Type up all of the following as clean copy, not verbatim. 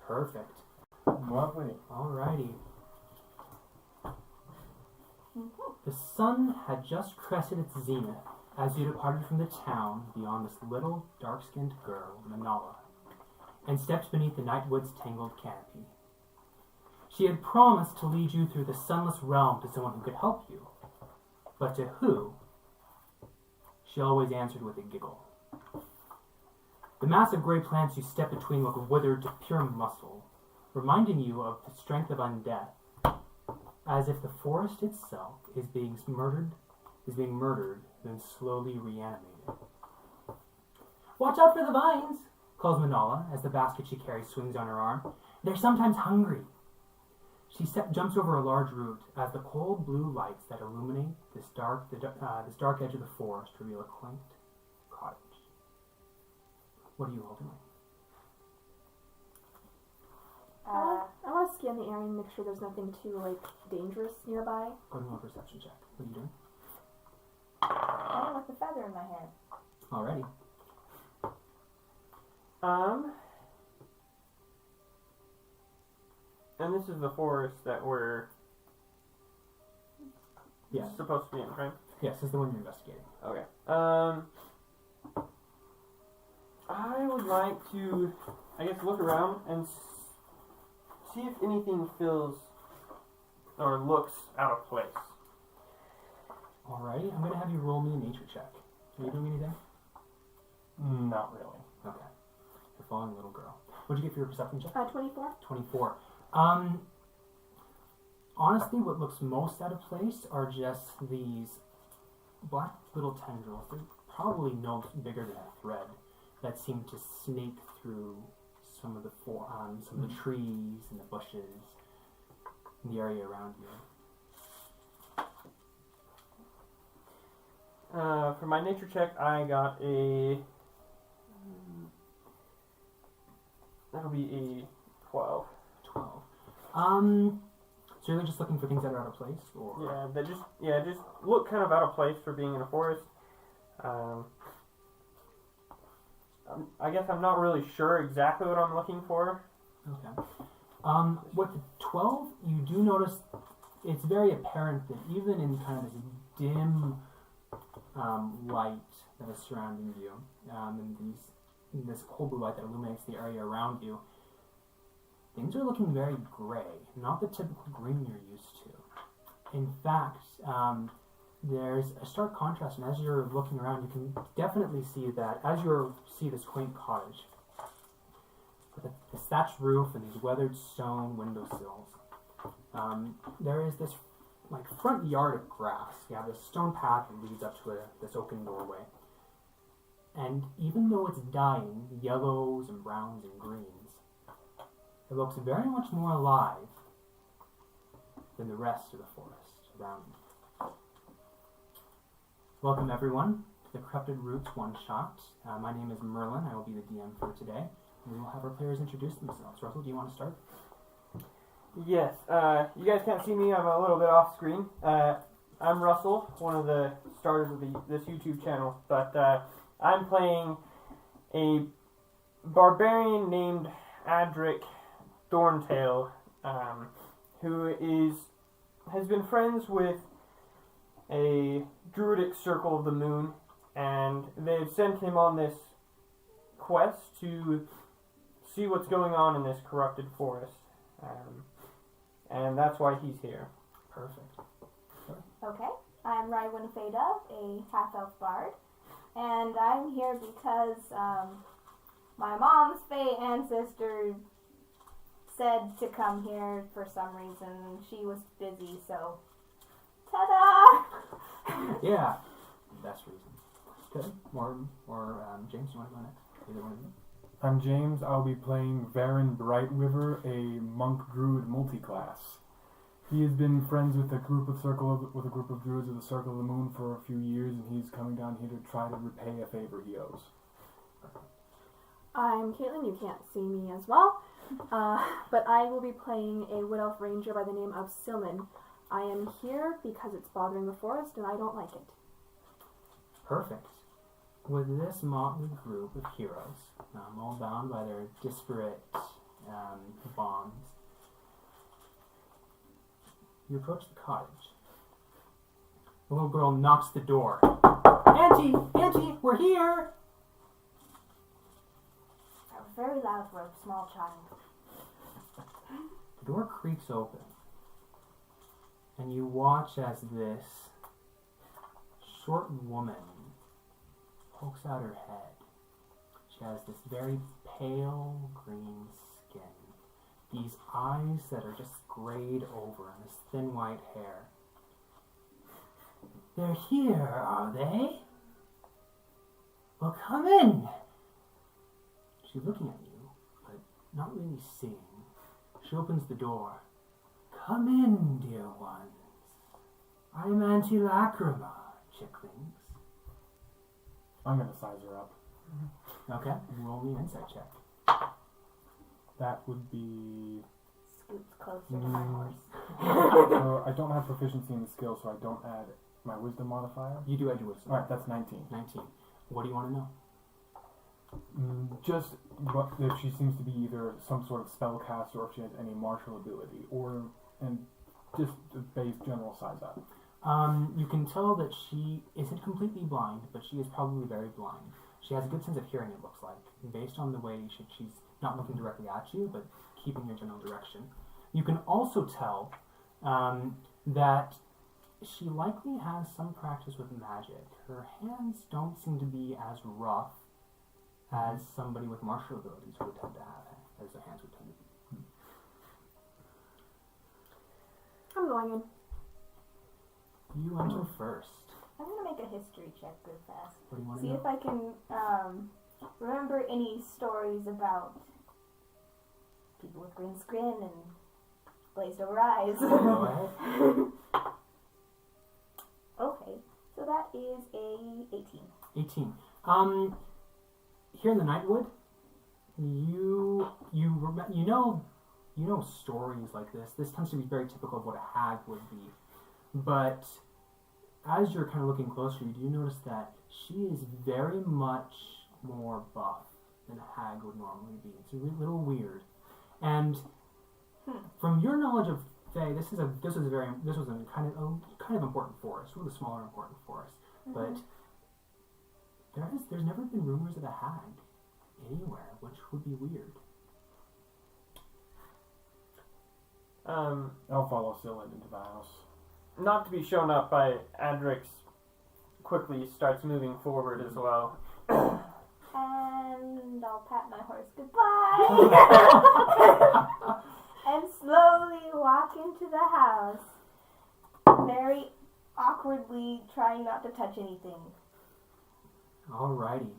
Perfect. Lovely. Alrighty. The sun had just crested its zenith as you departed from the town beyond this little, dark-skinned girl, Manala, and stepped beneath the nightwood's tangled canopy. She had promised to lead you through the sunless realm to someone who could help you, but to who? She always answered with a giggle. The massive gray plants you step between look withered to pure muscle, reminding you of the strength of undeath, as if the forest itself is being murdered, then slowly reanimated. Watch out for the vines, calls Manala as the basket she carries swings on her arm. They're sometimes hungry. She jumps over a large root as the cold blue lights that illuminate this dark edge of the forest reveal a quaint cottage. What are you holding? I want to scan the area and make sure there's nothing too dangerous nearby. Go ahead and roll a perception check. What are you doing? I with a feather in my head. Alrighty. And this is the forest that we're supposed to be in, right? Yes, this is the one you're investigating. Okay. I would like to, look around and see if anything feels or looks out of place. Alrighty, I'm going to have you roll me a nature check. Are you doing anything? Not really. Okay. You're following a little girl. What'd you get for your perception check? 24. 24. Honestly, what looks most out of place are just these black little tendrils. They're probably no bigger than a thread that seem to snake through some of the trees and the bushes in the area around you. For my nature check, I got a... That'll be a 12. 12. So you're just looking for things that are out of place, or? Yeah, that just look kind of out of place for being in a forest. I guess I'm not really sure exactly what I'm looking for. Okay. With the 12, you do notice it's very apparent that even in kind of this dim light that is surrounding you, in this cold blue light that illuminates the area around you, things are looking very gray, not the typical green you're used to. In fact, there's a stark contrast, and as you're looking around, you can definitely see that as you see this quaint cottage with a thatched roof and these weathered stone windowsills, there is this front yard of grass. You have this stone path that leads up to this oaken doorway. And even though it's dying, yellows and browns and greens, it looks very much more alive than the rest of the forest around you. Welcome everyone to the Corrupted Roots One-Shot. My name is Merlin. I will be the DM for today. And we will have our players introduce themselves. Russell, do you want to start? Yes. You guys can't see me. I'm a little bit off screen. I'm Russell, one of the starters of this YouTube channel. But I'm playing a barbarian named Adric Thorntail, who has been friends with a druidic circle of the moon, and they've sent him on this quest to see what's going on in this corrupted forest. And that's why he's here. Perfect. Okay, I'm Rywin Fada, a half-elf bard, and I'm here because my mom's Fey ancestor said to come here for some reason. She was busy, so ta-da! Yeah, best reason. Good. Or James, you want to go next? Either one of you. I'm James. I'll be playing Varen Brightriver, a monk druid multiclass. He has been friends with a group of druids of the Circle of the Moon for a few years, and he's coming down here to try to repay a favor he owes. I'm Caitlin. You can't see me as well, but I will be playing a wood elf ranger by the name of Silman. I am here because it's bothering the forest, and I don't like it. Perfect. With this motley group of heroes, all bound by their disparate bombs. You approach the cottage. The little girl knocks the door. Auntie! Auntie! We're here! That was very loud for a small child. The door creaks open. And you watch as this short woman pokes out her head. She has this very pale green skin. These eyes that are just grayed over and this thin white hair. They're here, are they? Well, come in. She's looking at you, but not really seeing. She opens the door. Come in, dear ones. I'm Auntie Lacrima, chicklings. I'm gonna size her up. Okay, roll me an insight check. That would be. Scoots closer to my horse. So I don't have proficiency in the skill, so I don't add my wisdom modifier. You do add your wisdom. Alright, that's 19. 19. What do you want to know? Just what, if she seems to be either some sort of spellcaster or if she has any martial ability, and just the base general size up. You can tell that she isn't completely blind, but she is probably very blind. She has a good sense of hearing, it looks like, based on the way she's not looking directly at you, but keeping your general direction. You can also tell that she likely has some practice with magic. Her hands don't seem to be as rough as somebody with martial abilities would tend to have, as their hands would tend to be. I'm going in. You enter first. I'm gonna make a history check real fast. What do you want to See know? if I can remember any stories about people with green skin and glazed over eyes. Go ahead. Okay, so that is a 18. 18. Here in the Nightwood, you know stories like this. This tends to be very typical of what a hag would be. But as you're kind of looking closer, you do notice that she is very much more buff than a hag would normally be. It's a little weird. And from your knowledge of Fae, this was a kind of important forest, one of the smaller important forests. But there's never been rumors of a hag anywhere, which would be weird. I'll follow Scylla into the house. Not to be shown up by Adrix, quickly starts moving forward as well. And I'll pat my horse goodbye. And slowly walk into the house. Very awkwardly trying not to touch anything. Alrighty.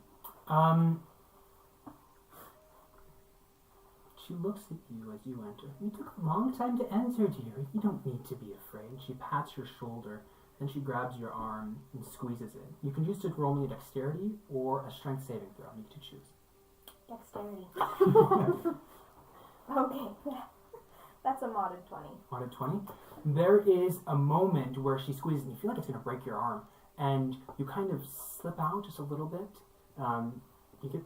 She looks at you as you enter. You took a long time to enter, dear. You don't need to be afraid. She pats your shoulder, then she grabs your arm and squeezes it. You can choose to roll me a dexterity or a strength saving throw. You to choose. Dexterity. Okay. That's a modded 20. Modded 20. There is a moment where she squeezes and you feel like it's going to break your arm. And you kind of slip out just a little bit. You get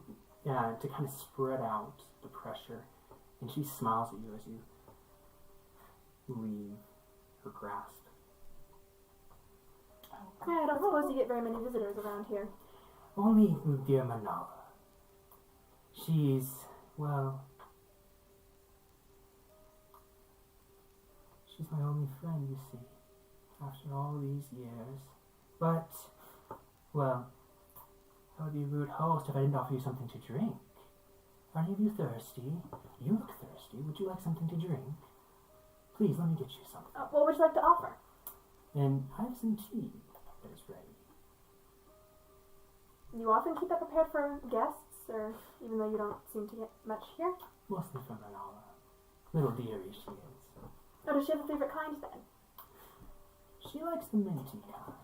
to kind of spread out the pressure. And she smiles at you as you leave her grasp. Yeah, I don't suppose you get very many visitors around here. Only dear Manala. She's my only friend, you see, after all these years. But, well, I would be a rude host if I didn't offer you something to drink. Are any of you thirsty? You look thirsty. Would you like something to drink? Please, let me get you something. What would you like to offer? And I have some tea that is ready. You often keep that prepared for guests, or even though you don't seem to get much here? Mostly from Manala. Little dearie she is. Oh, does she have a favorite kind then? She likes the minty kind.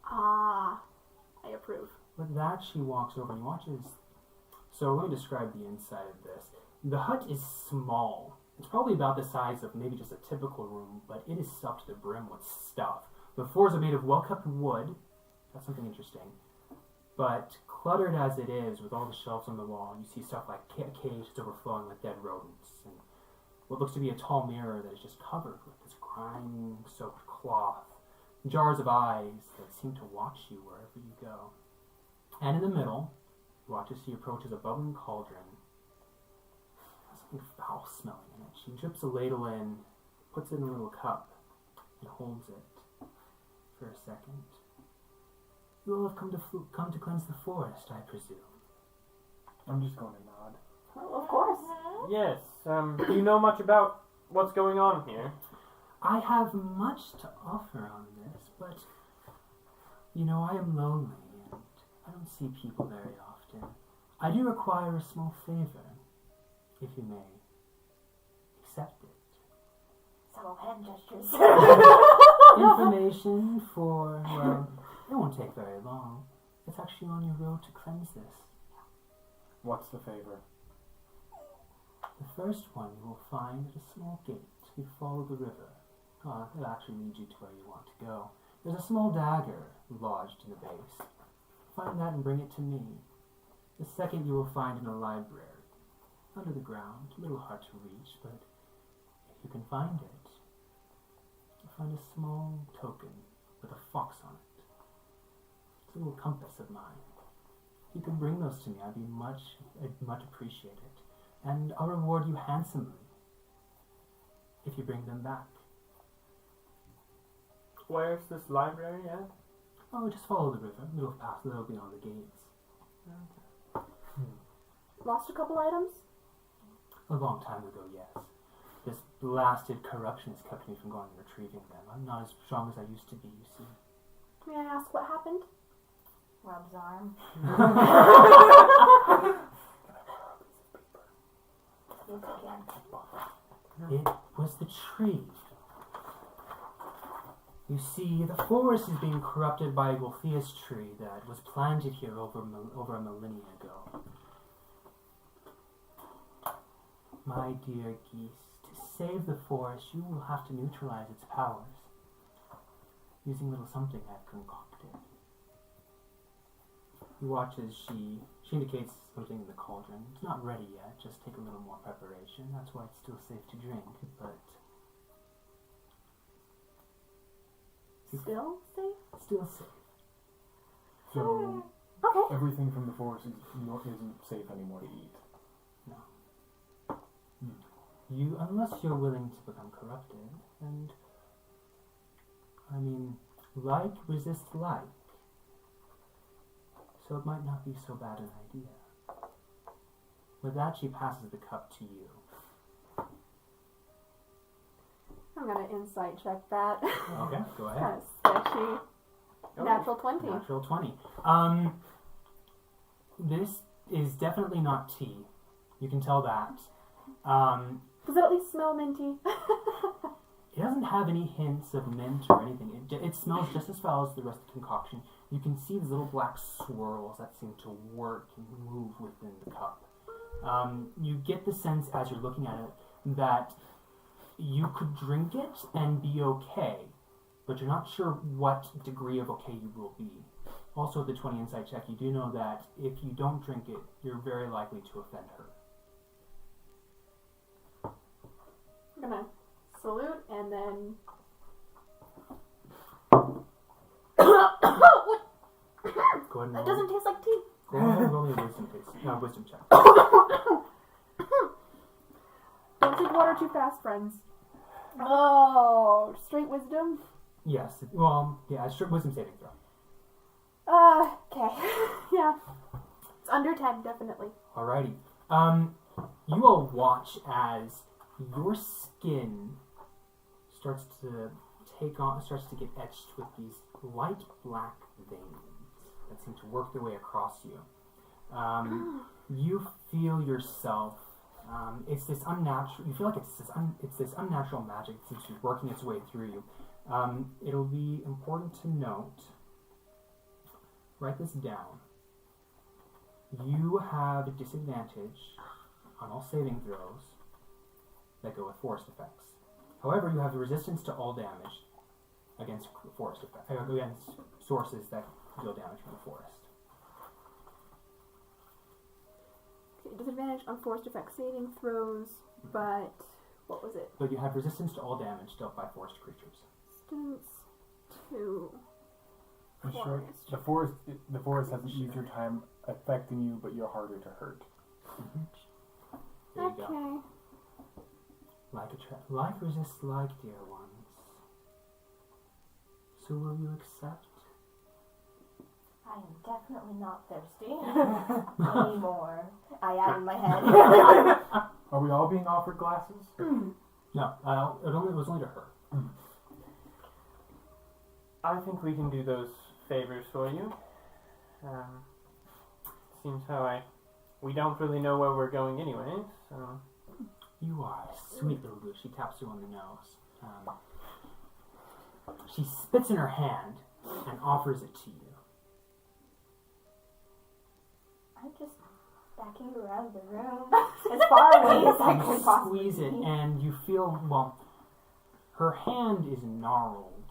Ah, I approve. With that, she walks over and watches. So let me describe the inside of this. The hut is small. It's probably about the size of maybe just a typical room, but it is stuffed to the brim with stuff. The floors are made of well-kept wood. That's something interesting. But cluttered as it is, with all the shelves on the wall, you see stuff like a cage that's overflowing with dead rodents, and what looks to be a tall mirror that is just covered with this grime-soaked cloth, jars of eyes that seem to watch you wherever you go. And in the middle, you watch as she approaches a bubbling cauldron. It has something foul-smelling in it. She drips a ladle in, puts it in a little cup, and holds it for a second. You all have come to cleanse the forest, I presume. I'm just going to nod. Well, of course. Yes. Do you know much about what's going on here? I have much to offer on this, but, I am lonely, and I don't see people very often. I do require a small favor, if you may accept it. Subtle hand gestures. Information for, it won't take very long. It's actually on your road to cleanse this. What's the favor? The first one you will find at a small gate. You follow the river. It'll actually lead you to where you want to go. There's a small dagger lodged in the base. Find that and bring it to me. The second you will find in a library. Under the ground. A little hard to reach, but if you can find it, you'll find a small token with a fox on it. It's a little compass of mine. If you could bring those to me, I'd much appreciate it. And I'll reward you handsomely if you bring them back. Where's this library at? Oh, just follow the river, little past, little beyond the gates. Lost a couple items? A long time ago, yes. This blasted corruption has kept me from going and retrieving them. I'm not as strong as I used to be, you see. May I ask what happened? Rub's arm. Yes, I can. It was the tree. You see, the forest is being corrupted by a Gulthias tree that was planted here over a millennia ago. My dear geese, to save the forest, you will have to neutralize its powers using a little something I've concocted. You watch as she indicates something in the cauldron. It's not ready yet, just take a little more preparation. That's why it's still safe to drink, but... Still safe? Still safe. So, Okay. everything from the forest isn't safe anymore to eat. No. You, unless you're willing to become corrupted, and... like resists like. So it might not be so bad an idea. With that, she passes the cup to you. I'm gonna insight check that. Okay, go ahead. Kind of sketchy. Natural 20. Natural 20. This is definitely not tea. You can tell that. Does it at least smell minty? It doesn't have any hints of mint or anything. It smells just as foul as the rest of the concoction. You can see these little black swirls that seem to work and move within the cup. You get the sense as you're looking at it that you could drink it and be okay, but you're not sure what degree of okay you will be. Also, with the 20 insight check, you do know that if you don't drink it, you're very likely to offend her. I'm gonna salute and then... Go ahead and It doesn't taste like tea. Go ahead and roll me a wisdom check. Don't drink water too fast, friends. Oh, straight wisdom? Yes. Well, yeah, it's wisdom saving throw. Okay. Yeah. It's under 10, definitely. Alrighty. You all watch as your skin starts to get etched with these light black veins that seem to work their way across you. You feel yourself. It's this unnatural. You feel like it's this unnatural magic that seems to be working its way through you. It'll be important to note. Write this down. You have a disadvantage on all saving throws that go with forest effects. However, you have the resistance to all damage against forest effects, against sources that deal damage from the forest. disadvantage on forced effect saving throws, but what was it? But you have resistance to all damage dealt by forest creatures. Resistance to I'm sure forest. the forest has an easier time affecting you, but you're harder to hurt. There you Okay. go. Like resists like, dear ones. So will you accept? I am definitely not thirsty anymore. I add in my head. Are we all being offered glasses? No, it was only to her. I think we can do those favors for you. Seems how we don't really know where we're going anyway, so... You are a sweet little goose. She taps you on the nose. She spits in her hand and offers it to you. I'm just backing around the room as far away as I You can possibly squeeze it, be. and you feel, well, her hand is gnarled,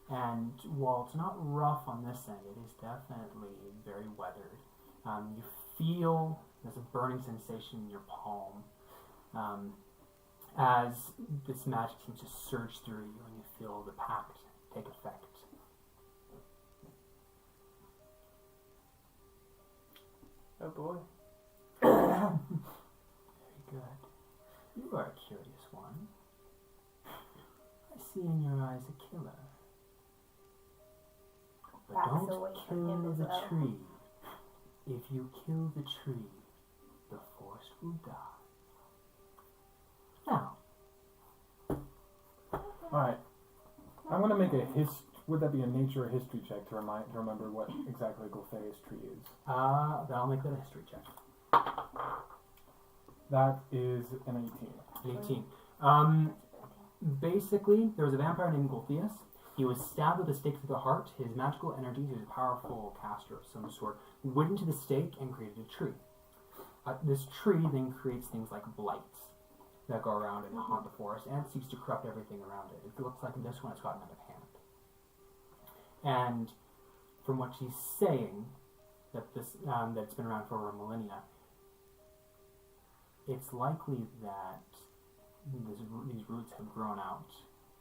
and while it's not rough on this end, it is definitely very weathered. You feel there's a burning sensation in your palm as this magic seems to surge through you, and you feel the pact take effect. Oh boy. Very good. You are a curious one. I see in your eyes a killer. But Backs don't away from him kill as the well. tree. If you kill the tree, the forest will die. Now, Alright. I'm gonna make would that be a nature or history check to remember what exactly Gulfeus tree is? I'll make that a history check. That is an 18. 18. Basically, there was a vampire named Gulfeus. He was stabbed with a stake through the heart. His magical energies, he was a powerful caster of some sort, went into the stake and created a tree. This tree then creates things like blights that go around and haunt the forest, and it seems to corrupt everything around it. It looks like this one has gotten out of hand. And from what she's saying, that it's been around for over millennia, it's likely that these roots have grown out,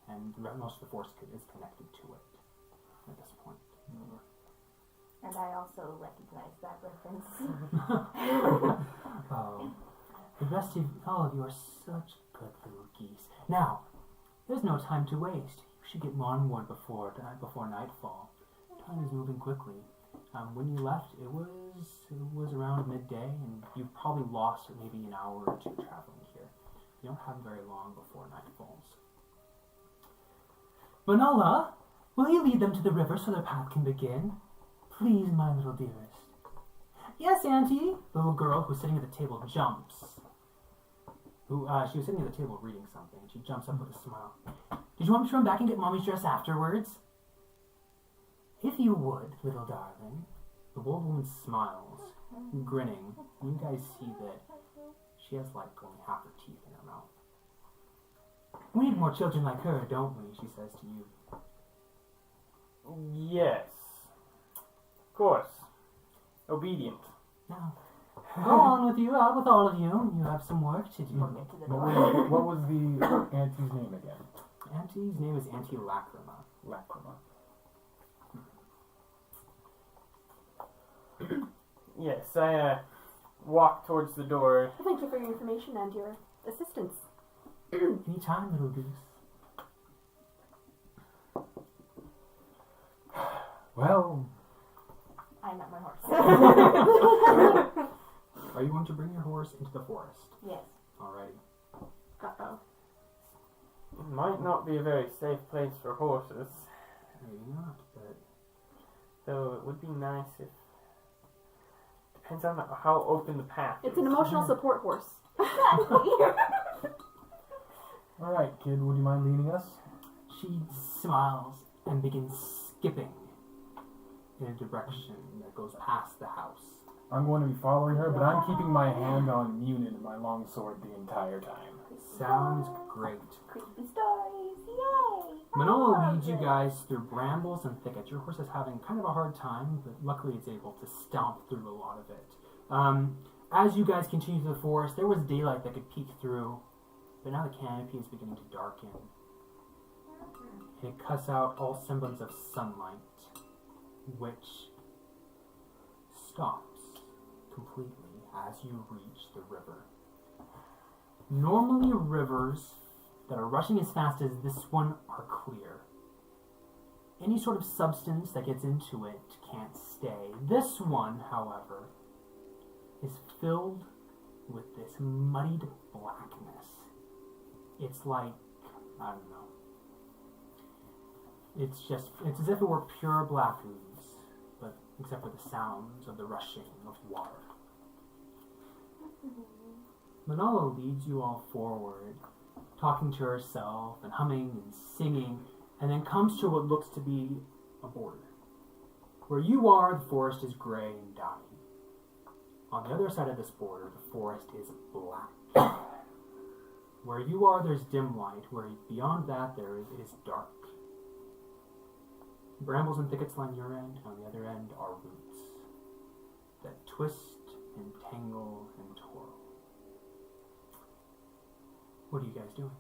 and most of the forest is connected to it at this point. And I also recognize that reference. Oh, all of you are such good little geese. Now, there's no time to waste. You should get onward before nightfall. Time is moving quickly. When you left, it was around midday, and you probably lost maybe an hour or two traveling here. You don't have very long before night falls. Manala, will you lead them to the river so their path can begin? Please, my little dearest. Yes, Auntie. The little girl who was sitting at the table jumps. She was sitting at the table reading something. She jumps up with a smile. Did you want me to run back and get Mommy's dress afterwards? If you would, little darling. The old woman smiles, grinning. You guys see that she has like only half her teeth in her mouth. We need more children like her, don't we? She says to you. Yes. Of course. Obedient. Now, go on with all of you. You have some work to do. Get to the What door. was the auntie's name again? Auntie's name is Auntie Lacrima. Lacrima. Yes, I walk towards the door. Thank you for your information and your assistance. Anytime, little goose. Well, I'm at my horse. Are you going to bring your horse into the forest? Yes. Alrighty. Uh-oh. It might not be a very safe place for horses, Maybe not, but though it would be nice if... Depends on how open the path It's is. an emotional support horse. alright, kid, would you mind leading us? she smiles and begins skipping in a direction that goes past the house. I'm going to be following her, but I'm keeping my hand on Munin, my longsword, the entire time. Sounds great. Creepy stories. Yay! Manola leads you guys through brambles and thickets. Your horse is having kind of a hard time, but luckily it's able to stomp through a lot of it. as you guys continue through the forest, there was daylight that could peek through, but now the canopy is beginning to darken. It cuts out all semblance of sunlight, which stops completely as you reach the river. Normally, rivers that are rushing as fast as this one are clear. Any sort of substance that gets into it can't stay. This one, however, is filled with this muddied blackness. It's like, I don't know. It's as if it were pure black ooze, but except for the sounds of the rushing of water. Manala leads you all forward, talking to herself and humming and singing, and then comes to what looks to be a border. Where you are, the forest is gray and dying. On the other side of this border, the forest is black. Where you are, there's dim light. Where beyond that, it is dark. Brambles and thickets line your end, and on the other end are roots that twist and tangle and twirl. What are you guys doing?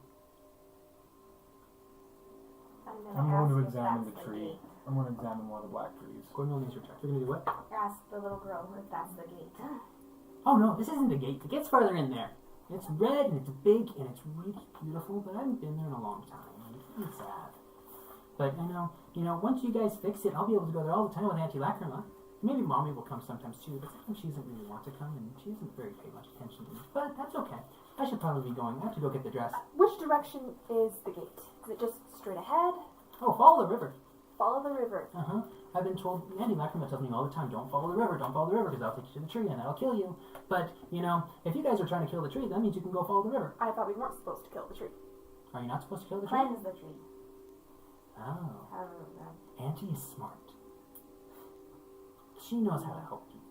I'm going to examine the tree. I'm going to examine one of the black trees. Go ahead and roll me your check. You're going to do what? Ask the little girl if that's the gate. Oh no, this isn't the gate. The gate's farther in there. It's red and it's big and it's really beautiful, but I haven't been there in a long time. It's sad. But once you guys fix it, I'll be able to go there all the time with Auntie Lacrima. Maybe Mommy will come sometimes too, but sometimes she doesn't really want to come and she doesn't very pay much attention to me. But that's okay. I should probably be going. I have to go get the dress. Which direction is the gate? Is it just straight ahead? Oh, follow the river. Follow the river. I've been told, Auntie Lacrima tells me all the time, don't follow the river, because I'll take you to the tree and that'll kill you. But, if you guys are trying to kill the tree, that means you can go follow the river. I thought we weren't supposed to kill the tree. Are you not supposed to kill the tree? Cleanse the tree. Oh. Auntie is smart. She knows how to help you.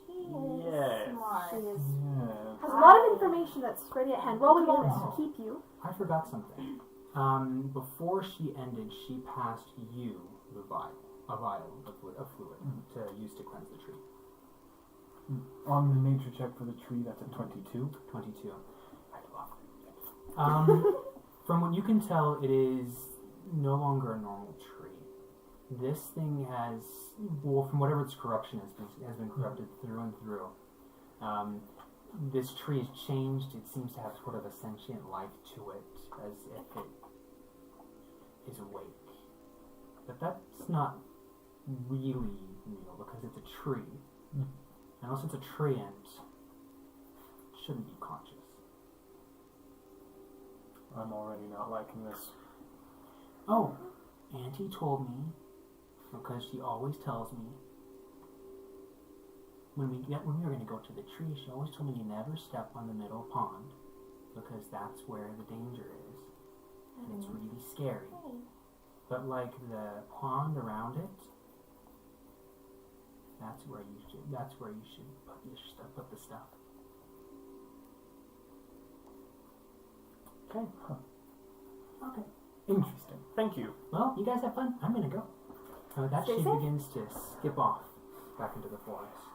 She is smart. She is, Yeah. has a lot of information that's ready at hand. Well, we won't Oh. keep you. I forgot something. Before she ended, she passed you a vial of fluid to use to cleanse the tree. On the nature check for the tree, that's a 22. 22. I love it. From what you can tell, it is no longer a normal tree. This thing has, from whatever its corruption has been corrupted through and through. This tree has changed. It seems to have sort of a sentient life to it, as if it is awake. But that's not really real, because it's a tree. Unless it's a treant, it shouldn't be conscious. I'm already not liking this. Oh, Auntie told me, because she always tells me, when we were going to go to the tree, she always told me you never step on the middle pond, because that's where the danger is, and it's really scary. But like the pond around it, that's where you should put the stuff. Okay. Huh. Okay. Interesting. Thank you. Well, you guys have fun. I'm gonna go. That Stay she safe. begins to skip off back into the forest.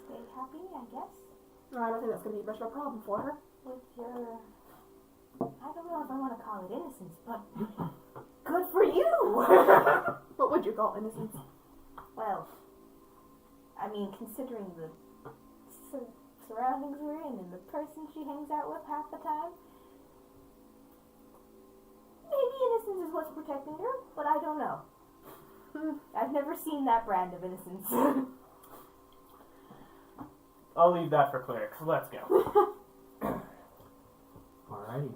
Stay happy, I guess. No, I don't think that's going to be much of a problem for her. With your, I don't know if I want to call it innocence, but good for you. What would you call innocence? Well, I mean, considering the surroundings we're in and the person she hangs out with half the time, maybe innocence is what's protecting her, but I don't know. I've never seen that brand of innocence. I'll leave that for clerics. Let's go. Alrighty.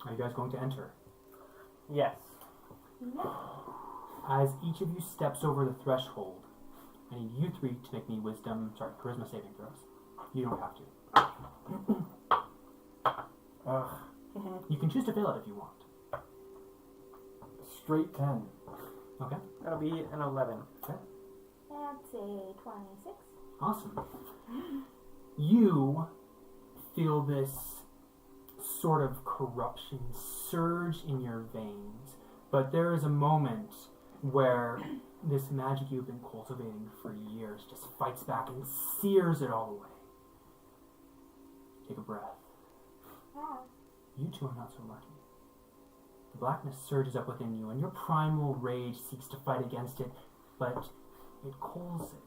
Are you guys going to enter? Yes. As each of you steps over the threshold, I need you three to make me charisma saving throws. You don't have to. Ugh. You can choose to fail it if you want. Straight 10. Okay. That'll be an 11. That's a 26. Awesome. You feel this sort of corruption surge in your veins, but there is a moment where this magic you've been cultivating for years just fights back and sears it all away. Take a breath. Ah. You two are not so lucky. The blackness surges up within you, and your primal rage seeks to fight against it, but it cools it,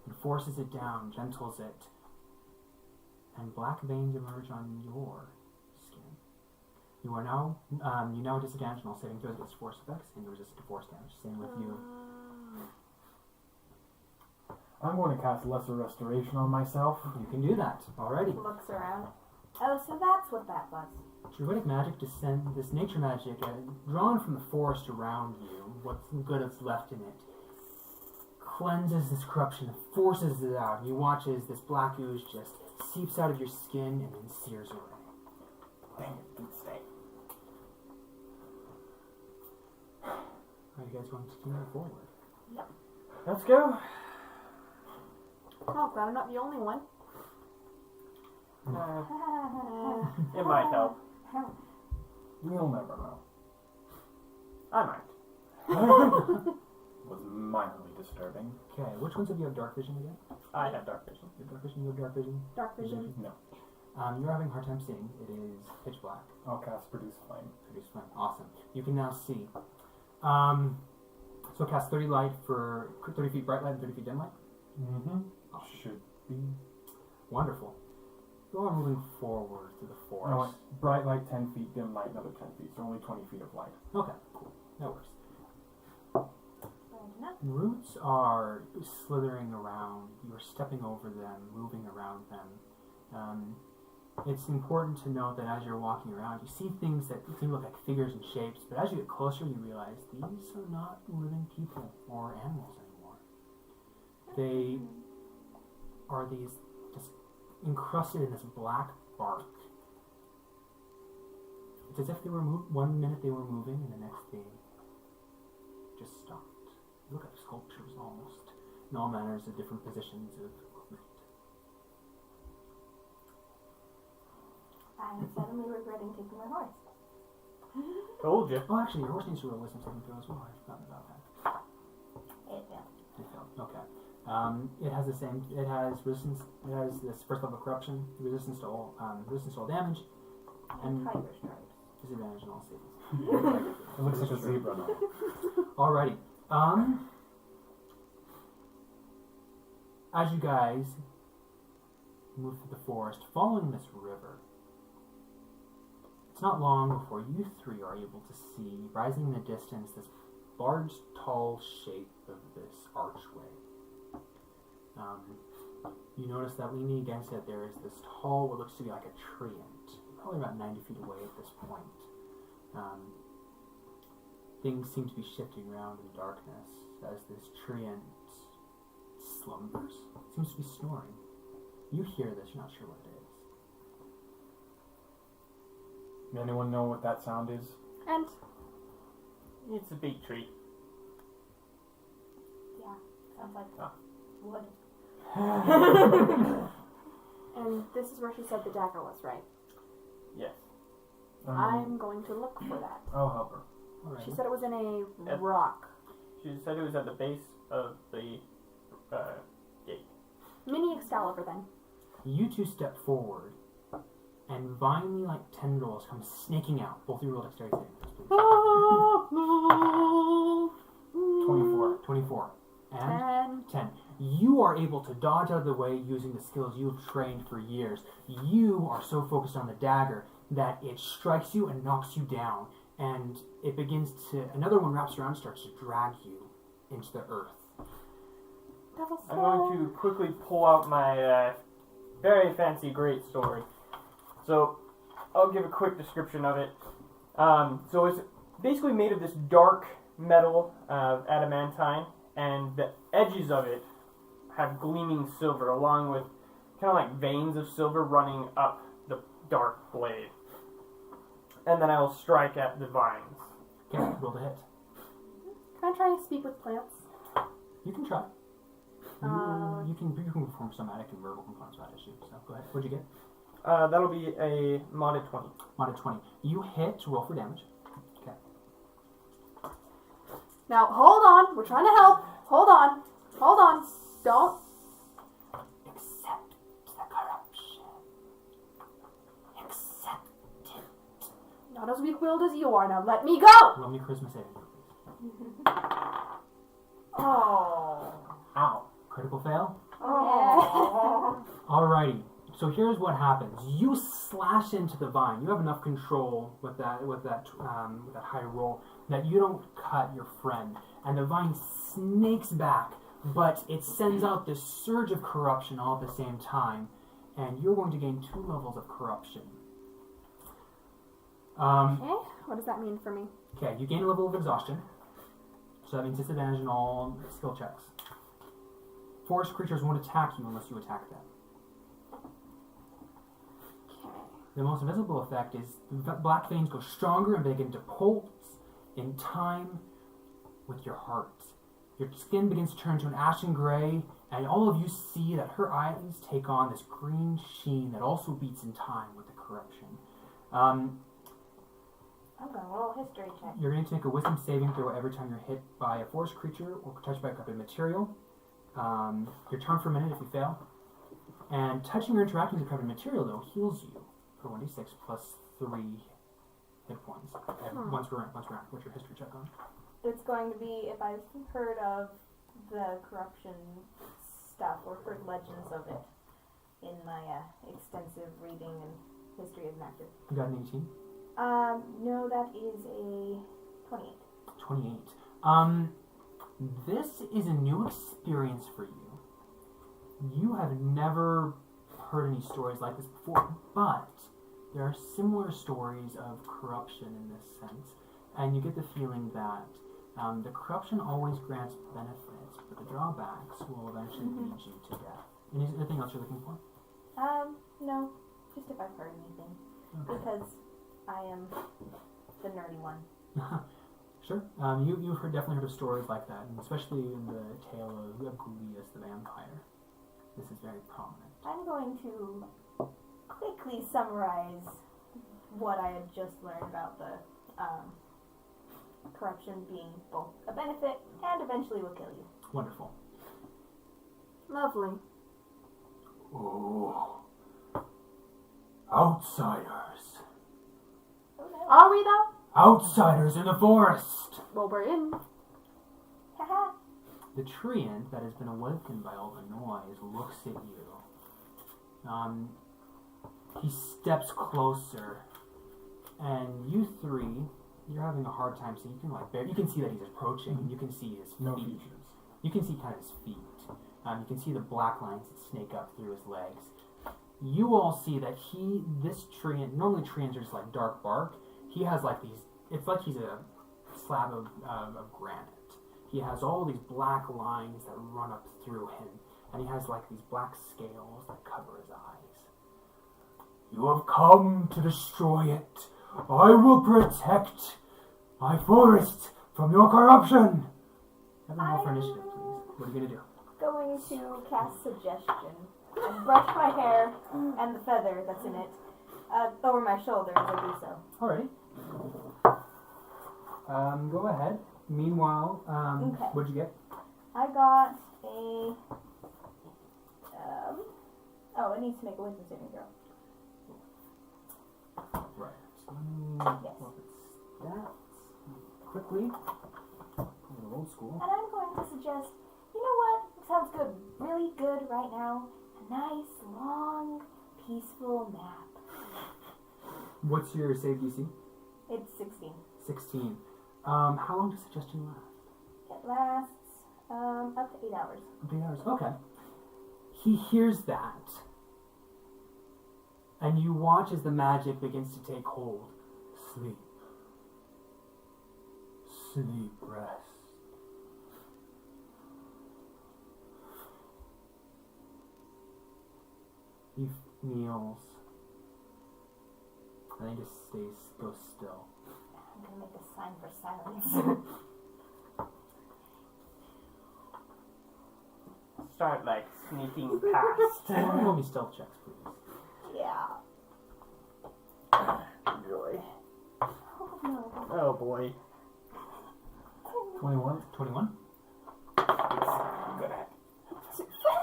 and forces it down, gentles it, and black veins emerge on your skin. You are now, you now disadvantage on all saving throws against force effects, and you're resistant to force damage. Same with you. I'm going to cast Lesser Restoration on myself. You can do that. Alrighty. Looks around. Oh, so that's what that was. Druidic magic descend this nature magic drawn from the forest around you, what's good is left in it, cleanses this corruption and forces it out. You watch as this black ooze just seeps out of your skin and then sears away. Dang it, didn't stay. Are you guys going to continue forward? Let's go. Oh, glad I'm not the only one. It might help. You'll never know. I might. Was minorly disturbing. Okay, which ones of you have dark vision again? I have dark vision. You have dark vision, you have dark vision. Dark vision. No. You're having a hard time seeing. It is pitch black. I'll cast Produce Flame. Produce flame. Awesome. You can now see. So cast 30 light for 30 feet bright light and 30 feet dim light. Mm-hmm. Awesome. Should be. Wonderful. You are moving forward through the No, forest. bright light 10 feet, dim light another 10 feet, so only 20 feet of light. Okay, cool. That works. Good enough. Roots are slithering around. You're stepping over them, moving around them. It's important to note that as you're walking around, you see things that seem to look like figures and shapes, but as you get closer, you realize these are not living people or animals anymore. They are these just encrusted in this black bark. It's as if they were one minute they were moving, and the next they just stopped. You look at sculptures almost, in all manners of different positions of movement. I'm suddenly regretting taking my horse. Told you. Oh, actually, your horse needs to roll a wisdom saving throw as well. I've forgotten about that. It failed. It failed. Okay. It has the same. It has resistance. It has this first level of corruption, resistance to all damage, and Tiger stripes. disadvantage on all savings. It looks like a zebra now. Alrighty. As you guys move through the forest, following this river, it's not long before you three are able to see, rising in the distance, this large, tall shape of this archway. You notice that leaning against it, there is this tall, what looks to be like a treant, probably about 90 feet away at this point. Things seem to be shifting around in darkness as this treant slumbers. It seems to be snoring. You hear this, you're not sure what it is. Anyone know what that sound is? And It's a big treat. Yeah, sounds like wood. and this is where she said the dagger was, right? Yes. I'm going to look for that. I'll help her. Alright. She said it was in a Yep. rock. She said it was at the base of the gate. Mini Excalibur then. You two step forward, and vinely like tendrils come snaking out. Both of you roll dexterity saving throws, please. 24. 24. And And 10. You are able to dodge out of the way using the skills you've trained for years. You are so focused on the dagger that it strikes you and knocks you down. And it begins to... Another one wraps around and starts to drag you into the earth. Devil I'm going to quickly pull out my very fancy greatsword. So, I'll give a quick description of it. So it's basically made of this dark metal adamantine, and the edges of it have gleaming silver, along with kind of like veins of silver running up the dark blade. And then I will strike at the vines. Okay, roll to hit. Can I try and speak with plants? You can try. You can perform somatic and verbal components without issue. So go ahead. What'd you get? That'll be a modded 20. Modded 20. You hit, roll for damage. Okay. Now, hold on. We're trying to help. Hold on. Hold on. Don't. Accept the corruption. Accept it. Not as weak-willed as you are. Now, let me go. Roll me Christmas saving throw, please. Oh. Ow. Critical fail? Oh. Alrighty. So here's what happens. You slash into the vine. You have enough control with that high roll that you don't cut your friend, and the vine snakes back, but it sends out this surge of corruption all at the same time, and you're going to gain 2 levels of corruption. Okay. What does that mean for me? Okay, you gain a level of exhaustion, so that means disadvantage in all skill checks. Forest creatures won't attack you unless you attack them. The most visible effect is the black veins go stronger and begin to pulse in time with your heart. Your skin begins to turn to an ashen gray, and all of you see that her eyes take on this green sheen that also beats in time with the corruption. I'm gonna roll a history check. You're going to take a wisdom saving throw every time you're hit by a forest creature or touched by a corrupted material. You're charmed for a minute if you fail. And touching or interacting with the corrupted material, though, heals you for 1d6 plus 3 hit points. Once we're around. What's your history check on? It's going to be if I've heard of the corruption stuff or heard legends of it in my extensive reading and history of magic. You got an 18? No, that is a 28. 28. This is a new experience for you. You have never heard any stories like this before, but there are similar stories of corruption in this sense, and you get the feeling that the corruption always grants benefits, but the drawbacks will eventually lead you to death. Anything else you're looking for? No, just if I've heard anything, because I am the nerdy one. Sure. You've definitely heard of stories like that, and especially in the tale of Ghoulius the vampire. This is very prominent. I'm going to quickly summarize what I had just learned about the corruption being both a benefit and eventually will kill you. Wonderful. Lovely. Oh. Outsiders. Oh no. Are we though? Outsiders in the forest! Well, we're in. Haha. The treant that has been awakened by all the noise looks at you. He steps closer, and you three, you're having a hard time, so you can see that he's approaching, and you can see his No feet. features. You can see kind of his feet. You can see the black lines that snake up through his legs. You all see that this treant, normally treants are just like dark bark. He has like these, it's like he's a slab of granite. He has all these black lines that run up through him, and he has like these black scales that cover his eyes. You have come to destroy it. I will protect my forest from your corruption. Have a roll for initiative, please. What are you going to do? Going to cast suggestion and brush my hair and the feather that's in it over my shoulder as I do so. Alrighty. Go ahead. Meanwhile, Okay. what'd you get? I got a. It needs to make a wisdom saving throw. Right. So let me Yes. pull up its stats quickly. A little old school. And I'm going to suggest, you know what? It sounds good, really good right now. A nice, long, peaceful nap. What's your save DC? It's 16. 16. How long does suggestion last? It lasts up to 8 hours. 8 hours. Okay. He hears that. And you watch as the magic begins to take hold. Sleep. Sleep, rest. He kneels. And he just goes still. I'm going to make a sign for silence. Start like sneaking past. Roll me stealth checks, please. Yeah. Joy. Oh no. Oh boy. 21. 21. Good at.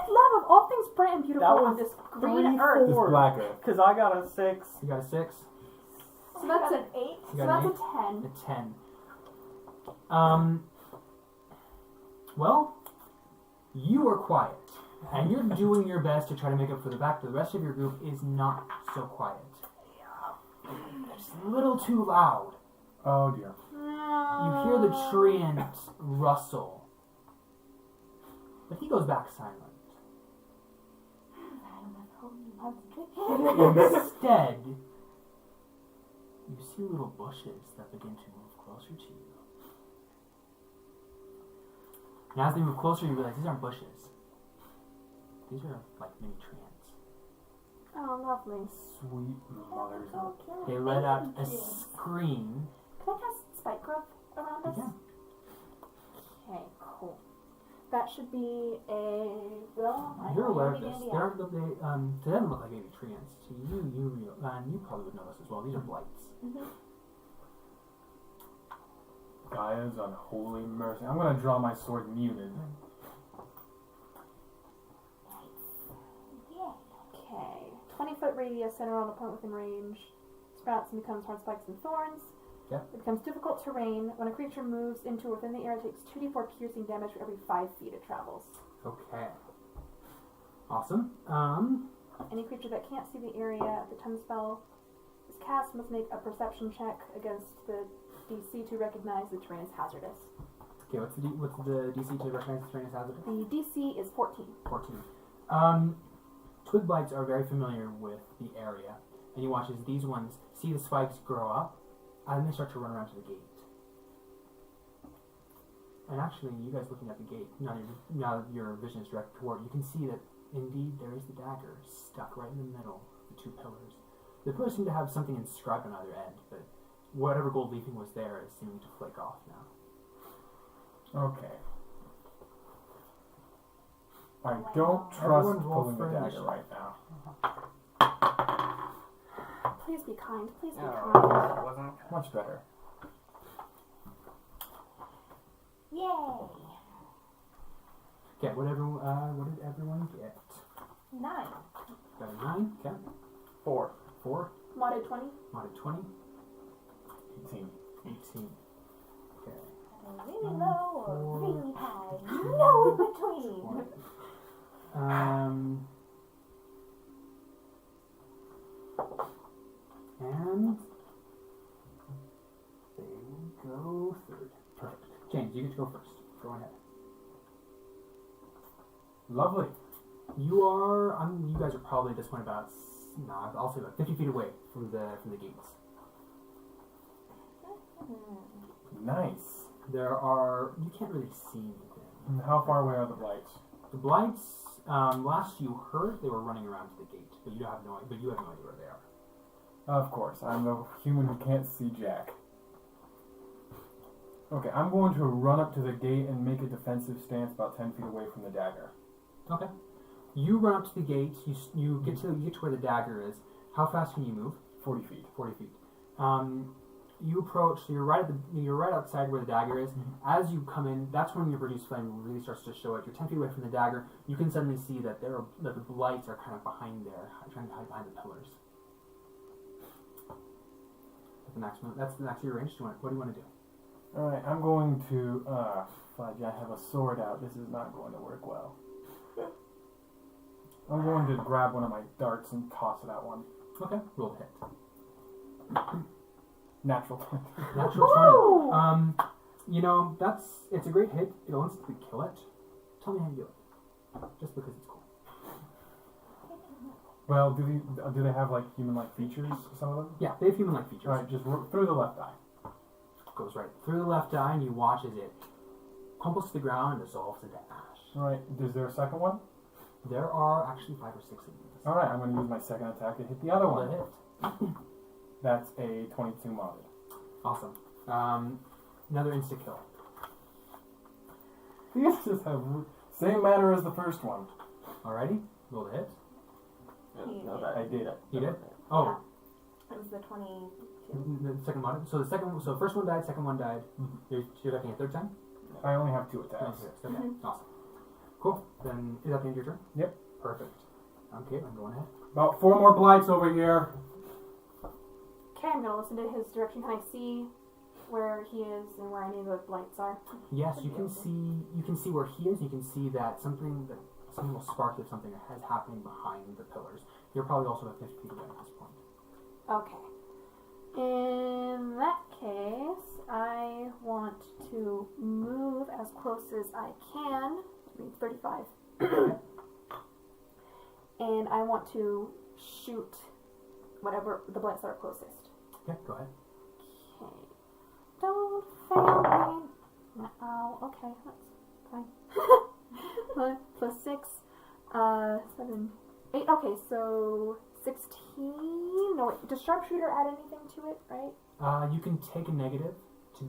Love of all things bright and beautiful That on was this green earth. This black earth. Because I got a 6. You got a 6. So that's an an 8. You So got that's an a 10. 8. A 10. Well, you are quiet. And you're doing your best to try to make up for the fact that the rest of your group is not so quiet. It's a little too loud. Oh dear. You hear the treant rustle. But he goes back silent. Instead, you see little bushes that begin to move closer to you. And as they move closer, you realize these aren't bushes. These are like mini treants. Oh, lovely. Sweet mothers. They let out a scream. Can I cast spike growth around us? Yeah. Okay, cool. That should be a. Well, You're aware of this. They aren't, to them look like baby treants. To you probably would know this as well. These are blights. Gaia's unholy mercy. I'm gonna draw my sword muted. Okay. 20-foot radius, center on the point within range. Sprouts and becomes hard spikes and thorns. Yep. It becomes difficult terrain. When a creature moves into or within the area, it takes 2d4 piercing damage for every 5 feet it travels. Okay. Awesome. Any creature that can't see the area at the time the spell is cast must make a perception check against the DC to recognize the terrain as hazardous. Okay, what's the DC to recognize the terrain as hazardous? The DC is 14. 14. Twig blights are very familiar with the area, and you watch as these ones see the spikes grow up, and they start to run around to the gate. And actually, you guys looking at the gate, now that your vision is directed toward, you can see that indeed there is the dagger stuck right in the middle of the two pillars. The pillars seem to have something inscribed on either end, but whatever gold leafing was there is seeming to flake off now. Okay. I don't trust Everyone roll pulling the for dagger initiative. right now. Please be kind. Please be Oh, kind. that wasn't. Much better. Yay! Okay, what did everyone get? 9. Got a 9, okay. 4. 4, Modded 20. modded 20, 18. 18. Okay. Really low or 4, really high? No in between. 4. And they will go third. Perfect. James, you get to go first. Go ahead. Lovely. You guys are probably at this point about, I'll say about 50 feet away from the gates. Nice. You can't really see anything. And how far away are the blights? The blights, last you heard, they were running around to the gate, but you have no idea where they are. Of course, I'm the human who can't see Jack. Okay, I'm going to run up to the gate and make a defensive stance about 10 feet away from the dagger. Okay. You run up to the gate. You get to where the dagger is. How fast can you move? 40 feet. 40 feet. You approach. So you're right outside where the dagger is. As you come in, that's when your reduced flame really starts to show up. You're 10 feet away from the dagger. You can suddenly see that the lights are kind of behind there, trying to hide behind the pillars. That's the max of your range. What do you want to do? Alright, I'm going to... fudge, I have a sword out. This is not going to work well. I'm going to grab one of my darts and toss it at one. Okay. Roll to hit. Natural 20. Natural 20. It's a great hit. It'll instantly kill it. Tell me how you do it. Just because it's cool. Well, do they have like human-like features? Some of them. Yeah, they have human-like features. All right, just through the left eye. Goes right through the left eye, and you watch as it crumples to the ground and dissolves into ash. All right, is there a second one? There are actually 5 or 6 of these. All right, I'm going to use my second attack to hit the other one. Hit. That's a 22 modded. Awesome. Another insta kill. These just have same manner as the first one. Alrighty, roll the hit. I did it. You did? Oh, It was the 22. the second one. So the first one died, second one died. You're attacking a third time? No. I only have 2 attacks. Okay, awesome. Cool. Then is that the end of your turn? Yep. Perfect. Okay, I'm going ahead. About 4 more blights over here. Okay, I'm gonna listen to his direction. Can I see where he is and where any of the lights are? Yes, you can see. You can see where he is. You can see that something will spark if something is happening behind the pillars. You're probably also about 50 feet away at this point. Okay. In that case, I want to move as close as I can. I mean, 35. And I want to shoot whatever the blights that are closest. Okay, go ahead. Okay. Don't fail me. Oh, okay, that's fine. 1 plus 6, 7, 8. Okay, so 16. No, wait. Does sharpshooter add anything to it, right? You can take a negative to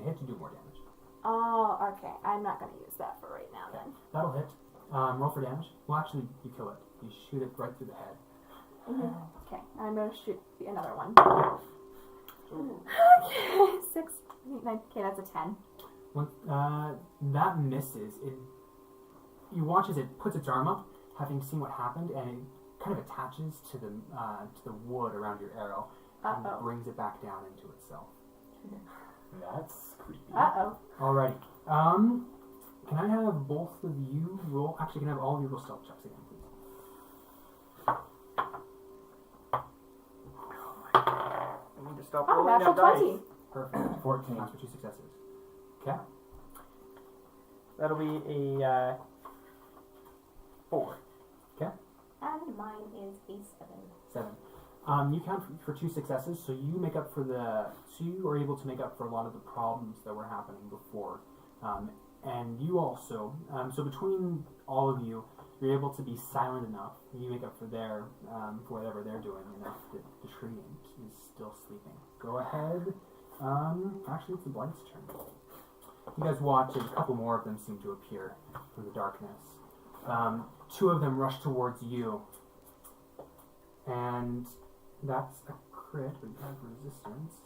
hit to do more damage. Oh, okay. I'm not going to use that for right now then. That'll hit. Roll for damage. Well, actually, you kill it. You shoot it right through the head. Okay, I'm going to shoot another one. Okay, 6, 8, 9. Okay, that's a 10. When that misses, you watch as it puts its arm up, having seen what happened, and it kind of attaches to the wood around your arrow and brings it back down into itself. That's creepy. Alrighty. Can I have both of you roll? Actually, can I have all of you roll stealth checks again, please? I need to stop Oh, rolling natural that 20. dice. Perfect. 14. That's for 2 successes. Okay. That'll be a 4. And mine is a 7. 7. You count for 2 successes, so you make up for so you are able to make up for a lot of the problems that were happening before. And you also, so between all of you, you're able to be silent enough. You make up for for whatever they're doing, enough that the treant is still sleeping. Go ahead. Actually, it's the Blight's turn. You guys watch as a couple more of them seem to appear from the darkness. 2 of them rush towards you. And that's a crit, but you have resistance.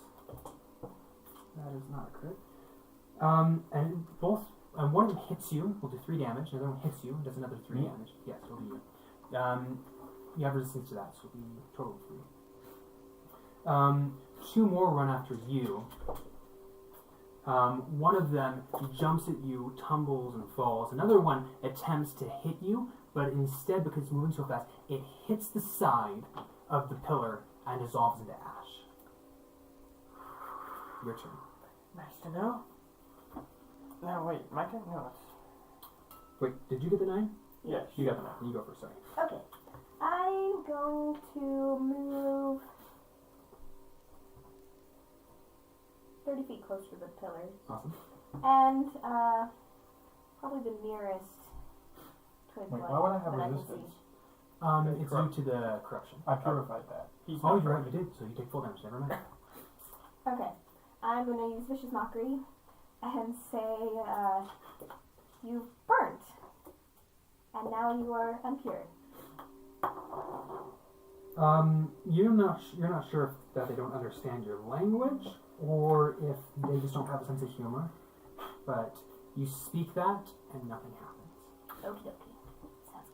That is not a crit. And one of them hits you, will do 3 damage. Another one hits you, does another 3 damage. Yes, it'll be you. You have resistance to that, so it'll be a total of 3. 2 more run after you. One of them jumps at you, tumbles and falls. Another one attempts to hit you, but instead, because it's moving so fast, it hits the side of the pillar and dissolves into ash. Your turn. Nice to know. No, wait, my turn? No, it's... Wait, did you get the 9? Yes. You got the 9. You go first, sorry. Okay. I'm going to move 30 feet closer to the pillars. Awesome. And probably the nearest twin Wait, blight why would I have that can resistance? It's due to the corruption. I purified that. He's Oh, not you're right, you did, so you take full damage, never mind. see. Okay. I'm going to use Vicious Mockery and say, you've burnt. And now you are uncured. You're not sure if that they don't understand your language, or if they just don't have a sense of humor, but you speak that, and nothing happens. Okie dokie. Sounds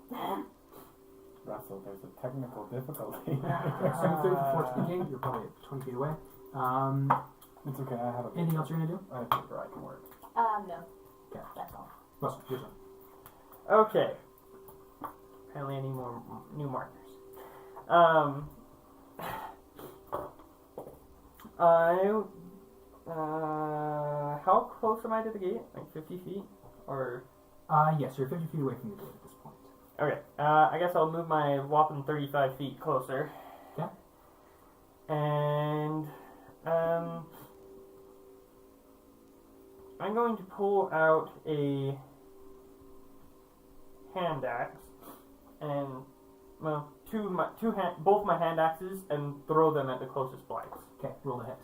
good. Russell, there's a technical difficulty. So 30 before speaking, you're probably at 20 feet away. It's okay, I have a Anything else you're going to do? I have paper, I can work. No. Okay. That's all. Russell, your turn. Okay. Apparently I need more new markers. How close am I to the gate? Like 50 feet? Or... Yes, you're 50 feet away from the gate at this point. Okay, I guess I'll move my whopping 35 feet closer. Okay. And, I'm going to pull out a hand axe and, well, both my hand axes and throw them at the closest blights. Okay, roll the hit.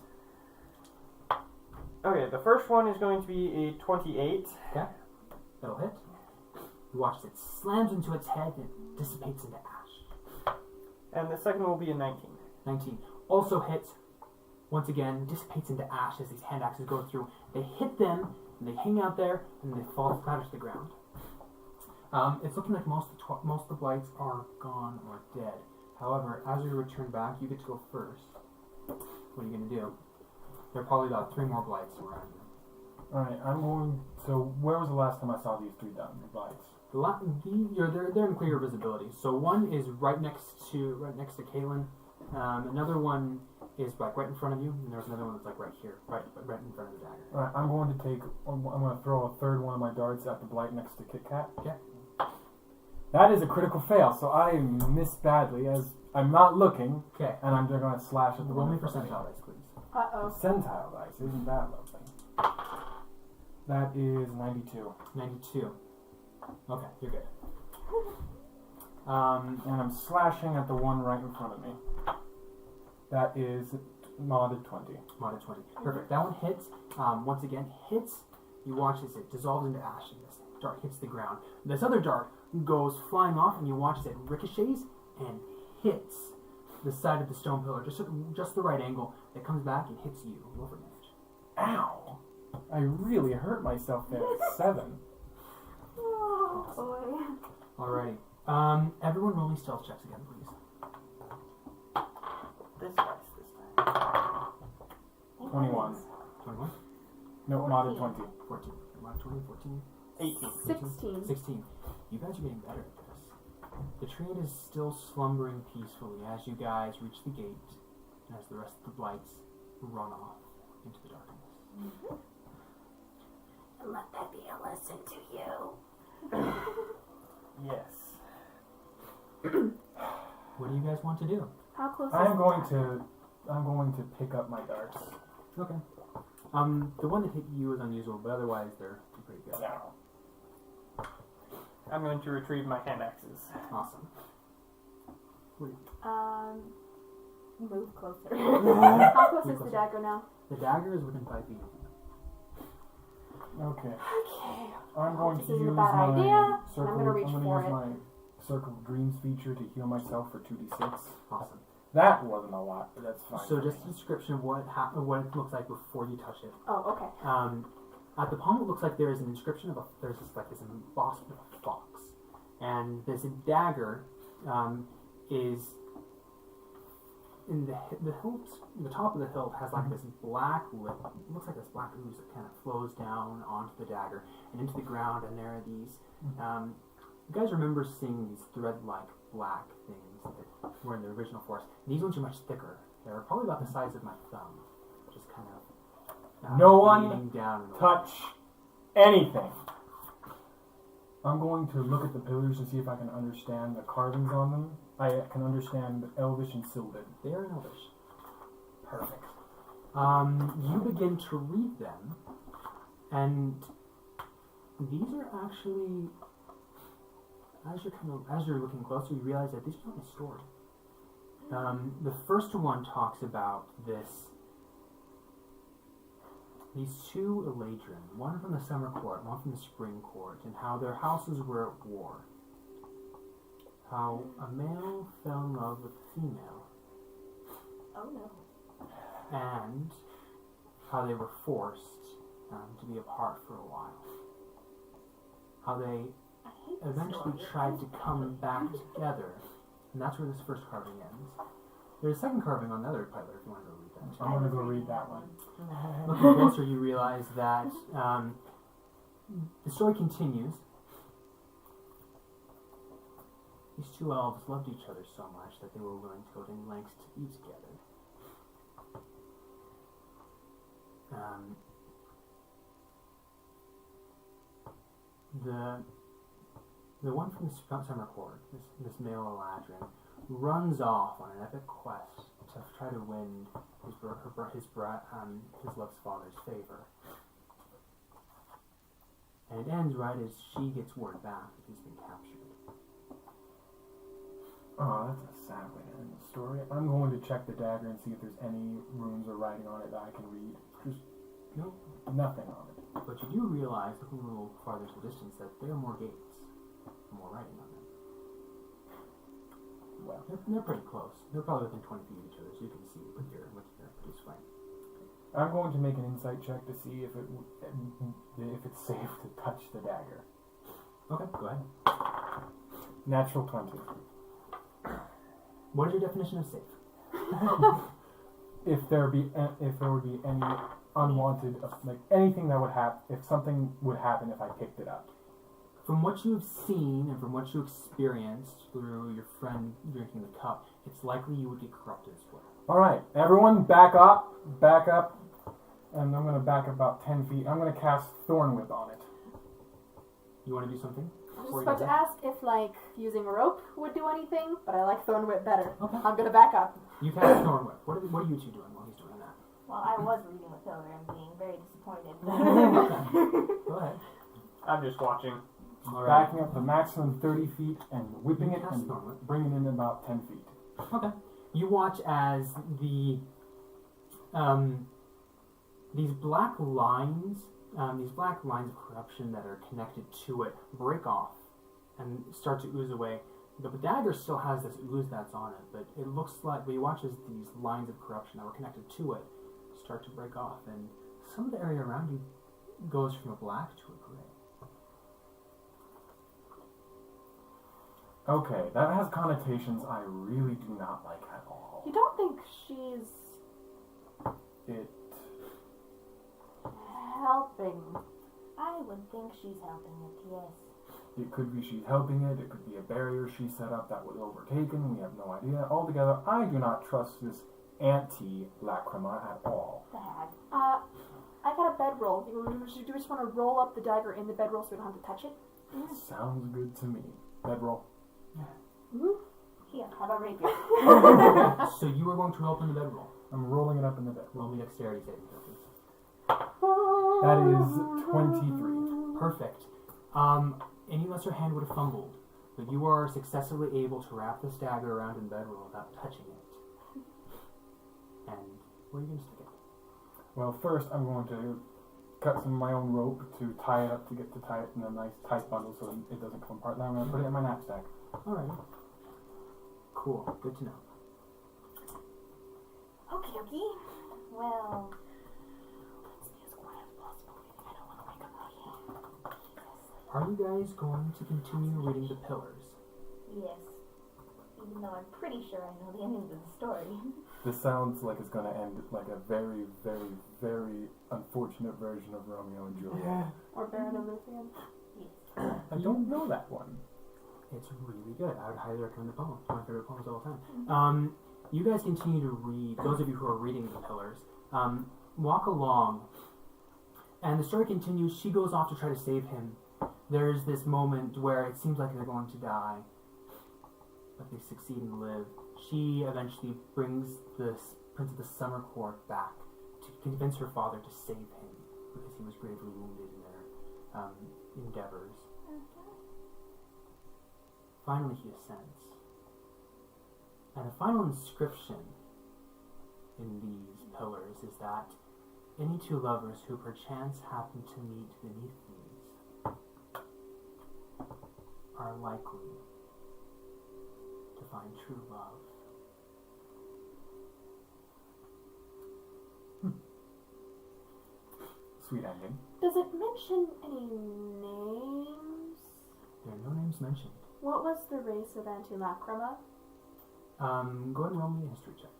Okay, the first one is going to be a 28. Okay, that'll hit. You watch as it slams into its head and it dissipates into ash. And the second will be a 19. 19. Also hits, once again, dissipates into ash as these hand axes go through. They hit them, and they hang out there, and they fall flat to the ground. It's looking like most of the blights are gone or dead. However, as you return back, you get to go first. What are you going to do? There are probably about 3 more blights around you. Alright, I'm going... So, where was the last time I saw these 3 blights? They're in clear visibility. So one is right next to Kalen. Another one is like right in front of you, and there's another one that's like right here, right in front of the dagger. Alright, I'm going to throw a third one of my darts at the blight next to Kit Kat. Okay. That is a critical fail, so I miss badly as I'm not looking, Okay. and I'm just going to slash at the Roll one me in front of me. percentile dice, please. Uh-oh. Percentile dice, isn't that lovely? That is 92. 92. Okay, you're good. And I'm slashing at the one right in front of me. That is modded 20. Modded 20. Perfect. That one hits. Once again, hits. You watch as it dissolves into ash, and this dart hits the ground. This other dart goes flying off, and you watch as it ricochets and hits the side of the stone pillar, just the right angle. It comes back and hits you. Roll for damage. Ow! I really hurt myself there. 7. Oh, boy. Alrighty. Everyone roll me stealth checks again, please. This time. 21. 21? No, modded 20. 14. Modded 20, 14. 18. 16. 16. You guys are getting better at this. The train is still slumbering peacefully as you guys reach the gate, and as the rest of the blights run off into the darkness. And let that be a lesson to you. Yes. What do you guys want to do? How close I'm going to pick up my darts. Okay. The one that hit you is unusual, but otherwise they're pretty good. Now. I'm going to retrieve my hand axes. Awesome. Move closer. Yeah. How close Move is the closer. dagger now? The dagger is within 5 feet. Okay. Okay. I'm going This to isn't a use bad my idea, circle. I'm gonna reach I'm for use my Circle of Dreams feature to heal myself for 2d6. Awesome. That wasn't a lot, but that's fine. So just a description of what it looks like before you touch it. Oh, okay. At the palm, it looks like there is an inscription of there's this embossment of a fox, and this dagger is in the hilt. The top of the hilt has like this black lip. It looks like this black ooze that kind of flows down onto the dagger and into the ground. And there are these. You guys remember seeing these thread-like black things that were in the original forest. And these ones are much thicker. They're probably about the size of my thumb, just kind of. No one leaning down. touch anything. I'm going to look at the pillars to see if I can understand the carvings on them. I can understand Elvish and Sylvan. They are in Elvish. Perfect. You begin to read them, and these are actually, as you're looking closer, you realize that these are not a story. The first one talks about these 2 Eladrin, one from the summer court, one from the spring court, and how their houses were at war. How a male fell in love with a female, Oh no. and how they were forced to be apart for a while. How they I hate this eventually story. tried to come back together, and that's where this first carving ends. There's a second carving on the other pillar if you want to go read that. I'm going to go read that one. Looking closer, you realize that the story continues. These 2 elves loved each other so much that they were willing to go to any lengths to be together. The one from the summer court, this male Eladrin, runs off on an epic quest to try to win his love's father's favor. And it ends right as she gets word back that he's been captured. Oh, that's a sad way to end the story. I'm going to check the dagger and see if there's any runes or writing on it that I can read. There's nothing on it. But you do realize, looking a little farther to the distance, that there are more gates, more writing on them. Well, They're pretty close. They're probably within 20 feet of each other, so you can see with your produce flame. I'm going to make an insight check to see if it's safe to touch the dagger. Okay, go ahead. Natural 20. What is your definition of safe? If there would be any unwanted, like anything that would happen, if something would happen if I picked it up. From what you've seen and from what you experienced through your friend drinking the cup, it's likely you would get corrupted as well. Alright, everyone back up, and I'm going to back about 10 feet. I'm going to cast Thorn Whip on it. You want to do something? I was before just about you to ask if, like, using a rope would do anything, but I like Thorn Whip better. Okay. I'm gonna back up. You cast Thorn Whip. What are you two doing while he's doing that? Well, I was reading the pillar and being very disappointed. Go ahead. I'm just watching. Alright. Backing up the maximum 30 feet and whipping it and bringing it in about 10 feet. Okay. You watch as these black lines of corruption that are connected to it break off and start to ooze away. The dagger still has this ooze that's on it, but it looks like, but you watch as these lines of corruption that were connected to it start to break off, and some of the area around you goes from a black to a gray. Okay, that has connotations I really do not like at all. You don't think she's It helping? I would think she's helping it, yes. It could be she's helping it, it could be a barrier she set up that was overtaken, we have no idea. Altogether, I do not trust this anti-lacrima at all. The hag. I got a bedroll. Do you just want to roll up the dagger in the bedroll so we don't have to touch it? Sounds good to me. Bedroll. Here, have a rapier. So you are going to open the bedroll. I'm rolling it up in the bed. Roll me dexterity saving throw, please. That is 23. Perfect. Any lesser hand would have fumbled, but you are successfully able to wrap this dagger around in the bedroll without touching it. And where are you going to stick it? Well, first I'm going to cut some of my own rope to tie it up to get to tie it in a nice tight bundle so it doesn't come apart. Then I'm going to put it in my knapsack. Alright. Cool. Good to know. Okie dokie. Well, let's be as quiet as possible. I don't want to wake up Maggie. Are you guys going to continue reading the pillars? Yes. Even though I'm pretty sure I know the ending of the story. This sounds like it's going to end like a very, very, very unfortunate version of Romeo and Juliet. Or Baron of Luthien? Yes. I don't know that one. It's really good. I would highly recommend the poem. It's one of my favorite poems of all time. You guys continue to read, those of you who are reading the pillars, walk along, and the story continues. She goes off to try to save him. There's this moment where it seems like they're going to die, but they succeed and live. She eventually brings this Prince of the Summer Court back to convince her father to save him, because he was gravely wounded in their endeavors. Finally he ascends. And the final inscription in these pillars is that any two lovers who perchance happen to meet beneath these are likely to find true love. Sweet ending. Does it mention any names? There are no names mentioned. What was the race of Antilacrima? Go ahead and roll me a history check.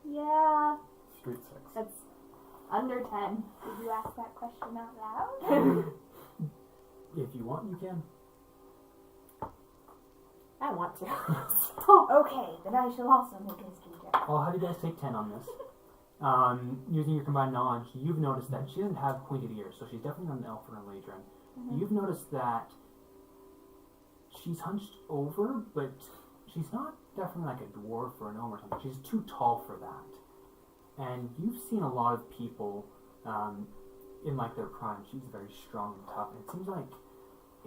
Yeah, Straight 6. it's under 10. Did you ask that question out loud? If you want, you can. I want to. Okay, then I shall also make a history check. Well, how do you guys take 10 on this? Using your combined knowledge, you've noticed that she doesn't have pointed ears, so she's definitely not an elf or a ladron. You've noticed that she's hunched over, but she's not definitely like a dwarf or a gnome or something. She's too tall for that. And you've seen a lot of people in like their prime. She's very strong and tough, and it seems like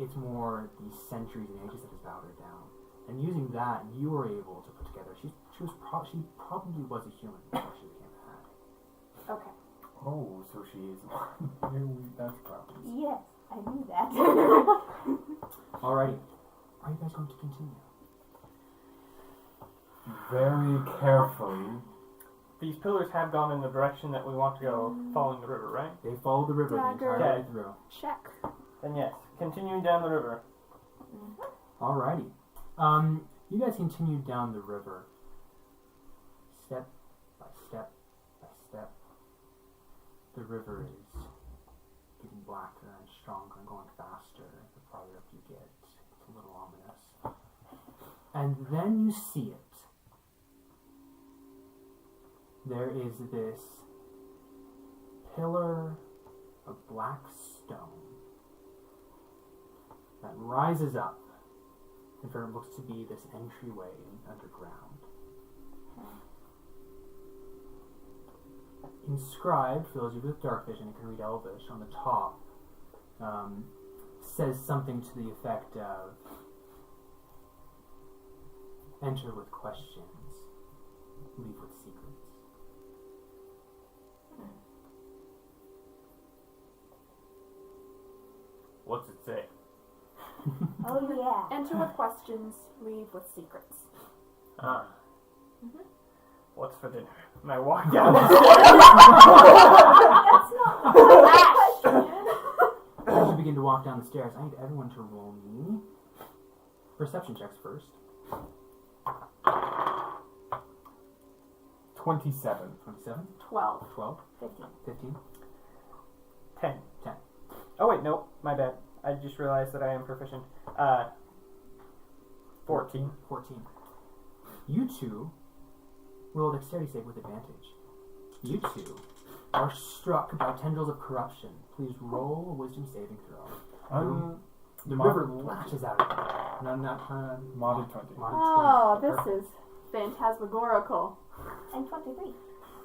it's more the centuries and ages that has bowed her down. And using that, you were able to put together. She probably was a human before she became a hag. Okay. Oh, so she is one. That's probably. Yes. I knew that. Alrighty. Are you guys going to continue? Very carefully. These pillars have gone in the direction that we want to go, following the river, right? They follow the river the Dagger. entire way Okay. through. Check. Then yes, continuing down the river. Alrighty. You guys continue down the river. Step by step by step. The river is getting blacker and stronger and going faster the farther up you get. It's a little ominous. And then you see it. There is this pillar of black stone that rises up and what looks to be this entryway underground. Inscribed, for those of you with dark vision and can read Elvish, on the top says something to the effect of, enter with questions, leave with secrets. What's it say? Oh yeah. Enter with questions, leave with secrets. What's for dinner? And I walk down the That's not the question. As you begin to walk down the stairs, I need everyone to roll me perception checks first. 27. 27, 12. 12, 15. 15, 10. 10. Oh wait, no, my bad. I just realized that I am proficient. 14. 14. You two roll a dexterity save with advantage. You two are struck by tendrils of corruption. Please roll a wisdom saving throw. The river lashes out at you. No, not Modded 20. Oh, Perfect. this is phantasmagorical. And 23.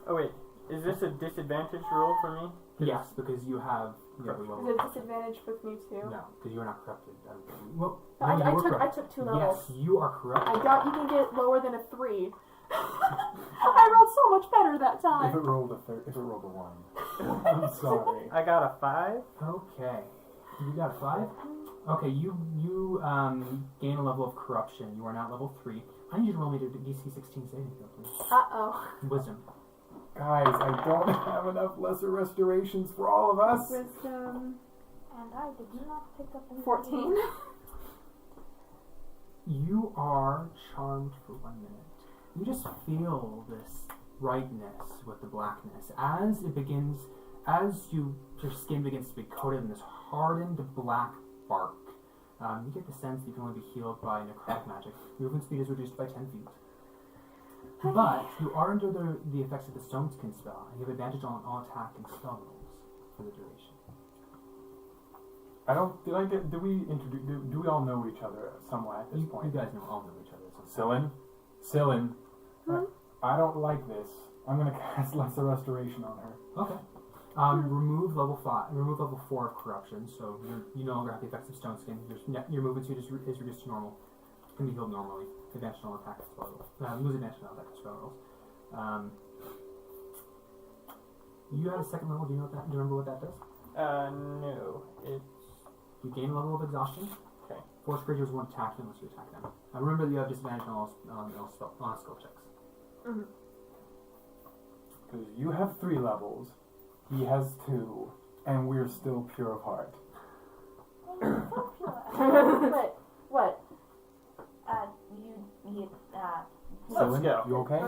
Oh wait, is this a disadvantage roll for me? Yes, because you have the Is level. it a disadvantage with me too? No, because you are not corrupted. I don't think. Well, No, no, you were I corrupted. took 2 levels. Yes, you are corrupted. I doubt you can get lower than a 3. I rolled so much better that If time. it rolled a 1. I'm sorry. I got a 5. Okay. You got a 5? Okay, you gain a level of corruption. You are now level 3. I need you to roll me to DC 16 saving throw, please. Uh-oh. Wisdom. Guys, I don't have enough lesser restorations for all of us. Wisdom. And I did not pick up any. 14. You are charmed for 1 minute. You just feel this brightness with the blackness. As it begins, as your skin begins to be coated in this hardened black bark, you get the sense that you can only be healed by necrotic magic. Movement speed is reduced by 10 feet. But you are under the effects of the Stone Skin spell, and you have advantage on all attack and spell rolls for the duration. Do we all know each other somewhat at this You point? guys all know each other. at some point. Cillin. Hmm? I don't like this. I'm gonna cast lesser restoration on her. Okay. Remove level 4 of corruption, so you no longer have the effects of Stone Skin. Your movement speed is reduced to normal. You can be healed normally. Advantage on all attack and spell rolls. Lose advantage on all attack and spell rolls. You have a second level. Do you remember what that does? No. It's... You gain a level of exhaustion. Okay. Force creatures won't attack you unless you attack them. Remember that you have disadvantage on all skill checks. Because you have 3 levels, he has 2, and we're still pure of heart. What? What? Let's go. You okay?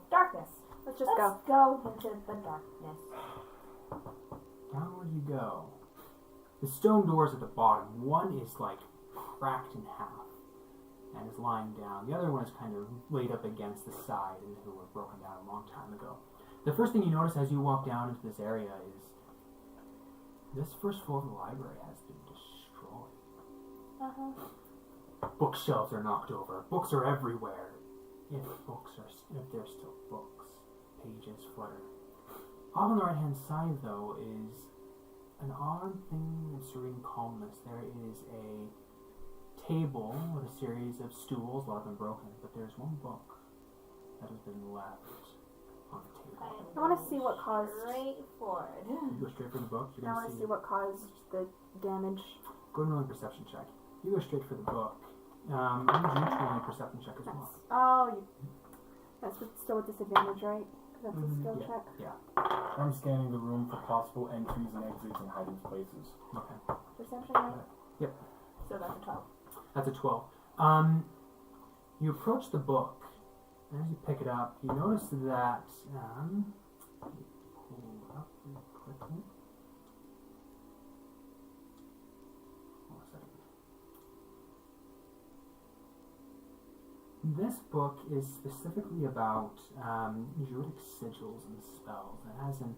Darkness. Let's just Let's go into the darkness. Downward you go. The stone doors at the bottom, one is like cracked in half and is lying down. The other one is kind of laid up against the side as if it were broken down a long time ago. The first thing you notice as you walk down into this area is this first floor of the library has been destroyed. Bookshelves are knocked over. Books are everywhere. If there's still books, pages flutter. Off on the right-hand side, though, is an odd thing of serene calmness. There is a table with a series of stools, a lot of them broken, but there's one book that has been left on the table. I want to see what caused. Straightforward. You go straight for the book. You're I gonna want to see what caused the damage. Go and roll a perception check. You go straight for the book. I need you to roll a perception check as well. That's still with disadvantage, right? 'Cause that's a skill yeah. check. Yeah. I'm scanning the room for possible entries and exits and hiding places. Okay. Perception, right? Yep. So that's a 12. That's a 12. You approach the book. And as you pick it up, you notice that. Let me pull it up really quickly. Hold on a second. This book is specifically about druidic sigils and spells. It has an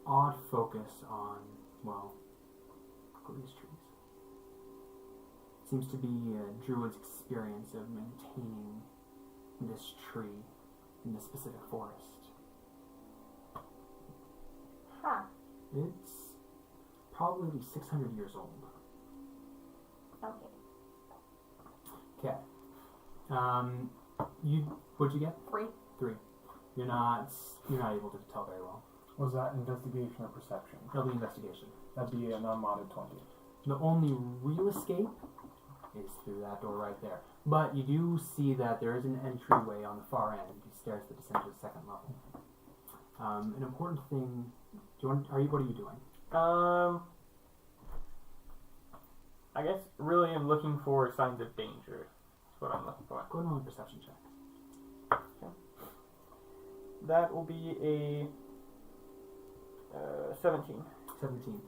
odd focus on, well, these trees. It seems to be a druid's experience of maintaining this tree in this specific forest. Huh. It's probably 600 years old. Okay. Okay. What'd you get? 3. 3. You're not able to tell very well. Was that investigation or perception? It'll be investigation. That'd be an unmodded 20. The only real escape is through that door right there. But you do see that there is an entryway on the far end. You stairs that descend to the second level. An important thing. What are you doing? I guess really I'm looking for signs of danger. That's what I'm looking for. Go ahead and roll a perception check. That will be a 17. 17.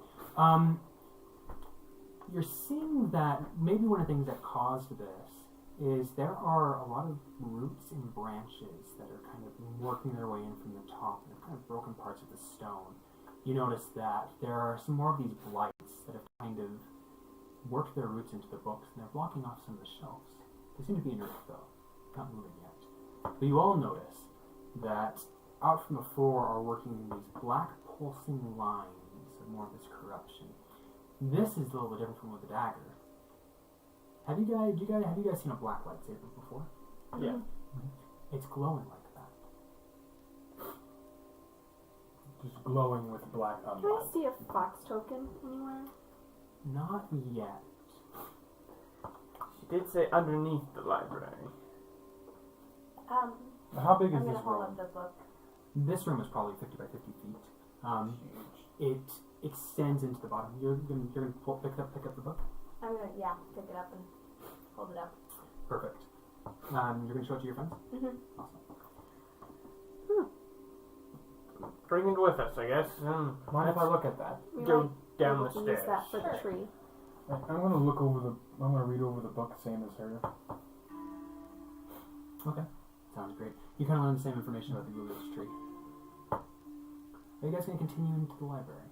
You're seeing that maybe one of the things that caused this is there are a lot of roots and branches that are kind of working their way in from the top. They're kind of broken parts of the stone. You notice that there are some more of these blights that have kind of worked their roots into the books, and they're blocking off some of the shelves. They seem to be inert though, not moving yet. But you all notice that out from the floor are working these black pulsing lines of more of this corruption. This is a little bit different from with the dagger. Have you guys seen a black lightsaber before? Yeah. It's glowing like that. Just glowing with black Can I unlight. see a fox token anywhere? Not yet. She did say underneath the library. How big is I'm this gonna hold room? up the book. This room is probably 50 by 50 feet. It extends into the bottom. You're gonna pick up the book. I'm gonna pick it up and hold it up. Perfect. You're gonna show it to your friends. Mm-hmm. Awesome. Bring it with us, I guess. Mind if I look at that? We Go might down be the able to use stairs. that for the Sure. tree. I'm gonna read over the book, same as her. Okay. Sounds great. You kind of learn the same information about the Guli's tree. Are you guys gonna continue into the library?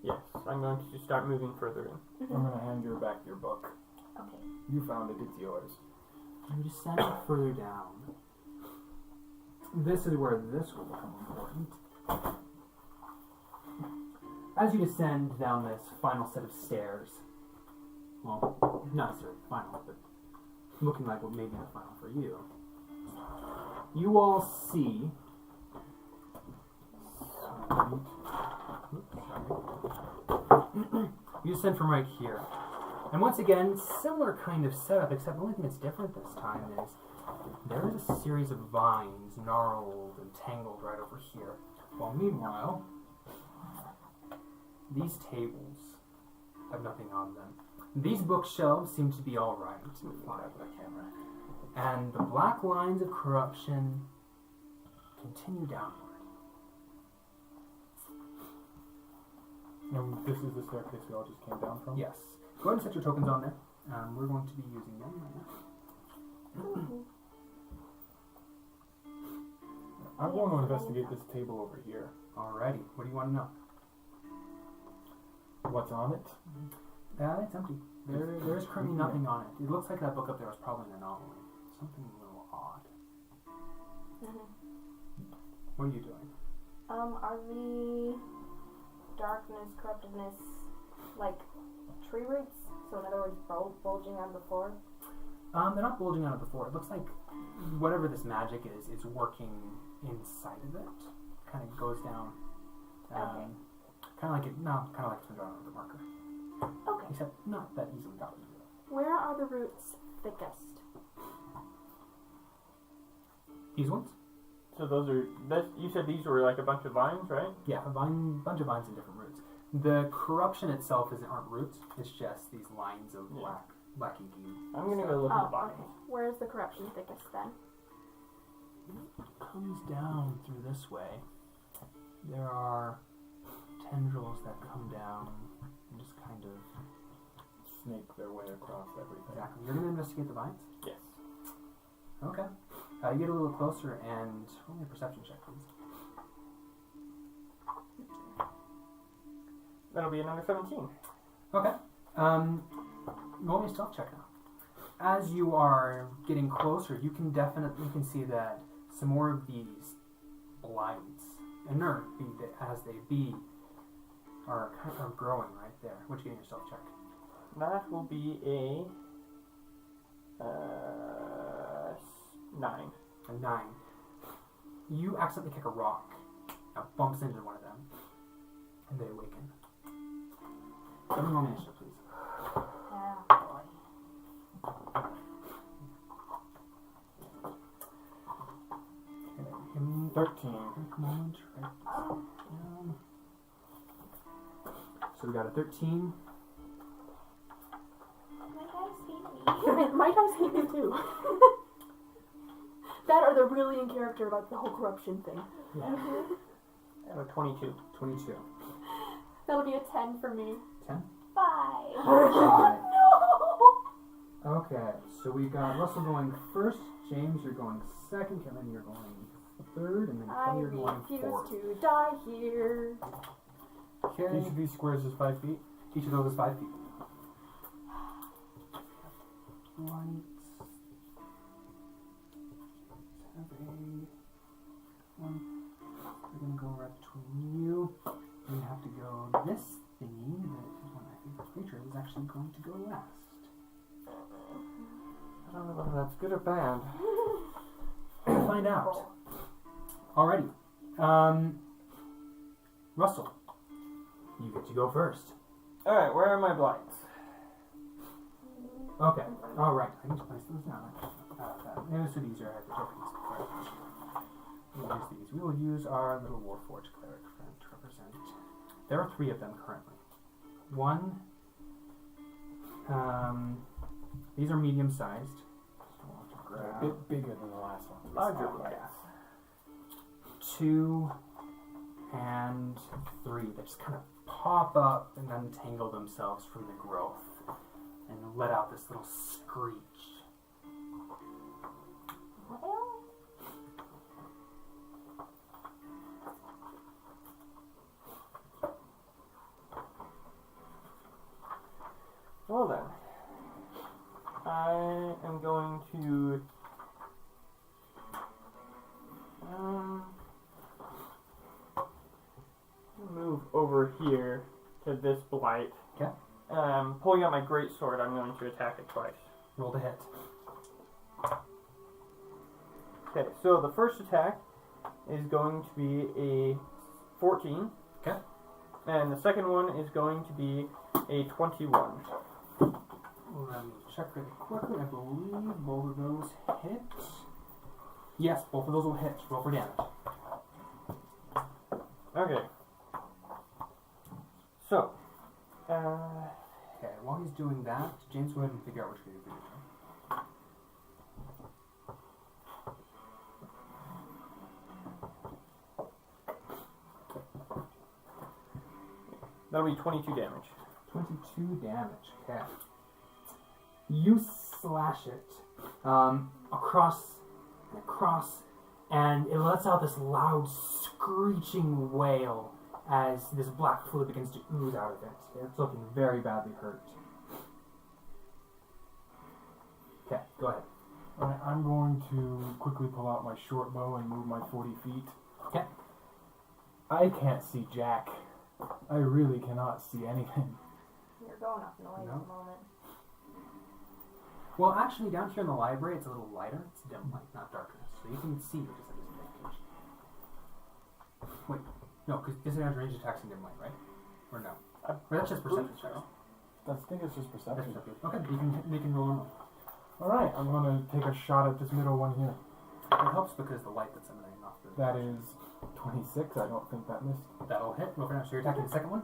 Yes, I'm going to start moving further in. I'm gonna hand you back your book. Okay. You found it, it's yours. You descend further down. This is where this will become important. As you descend down this final set of stairs, well, not necessarily final, but looking like what may be the final for you, you all see. You descend from right here. And once again, similar kind of setup, except the only thing that's different this time is there is a series of vines gnarled and tangled right over here. While meanwhile, these tables have nothing on them. These bookshelves seem to be alright. And the black lines of corruption continue downward. And this is the staircase we all just came down from? Yes. Go ahead and set your tokens on there. We're going to be using them right now. I'm going to investigate this table over here. Alrighty. What do you want to know? What's on it? It's empty. There's currently nothing on it. It looks like that book up there was probably an anomaly. Something a little odd. What are you doing? Are the darkness, corruptiveness, like tree roots? So in other words, bulging out of the floor? They're not bulging out of the floor. It looks like whatever this magic is working inside of it. kind of goes down. Okay. Kind of like it's been drawn with a marker. Okay. Except not that easily copied. Where are the roots thickest? These ones? So those are. You said these were like a bunch of vines, right? Yeah, bunch of vines and different roots. The corruption itself aren't roots. It's just these lines of black inky. I'm gonna go look at the vines. Okay. Where is the corruption thickest then? It comes down through this way. There are tendrils that come down and just kind of Snake their way across everything. exactly. You're gonna investigate the vines. Yes. Okay. You get a little closer and roll me a perception check, please. That'll be another 17. Okay. Roll me a stealth check now. As you are getting closer, you can see that some more of these blights, inert as they be, are growing right there. What you get in your stealth check? That will be a 9. A 9. You accidentally kick a rock that bumps into one of them, and they awaken. Give me one initiative, please. Okay. 13. Moment, right. So we got a 13. My guys hate me. My dice hate me too. That or they're really in character about the whole corruption thing. Yeah. I have a 22. 22. That'll be a 10 for me. 10? 5. Alright. No! Okay, so we got Russell going first, James, you're going second, Kevin, you're going third, and then I Kelly, you're going refuse fourth. to die here. Okay. Each of these squares is 5 feet. Each of those is 5 feet. Lights. Have a one. We're gonna go right between you. We have to go this thingy that is one of my favorite creatures is actually going to go last. I don't know whether that's good or bad. We'll find out. Alrighty. Russell, you get to go first. Alright, where are my blights? Okay. Alright. I need to place those down. Maybe this would be easier. I have to take these. We'll use these. We will use our little Warforged cleric friend to represent. There are 3 of them currently. One. These are medium sized. So I'll have to A grab bit bigger than the last one. Larger blights. 2 and 3 that just kind of pop up and untangle themselves from the growth and let out this little screech. Well then, I am going to move over here to this blight. Okay. Pulling out my great sword, I'm going to attack it twice. Roll to hit. Okay, so the first attack is going to be a 14. Okay. And the second one is going to be a 21. Let me check really quickly. I believe both of those hit. Yes, both of those will hit. Roll for damage. Okay. So, Okay, while he's doing that, James, go ahead and figure out which way you're doing. that'll be 22 damage. 22 damage. Okay. You slash it across and across, and it lets out this loud screeching wail as this black fluid begins to ooze out of it. It's looking very badly hurt. Okay, go ahead. Alright, I'm going to quickly pull out my short bow and move my 40 feet. Okay. I can't see Jack. I really cannot see anything. You're going off noise No. at the moment. Well, actually, down here in the library, it's a little lighter. It's dim light, not darkness. So you can see, which is a disadvantage. Wait, no, because disadvantage range attacks in dim light, right? Or no? I Or that's just perception checks. I think it's just That's perception. perception. Okay, you can roll on. Alright, I'm gonna take a shot at this middle one here. It helps because the light that's emanating off the. That is 26. I don't think that missed. That'll hit. Roll for now. So you're attacking the second one.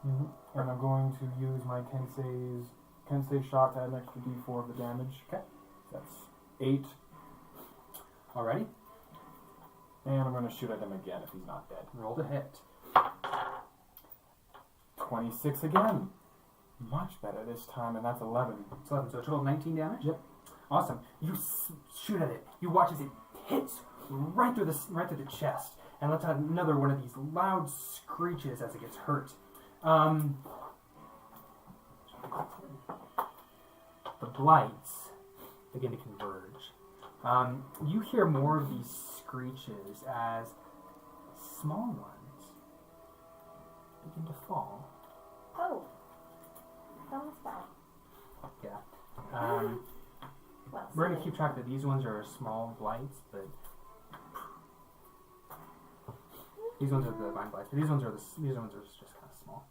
And I'm going to use my Kensei shot to add an extra d4 of the damage. Okay. That's 8. Alrighty. And I'm going to shoot at him again if he's not dead. Roll to hit. 26 again. Much better this time, and that's 11. It's 11. So a total of 19 damage. Yep. Awesome. You shoot at it. You watch as it hits right through the chest, and lets out another one of these loud screeches as it gets hurt. The blights begin to converge. You hear more of these screeches as small ones begin to fall. Oh. Almost bad. Yeah. Well, We're going to keep track that these ones are small blights, but these ones are the vine blights. But these ones are just kind of small.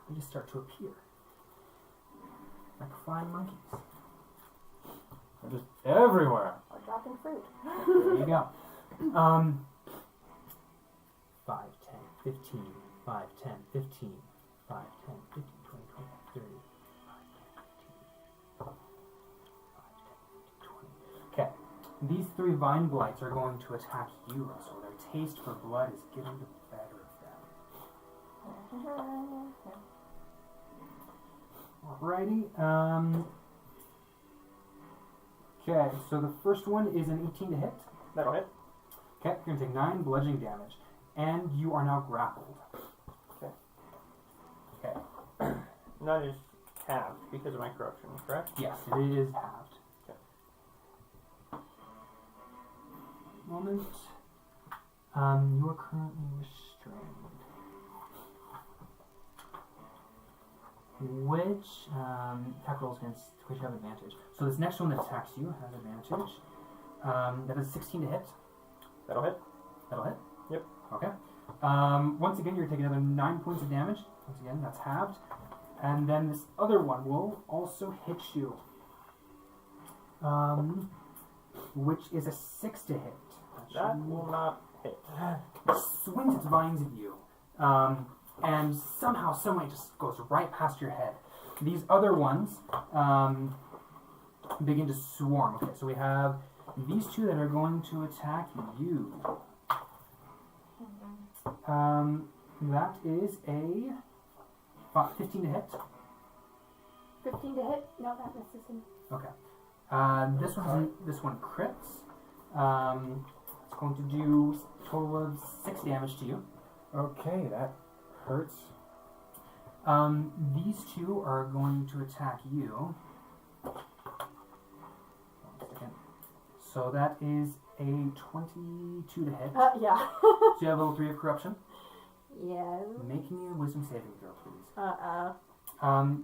They just start to appear like flying monkeys. They're just everywhere. or dropping fruit. There you go. 5, 10, 15, 5, 10, 15, 5, 10, 15, 20, 25, 30, 5, 10, 15, 5, 10, 15, 20. Okay. These 3 vine blights are going to attack you, Russell. Their taste for blood is getting the better of them. Alrighty. Okay, so the first one is an 18 to hit. That'll hit. Okay, you're going to take 9 bludgeoning damage, and you are now grappled. Okay. Okay. And that is halved because of my corruption, correct? Yes, it is halved. Okay. Moment. You are currently restrained. Which attack rolls against which have advantage. So this next one that attacks you has advantage. That is 16 to hit. That'll hit. That'll hit? Yep. Okay. Once again, you're taking another 9 points of damage. Once again, that's halved. And then this other one will also hit you. Which is a 6 to hit. That will not hit. It swings its vines at you. And somehow, someway, it just goes right past your head. These other ones begin to swarm. Okay, so we have these 2 that are going to attack you. That is a 15 to hit. 15 to hit? No, that misses him. Okay. This one crits. It's going to do a total of 6 damage to you. Okay, that hurts. These 2 are going to attack you. 1 second. So that is a 22 to hit. Yeah. So you have level 3 of corruption. Yeah. Make me a wisdom saving throw, please.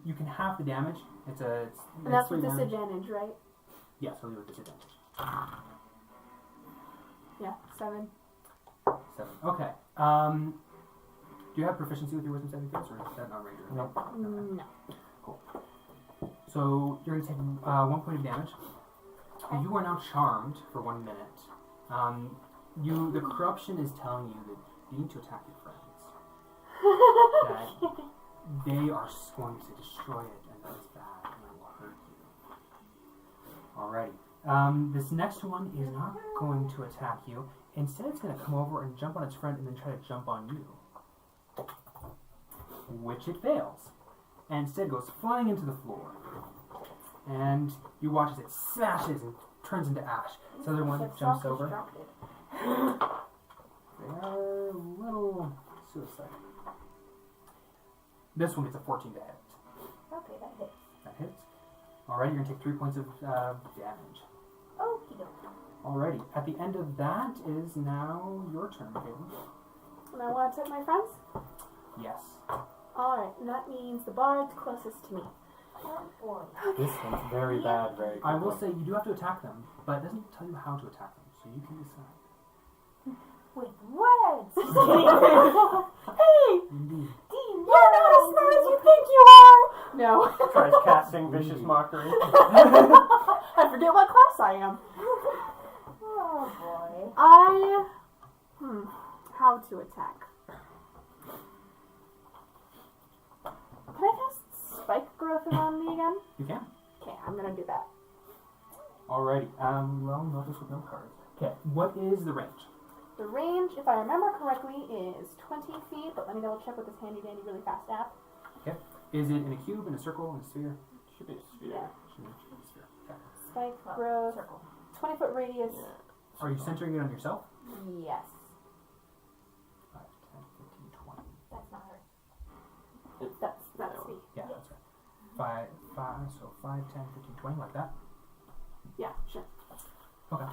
You can half the damage. It's And that's with 3 damage. disadvantage, right? Yes, I'll do with disadvantage. Yeah, 7. 7. Okay. Do you have proficiency with your wisdom saving throws, or is that not ranger? Nope. No. So you're going to take 1 point of damage. Okay. You are now charmed for 1 minute. The corruption is telling you that you need to attack your friends. That they are going to destroy it, and that is bad, and it will hurt you. Alrighty. This next one is not going to attack you. Instead, it's going to come over and jump on its friend and then try to jump on you. Which it fails. And instead goes flying into the floor. And you watch as it smashes and turns into ash. This other one jumps over. They are a little suicidal. This one gets a 14 to hit. Okay, that hits. That hits. Alrighty, you're going to take 3 points of damage. Okie doke. Alrighty, at the end of that is now your turn, Caitlin. And I want to attack my friends? Yes. Alright, and that means the bard's closest to me. Oh boy. This one's very bad, very quickly. I will say you do have to attack them, but it doesn't tell you how to attack them, so you can decide. with words. Just kidding. Hey! Indeed. You're not as smart as you think you are! No. Tries casting vicious mockery. I forget what class I am. Oh boy. How to attack? Can I cast Spike Growth on me again? You can. Okay, I'm gonna do that. Alrighty. Well, notice with no cards. Okay. What is the range? The range, if I remember correctly, is 20 feet, but let me double check with this handy dandy really fast app. Okay. Is it in a cube, in a circle, in a sphere? Should be a sphere. Yeah. Should be a sphere. Okay. Spike Well, Growth, circle. 20-foot radius. Yeah. Are you centering it on yourself? Yes. 5, 10, 15, 20. That's not her. That's me. Yeah, that's right. 5, so 5, 10, 15, 20, like that. Yeah, sure. Okay.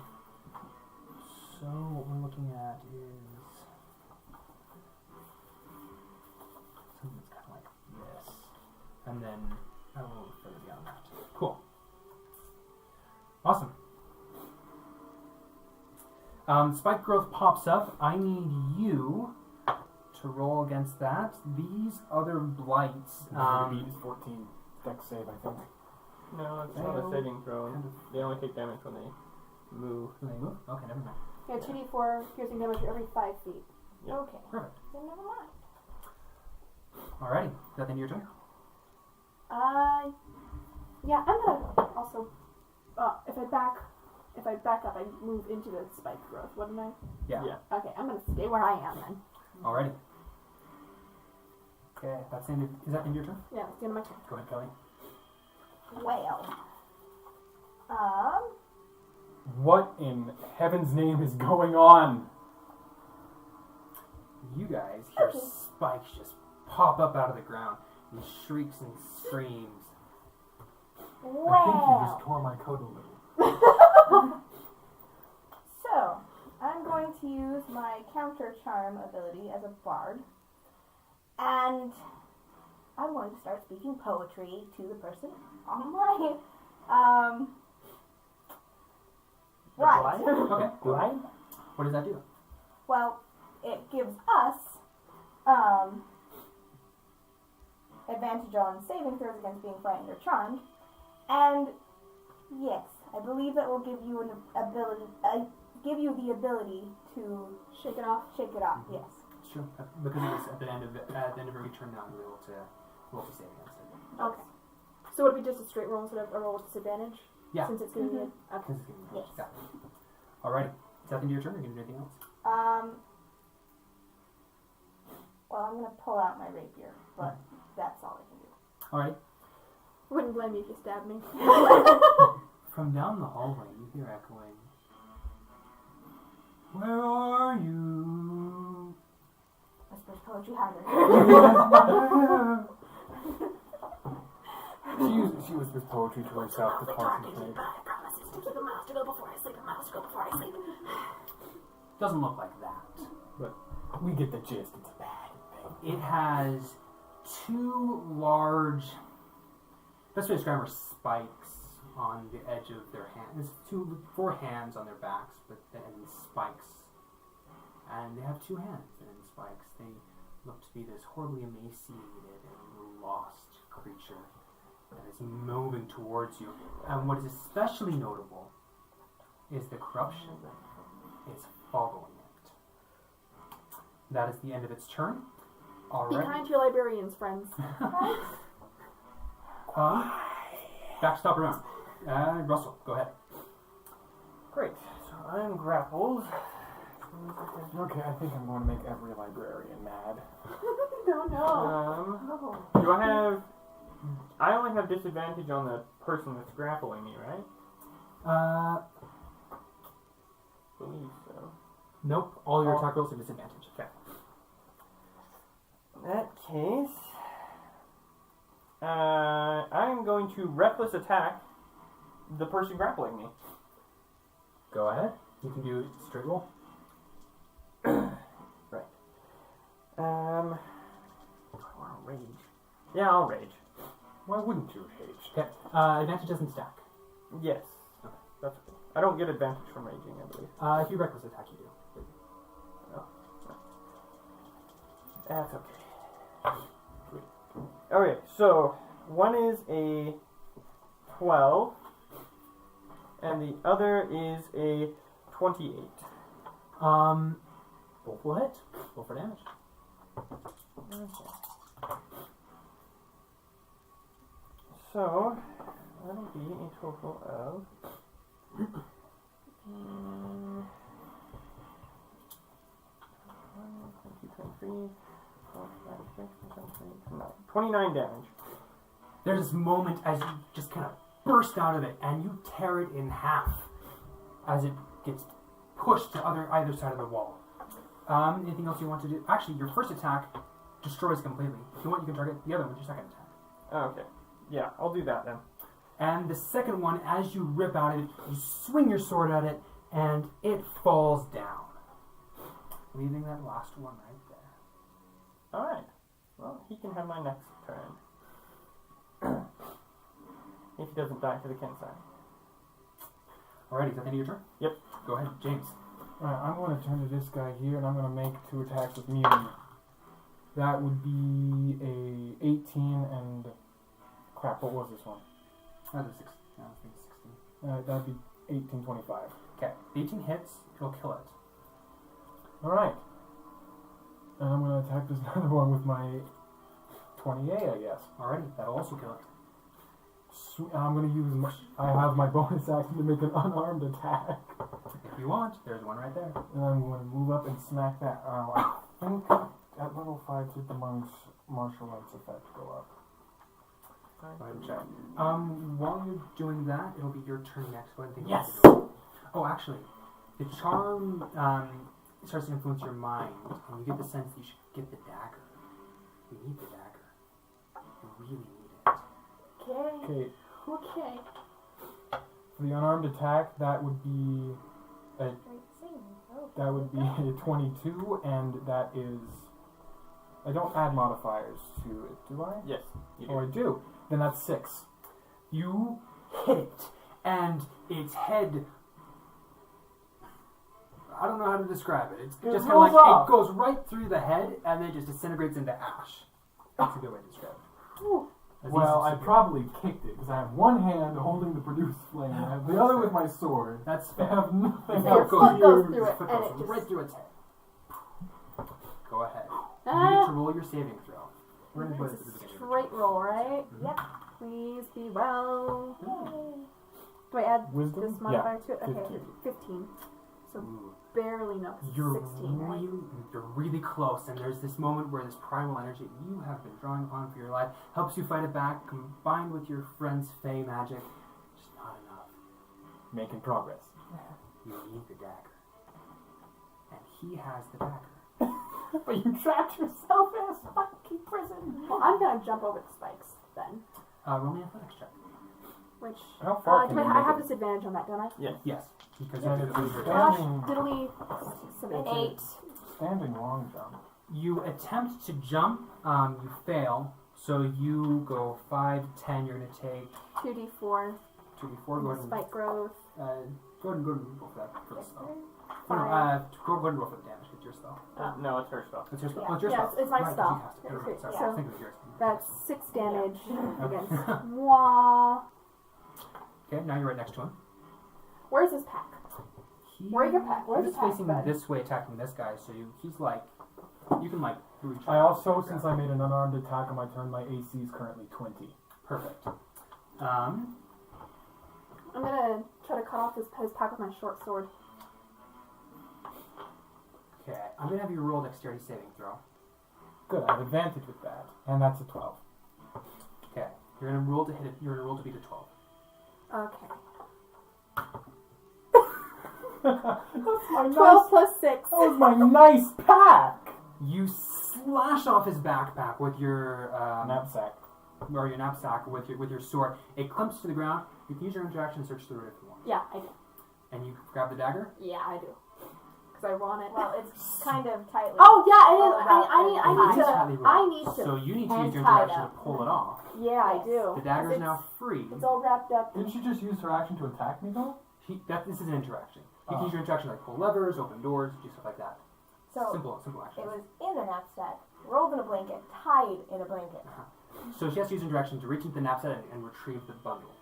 So what we're looking at is something that's kind of like this, and then a little further beyond that. Cool. Awesome. Spike growth pops up. I need you to roll against that. These other blights. The beat is 14. Dex save, I think. No, it's not a saving throw. They only take damage when they move. When they move? Okay, never mind. Yeah, 2d4 piercing damage every 5 feet. Yep. Okay. Perfect. Then never mind. Alrighty. Is that the end of your turn? Yeah, I'm gonna also, if I back up, I move into the spike growth, wouldn't I? Yeah. Okay, I'm gonna stay where I am then. Alrighty. Okay, that's the end of, is that the end of your turn? Yeah, that's the end of my turn. Go ahead, Kelly. Well. What in heaven's name is going on? You guys hear Okay. spikes just pop up out of the ground and shrieks and screams. I think you Well. just tore my coat a little. So, I'm going to use my counter charm ability as a bard. And I'm going to start speaking poetry to the person on my, right. Okay, go ahead. What does that do? Well, it gives us, advantage on saving throws against being frightened or charmed. And, yes, I believe that will give you an ability, the ability to Shake it off. shake it off, yes. Sure. Because it is at the end of every turn now, you're able to roll to save against it. Okay. So would it be just a straight roll instead of a roll with disadvantage? Yeah. Since it's giving you. Okay. Because it's giving you Yes. yeah. Alrighty. Is that the end of your turn, or are you going to do anything else? Well, I'm going to pull out my rapier, but that's all I can do. Alrighty. Wouldn't blame you if you stabbed me. From down the hallway, you hear echoing. Where are you? Whispers poetry harder. She whispers poetry to herself to concentrate. I promise it's to keep a mouse to go before I sleep. A mouse to go before I sleep. Doesn't look like that. But we get the gist. It's a bad thing. It has two large, best way to describe are spikes on the edge of their hands. There's 4 hands on their backs, but then spikes. And they have 2 hands and spikes. They look to be this horribly emaciated and lost creature that is moving towards you. And what is especially notable is the corruption is following it. That is the end of its turn. All Be right. kind to your librarians, friends. Back to top around. Russell, go ahead. Great. So I'm grappled. Okay, I think I'm going to make every librarian mad. No. Do I have... I only have disadvantage on the person that's grappling me, right? Believe so. Nope. All your attack rolls are disadvantage. Okay. In that case... I'm going to reckless attack the person grappling me. Go ahead. You can do straight roll. Right. Or I'll rage. Yeah, I'll rage. Why wouldn't you rage? Okay. Advantage doesn't stack. Yes. Okay. That's okay. I don't get advantage from raging, I believe. If you reckless attack, you do. That's okay. Sweet. Okay, so one is a 12, and the other is a 28. Both will hit. Roll for damage. Okay. So, that'll be a total of... 29 damage. There's this moment as you just kind of burst out of it, and you tear it in half as it gets pushed to either side of the wall. Anything else you want to do? Actually, your first attack destroys completely. If you want, you can target the other one with your second attack. Oh, okay. Yeah, I'll do that then. And the second one, as you rip out of it, you swing your sword at it, and it falls down, leaving that last one right there. Alright. Well, he can have my next turn. If he doesn't die to the Kensai. Alrighty, is that the end of your turn? Yep. Go ahead, James. Alright, I'm going to turn to this guy here, and I'm going to make 2 attacks with Mew. That would be a 18 and... Crap, what was this one? That was 6. No, I think 16. That'd be 1825. Okay, 18 hits, it'll kill it. Alright. And I'm going to attack this other one with my 28, I guess. Alrighty, that'll also kill it. Sweet. I'm going to use I have my bonus action to make an unarmed attack. If you want, there's one right there. And I'm going to move up and smack that. Oh, I think at level 5 did the monk's martial arts effect go up? Go ahead and check. While you're doing that, it'll be your turn next. Go ahead and think. Yes! Oh, actually, the charm starts to influence your mind, and you get the sense that you should get the dagger. You need the dagger. You really need it. Okay. Okay. Okay. For the unarmed attack, that would be a, that would be a 22, and that is... I don't add modifiers to it, do I? Yes, you do. Oh, I do. Then that's 6. You hit it, and its head... I don't know how to describe it. It's It just kind of like, rolls off. it goes right through the head, and then just disintegrates into ash. That's a good way to describe it. Ooh. As Well, easy I as- probably kicked it, because I have one hand holding the produce flame, and I have the other with my sword. That's I fair. have nothing So your else foot to goes use. through it, Foot and goes it just... right through its head. Go ahead. You Ah, get to roll your saving throw. We're going to put it at the beginning of the straight roll, right? Mhm. Yep. Please be well. turn. Do I add Wisdom? this modifier to it? Okay, 15. 15. So Ooh. barely no, 'cause it's You're 16, right? really close, and there's this moment where this primal energy you have been drawing upon for your life helps you fight it back, combined with your friend's fey magic. Just not enough. Making progress. You need the dagger. And he has the dagger. But you trapped yourself in a spiky prison. Well, I'm gonna jump over the spikes then. Roll me an athletics check. Which, How far do can you I make have it? disadvantage on that, don't I? Yes, because Yeah, you it's did a Gosh, standing, diddly, some An 8. standing long jump. You attempt to jump, you fail, so you go 5, 10, you're going to take 2d4. 2d4, go ahead and, Spike growth. go ahead and roll for that, for the spell. No, Five. go ahead and roll for the damage, it's your spell. No, it's her spell. It's your spell. Yeah. Oh, it's your Yeah, spell. it's my Right, 'cause spell. you cast it. Never mind, Okay, sorry, so I was thinking it was yours. That's 6 damage Okay. against moi. Okay, now you're right next to him. Where's his pack? Where's your pack? Where's He's your pack, facing bud? this way, attacking this guy, so he's like, you can like reach I out. also, since I made an unarmed attack on my turn, my AC is currently 20. Perfect. I'm gonna try to cut off his pack with my short sword. Okay, I'm gonna have you roll dexterity saving throw. Good, I have advantage with that. And that's a 12. Okay, you're gonna roll to hit it. You're gonna roll to beat a 12. Okay. That's my 12 plus 6. That was my nice pack! You slash off his backpack with your Knapsack. or your knapsack with your sword. It clamps to the ground. You can use your interaction to search through it if you want. Yeah, I do. And you grab the dagger. Yeah, I do. Because I want it. Well, it's kind of tightly. Oh yeah, it is. It is tightly rolled. I need to. So you need to use your tied interaction to up. pull it off. Yeah, I do. The dagger is It's- now free. It's all wrapped up. Didn't she just use her action to attack me though? This is an interaction. You can Oh. use your interaction like pull levers, open doors, do stuff like that. So Simple action. it was in the knapsack, rolled in a blanket, tied in a blanket. So she has to use interaction to reach into the knapsack and retrieve the bundle.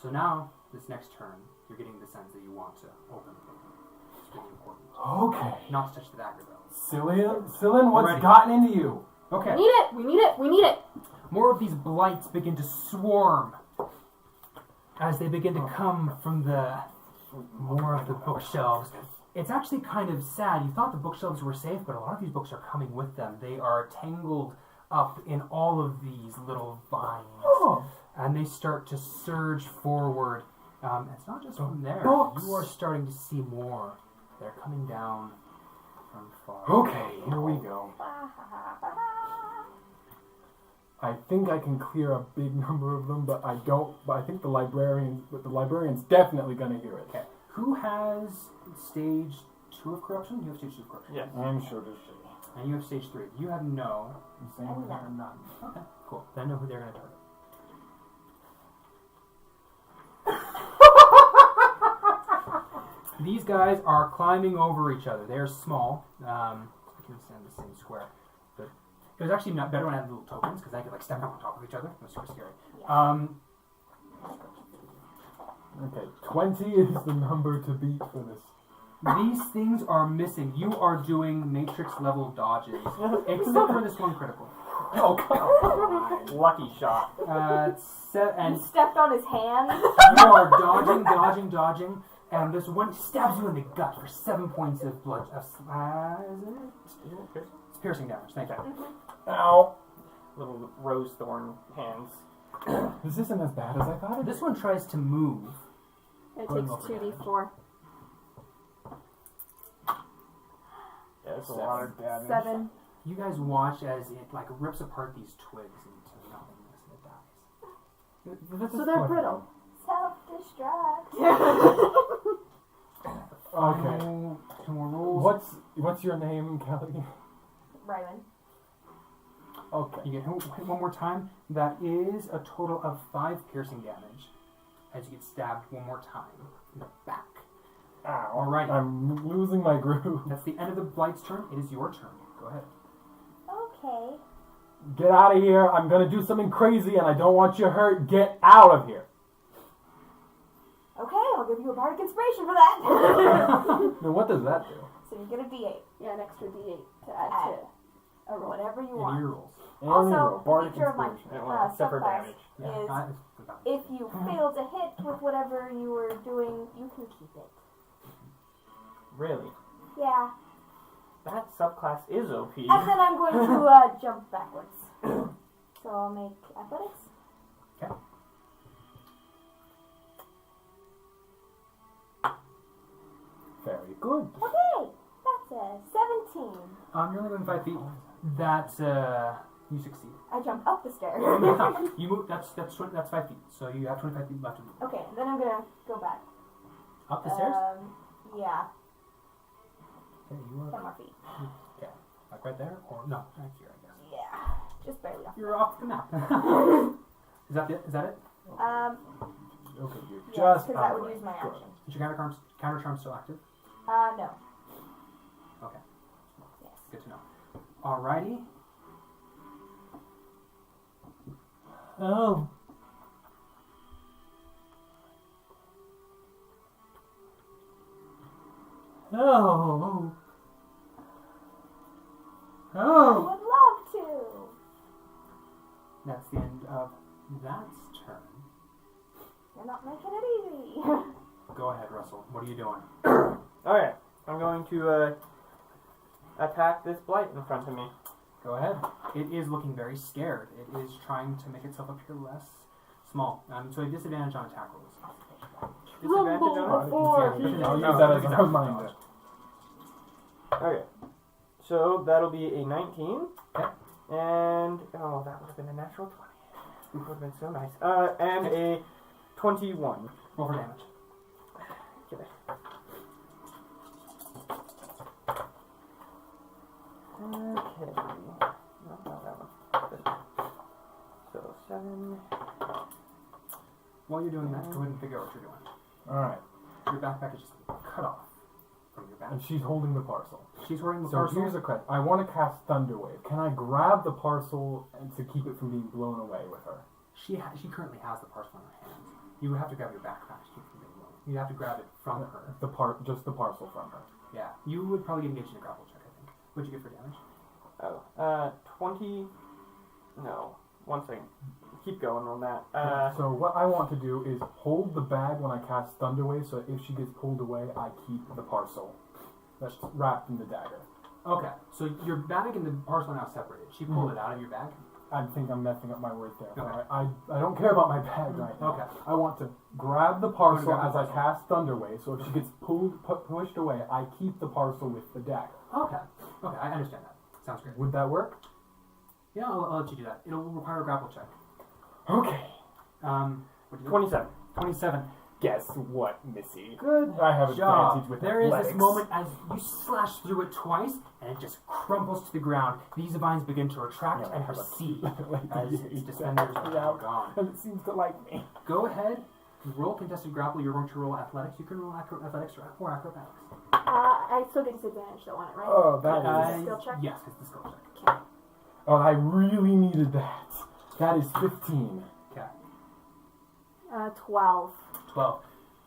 So now, this next turn, you're getting the sense that you want to open the bundle. It's really important. Okay. Not to touch the dagger, though. Cylin, what's Ready. gotten into you? Okay. We need it! More of these blights begin to swarm as they begin to come from more of the bookshelves. It's actually kind of sad. You thought the bookshelves were safe, but a lot of these books are coming with them. They are tangled up in all of these little vines. Oh. And they start to surge forward. It's not just from there. Books. You are starting to see more. They're coming down from far. Okay, here we go. Ba, ha, ha, ha, ha. I think I can clear a big number of them, but I don't. But I think the librarian's definitely gonna hear it. Okay. Who has stage 2 of corruption? You have stage 2 of corruption. Yeah. I'm sure to see. And you have stage 3. You have no. Same with her, none. Okay, cool. Then I know who they're going to target. These guys are climbing over each other. They are small. I can stand the same square. But it was actually not better when I had little tokens because I could like step on top of each other. It was super scary. Okay, 20 is the number to beat for this. These things are missing. You are doing matrix level dodges, except for this one critical. Oh, come on. Lucky shot. And You stepped on his hand. you are dodging, and this one stabs you in the gut for 7 points of blood. It's piercing damage. Thank you. Ow. Little rose thorn hands. This isn't as bad as I thought it This one tries to move. It Put him takes over 2d4. Yeah, that's a lot of damage. 7. You guys watch as it like rips apart these twigs into nothingness and it dies. So they're brittle. Self-destruct. Okay. Two more rolls. What's your name, Kelly? Ryman. Okay. You get hit one more time. That is a total of 5 piercing damage as you get stabbed one more time in the back. Ow. Alright. I'm losing my groove. That's the end of the Blight's turn. It is your turn. Go ahead. Okay. Get out of here. I'm gonna do something crazy and I don't want you hurt. Get out of here. Okay, I'll give you a bardic inspiration for that. Now what does that do? So you get a D8. Yeah, an extra d8 to add to a roll. Whatever you And want. your rolls. Also, the Bardic feature of my inspiration. Separate subclass damage. is that is if you fail to hit with whatever you were doing, you can keep it. Really? Yeah. That subclass is OP. And then I'm going to jump backwards. So I'll make athletics. Okay. Very good. Okay, that's a 17. You're only going 5 feet. That's you succeed. I jump up the stairs. You move. That's 5 feet. So you have 25 feet left to move. Okay, then I'm gonna go back. Up the stairs. Yeah, Okay, you 10 are more feet. okay. Like right there, or no? Right here, I guess. Yeah, just barely off. You're off the map. Is that it? Is that it? Okay, you're Yeah, just because out that of would range. use my Good. action. Is your counter charm still active? No. Okay. Yes. Good to know. Alrighty. Oh. Oh. I Oh. would love to. That's the end of that turn. You're not making it easy. Go ahead, Russell. What are you doing? Okay, I'm going to attack this blight in front of me. Go ahead. It is looking very scared. It is trying to make itself appear less small. So a disadvantage on attack rolls. Disadvantage on it? I'll use that as a reminder. Okay, so that'll be a 19. Okay. And, oh, that would have been a natural 20. It would have been so nice. And a 21. Roll for damage. Okay. No, that one. This one. So 7. While you're doing that, go ahead and figure out what you're doing. Alright. Your backpack is just cut off from your back. And she's holding the parcel. She's wearing the So parcel. here's a question. I want to cast Thunderwave. Can I grab the parcel and to keep it from being blown away with her? She currently has the parcel in her hands. You would have to grab your backpack to keep it from being blown. You'd have to grab it from her. Just the parcel from her. Yeah. You would probably engage in a grapple check, I think. What'd you get for damage? 20. No. 1 second. Keep going on that. So what I want to do is hold the bag when I cast Thunderwave, so if she gets pulled away, I keep the parcel that's wrapped in the dagger. Okay. So your bag and the parcel are now separated. She pulled it out of your bag. I think I'm messing up my words there. Okay. I don't care about my bag right now. Okay. I want to grab the parcel grab the as I parcel. cast Thunderwave, so if she gets pushed away, I keep the parcel with the dagger. Okay. Okay, I understand that. Sounds great. Would that work? Yeah, I'll let you do that. It'll require a grapple check. Okay. What do you 27. 27. Guess what, Missy? Good I have job. advantage with There is athletics. this moment as you slash through it twice, and it just crumples to the ground. These vines begin to retract Yeah, I and have a- recede like as the its eight defenders are now out. gone. And it seems to like me. Go ahead, roll contested grapple. You're going to roll athletics. You can roll athletics or acrobatics. I still get disadvantage though on it, right? Oh, that Is is. it a skill check? Yes, it's the skill check. Okay. Oh, I really needed that. That is 15. Okay. 12. 12.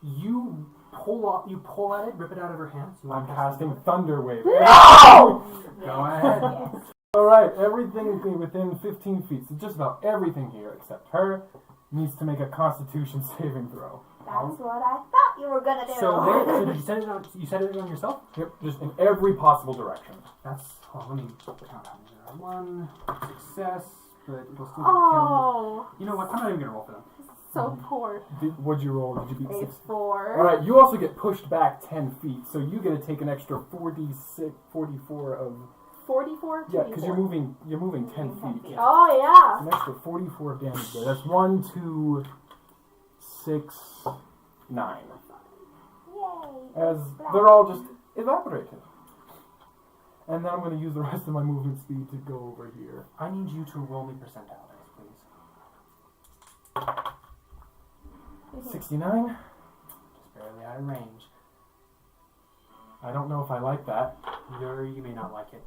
You pull at it, rip it out of her hands. You I'm want to casting Thunderwave. Go ahead. Alright, everything within 15 feet. So just about everything here except her needs to make a Constitution saving throw. That's what I thought you were gonna do. So did you set it on? You set it on yourself? Yep, just in every possible direction. That's. Hold on, let me count how many there are. 1 success, but it'll still get killed. Oh, You know what? I'm not even gonna roll for them. so poor. What'd you roll? Did you beat A 6? 4. Alright, you also get pushed back 10 feet, so you get to take an extra 44 of... 44? Yeah, because you're moving 10 feet. Oh, yeah. An extra 44 of damage there. That's 1, 2, 6, 9. Yay. As they're all just evaporated. And then I'm going to use the rest of my movement speed to go over here. I need you to roll me percentiles, please. 69. Just barely out of range. I don't know if I like that. You may not like it.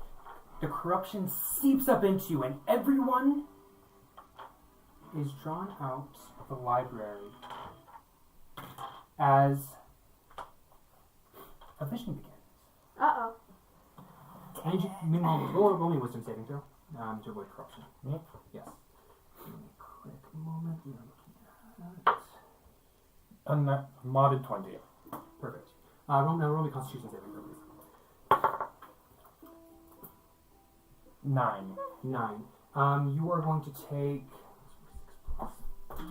The corruption seeps up into you, and everyone is drawn out of the library as a vision begins. Uh-oh. I need you, meanwhile, roll me wisdom saving throw to avoid corruption. Me? Yes. Give me a quick moment. We are looking at Modded 20. perfect. Roll me Constitution saving throw, please. 9. 9. You are going to take 6 plus 3.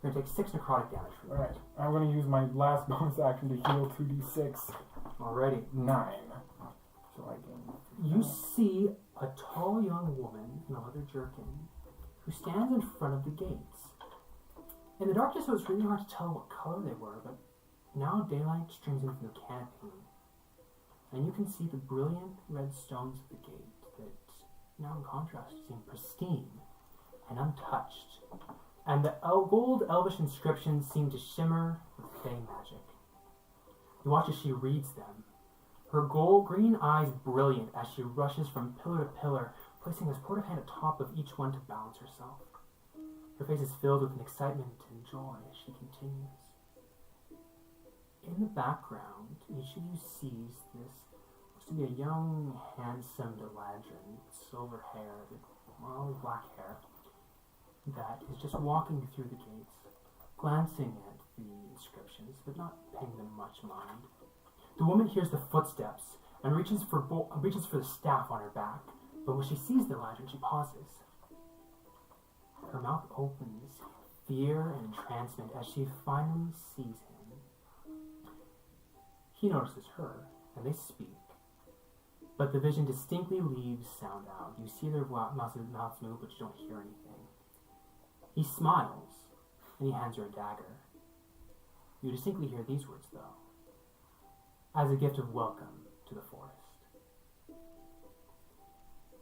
You're going to take 6 necrotic damage from that. Alright, I'm going to use my last bonus action to heal 2d6. Alrighty. 9. So I can... You see a tall young woman in a leather jerkin who stands in front of the gates. In the darkness, it was really hard to tell what color they were, but now daylight streams in from the canopy, and you can see the brilliant red stones of the gate that, now in contrast, seem pristine and untouched, and the gold elvish inscriptions seem to shimmer with fey magic. You watch as she reads them, her green eyes brilliant as she rushes from pillar to pillar, placing a supportive hand atop of each one to balance herself. Her face is filled with an excitement and joy as she continues. In the background, each of you sees this looks to be a young, handsome Galadriel with silver hair, with black hair, that is just walking through the gates, glancing at the inscriptions, but not paying them much mind. The woman hears the footsteps and reaches for the staff on her back, but when she sees the Galadriel, she pauses. Her mouth opens, fear and entrancement, as she finally sees him. He notices her, and they speak, but the vision distinctly leaves sound out. You see their mouths move, but you don't hear anything. He smiles, and he hands her a dagger. You distinctly hear these words, though. As a gift of welcome to the forest.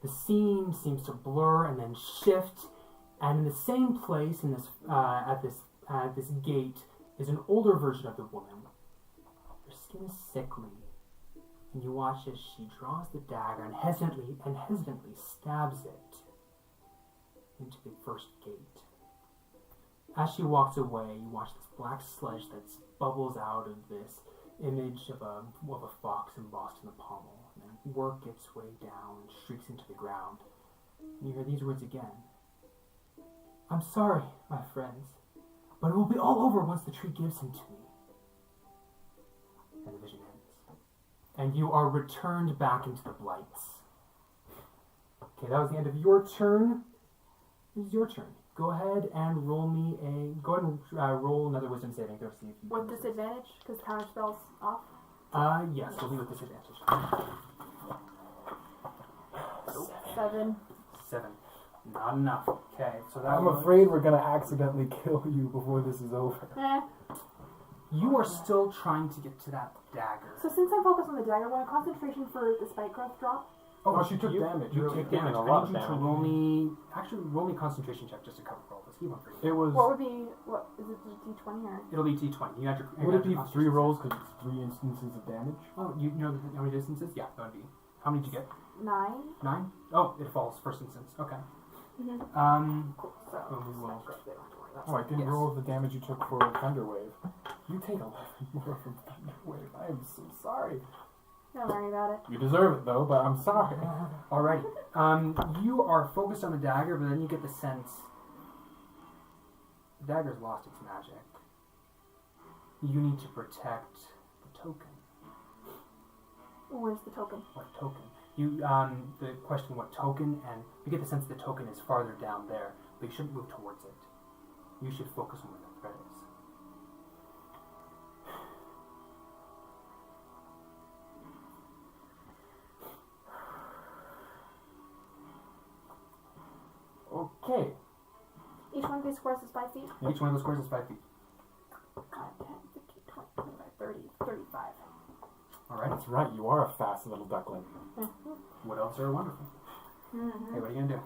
The scene seems to blur and then shift, and in the same place, in this at this gate, is an older version of the woman. Her skin is sickly, And you watch as she draws the dagger and hesitantly stabs it into the first gate. As she walks away, you watch this black sludge that bubbles out of this image of a fox embossed in the pommel, and then work its way down and streaks into the ground. And you hear these words again. I'm sorry, my friends, but it will be all over once the tree gives him to me. And the vision ends. And you are returned back into the blights. Okay, that was the end of your turn. This is your turn. Go ahead and roll roll another wisdom saving throw. See if you With can disadvantage, because counter spells off. yes, we'll do with disadvantage. 7. 7. Not enough. Okay, so that I'm was- afraid we're gonna accidentally kill you before this is over. You are still trying to get to that dagger. So since I'm focused on the dagger, will my concentration for the spike growth drop? Oh, she took damage. You earlier. take damage. a I lot need you of to damage. roll me concentration check just to cover all this. He went for you. It was. What would be, what, is it D20 or? It'll be D20. You had your. Would it be 3 rolls because it's 3 instances of damage? Oh, you know how many distances? Yeah, that would be. How many did you get? 9. 9? Oh, it falls first instance. Okay. Cool. So, Oh, we will. spike growth, they don't have to worry about Oh, I didn't Yes. roll the damage you took for Thunder Wave. You take 11 more from Thunder Wave. I am so sorry. Don't worry about it. You deserve it though, but I'm sorry. Alrighty. You are focused on the dagger, but then you get the sense the dagger's lost its magic. You need to protect the token. Where's the token? What token? You the question what token, and you get the sense the token is farther down there, but you shouldn't move towards it. You should focus on where the thread is. Okay. Each one of these squares is 5 feet? Each one of those squares is 5 feet. 5, 10, 15, 20, 25, 30, 35. Alright. That's right, you are a fast little duckling. What else are wonderful? Mm-hmm. Hey, what are you gonna do?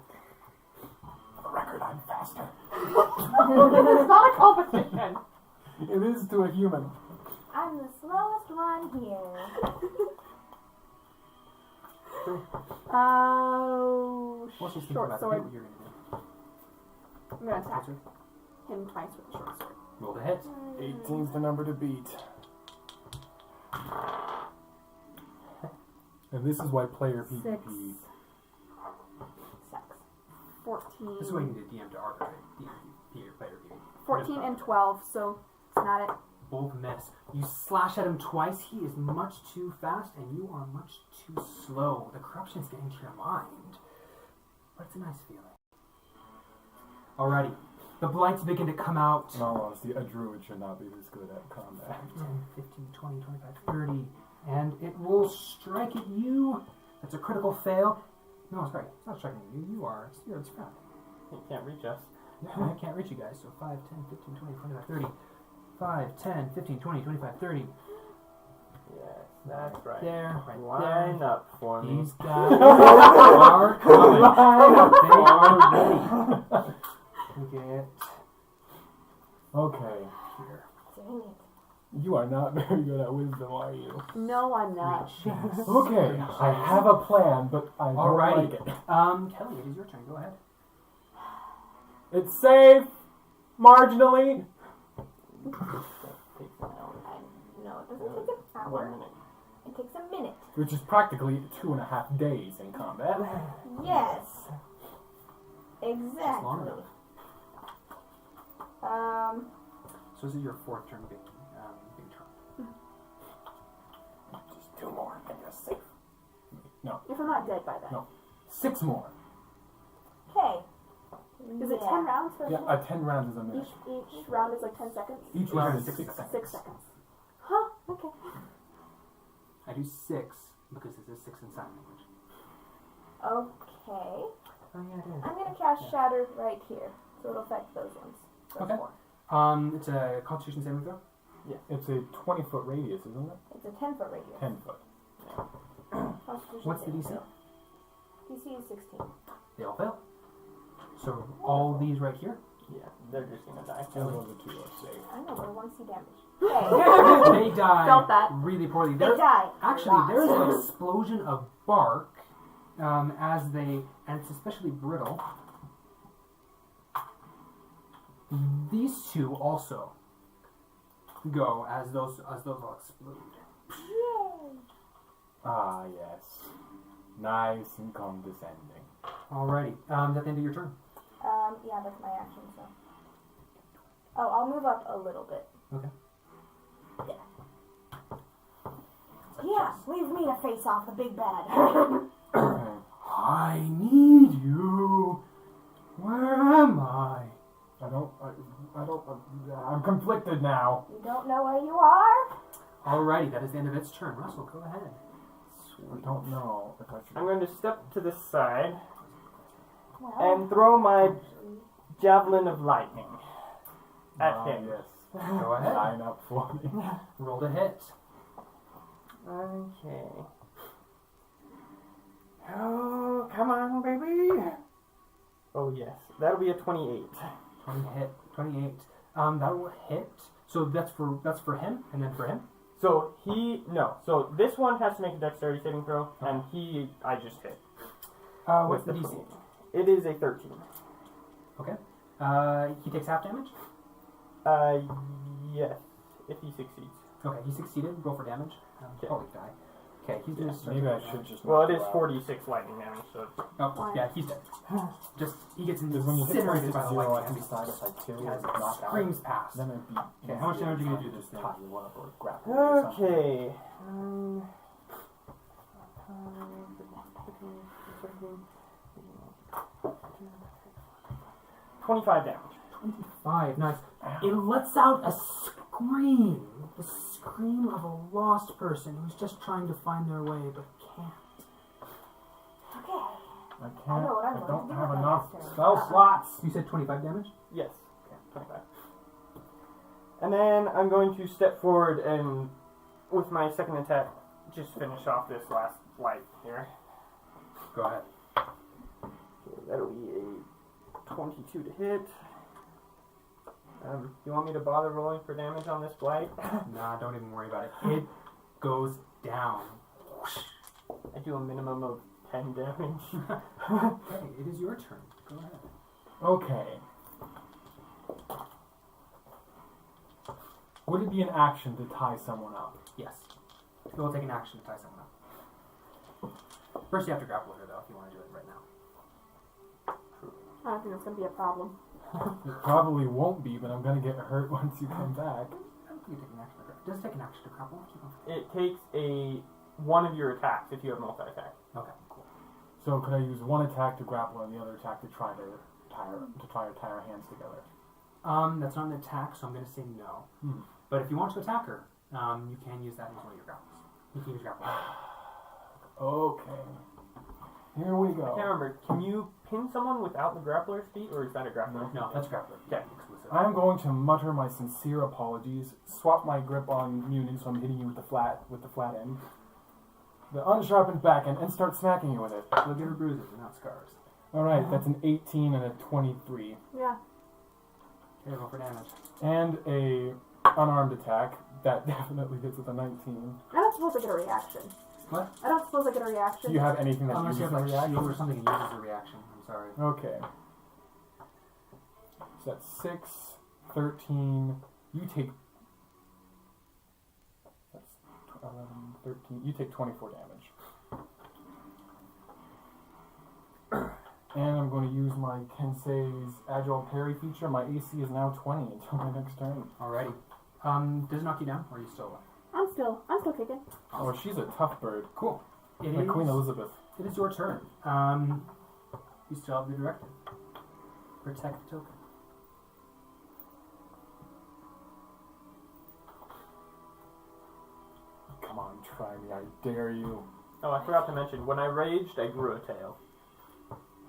For the record, I'm faster. It's not a competition! It is to a human. I'm the slowest one here. Oh, Let's just think short about sword. what you're gonna do. I'm gonna attack Sword. him twice with the short sword. Roll the hit. 18's the number to beat. And this is why player 6. PvP. 14. This is why you need a DM to arbitrate. Player PvP. 14 and 12, so it's not it. Both miss. You slash at him twice. He is much too fast, and you are much too slow. The corruption is getting to your mind. But it's a nice feeling. Alrighty. The blights begin to come out. In all honesty, a druid should not be this good at combat. 10, 15, 20, 25, 30. And it will strike at you. That's a critical fail. No, sorry. It's not striking at you. You are. You're its friend. He can't reach us. I can't reach you guys. So 5, 10, 15, 20, 25, 30. 5, 10, 15, 20, 25, 30. Yes, that's right. There, right Line there. up for me. These guys are coming. They are ready. Get Okay. here. Dang it. You are not very good at wisdom, are you? No, I'm not. Okay, I have a plan, but I don't Alrighty. like it. Kelly, it is your turn. Go ahead. It's safe, marginally. Takes an hour. No, it doesn't take an 1 hour. minute. It takes a minute. Which is practically 2.5 days in combat. Yes. That's long Exactly. enough. So this is your 4th turn being turned. Just 2 more and you're safe. No, If I'm not dead by then. No. 6 more. Okay. Is it 10 rounds for Yeah, 10 rounds is a minute. Each round is like 10 seconds? Each round is 6 seconds. 6 seconds. Huh, okay. I do 6 because this is 6 in sign language. Okay. Oh yeah, it is. I'm gonna cast Shatter right here, so it'll affect those ones. Those Okay. 4. It's a Constitution saving throw. It's a 20-foot radius, isn't it? It's a 10-foot radius. 10 foot. Constitution What's the saving DC? throw. DC is 16. They all fail. So all these right here Yeah, they're just gonna die. Those other two are safe. I know, but I want to see damage. Hey, They die Felt that. really poorly. they There's, die. actually, there's an explosion of bark as they, and it's especially brittle. These two also go as those all explode. Ah, yes. Nice and condescending. Alrighty, that's the end of your turn. Yeah, that's my action, so. Oh, I'll move up a little bit. Okay. Yeah, leave me to face off the big bad. Okay. I need you. Where am I? I'm conflicted now. You don't know where you are? Alrighty, that is the end of its turn. Russell, go ahead. I don't know if I should. I'm going to step to the side Well, and throw my javelin of lightning at him. Yes. Go ahead. Line up for me. Roll to hit. Okay. Oh, come on, baby. Oh yes, that'll be a 28. 28. That will hit. So that's for him, and then for him. So So this one has to make a dexterity saving throw, and I just hit. What's the with DC? 20. It is a 13. Okay. He takes half damage. Yes, if he succeeds. Okay, he succeeded. Roll for damage. Okay. Oh, he died. Okay, he's gonna start. Maybe I should just. Well, it knock is you out. 46 lightning damage, so. Oh, yeah, he's dead. Just he gets Because when you hit incinerated by the zero, I lightning. can decide if I kill or As it knock out. screams past. Then it'd be. Okay, how much damage are you gonna do this thing? Tie you up or grapple you or something. Okay. 25 damage. 25. Nice. It lets out a scream. The scream of a lost person who's just trying to find their way but can't. okay. I I can't. know what I'm I going don't to do have with my enough next turn. spell slots. You said 25 damage? Yes. Okay, 25. And then I'm going to step forward and, with my second attack, just finish off this last light here. Go ahead. Okay, that'll be a 22 to hit. You want me to bother rolling for damage on this blight? Nah, don't even worry about it. It goes down. I do a minimum of 10 damage. Okay, it is your turn. Go ahead. Okay. Would it be an action to tie someone up? Yes. It will take an action to tie someone up. First, you have to grapple with her, though, if you want to do it right now. I don't think that's going to be a problem. It probably won't be, but I'm gonna get hurt once you come back. I don't think you take an action to grapple. Does it take an action to grapple? Keep on. It takes one of your attacks if you have multi-attack. Okay, cool. So could I use one attack to grapple and the other attack to try to tie our hands together? That's not an attack, so I'm going to say no. Hmm. But if you want to attack her, you can use that as one of your grapples. You can use grapple. Okay. Here we I can't go. remember. Can you pin someone without the grappler's feet, or is that a grappler? No, that's grappler. Okay. Exclusive. I'm going to mutter my sincere apologies. Swap my grip on Munin, so I'm hitting you with the flat end, the unsharpened back end, and start smacking you with it. Look at her bruises and not scars. All right, that's an 18 and a 23, Yeah. Okay, roll for damage. and a unarmed attack that definitely hits with a 19. I don't suppose I get a reaction. What? I don't suppose I get a reaction. Do you have anything that Unless you uses have a like reaction? shield or something that uses a reaction. I'm sorry. Okay. So that's 6, 13. You take. That's 11, 13. You take 24 damage. And I'm going to use my Kensei's Agile Parry feature. My AC is now 20 until my next turn. Alrighty. Does it knock you down, or are you still alive? I'm still kicking. Oh, she's a tough bird. Cool. It Like is- Queen Elizabeth. It is your turn. You still have the directive. Protect the token. Come on, try me. I dare you. Oh, I forgot to mention, when I raged, I grew a tail.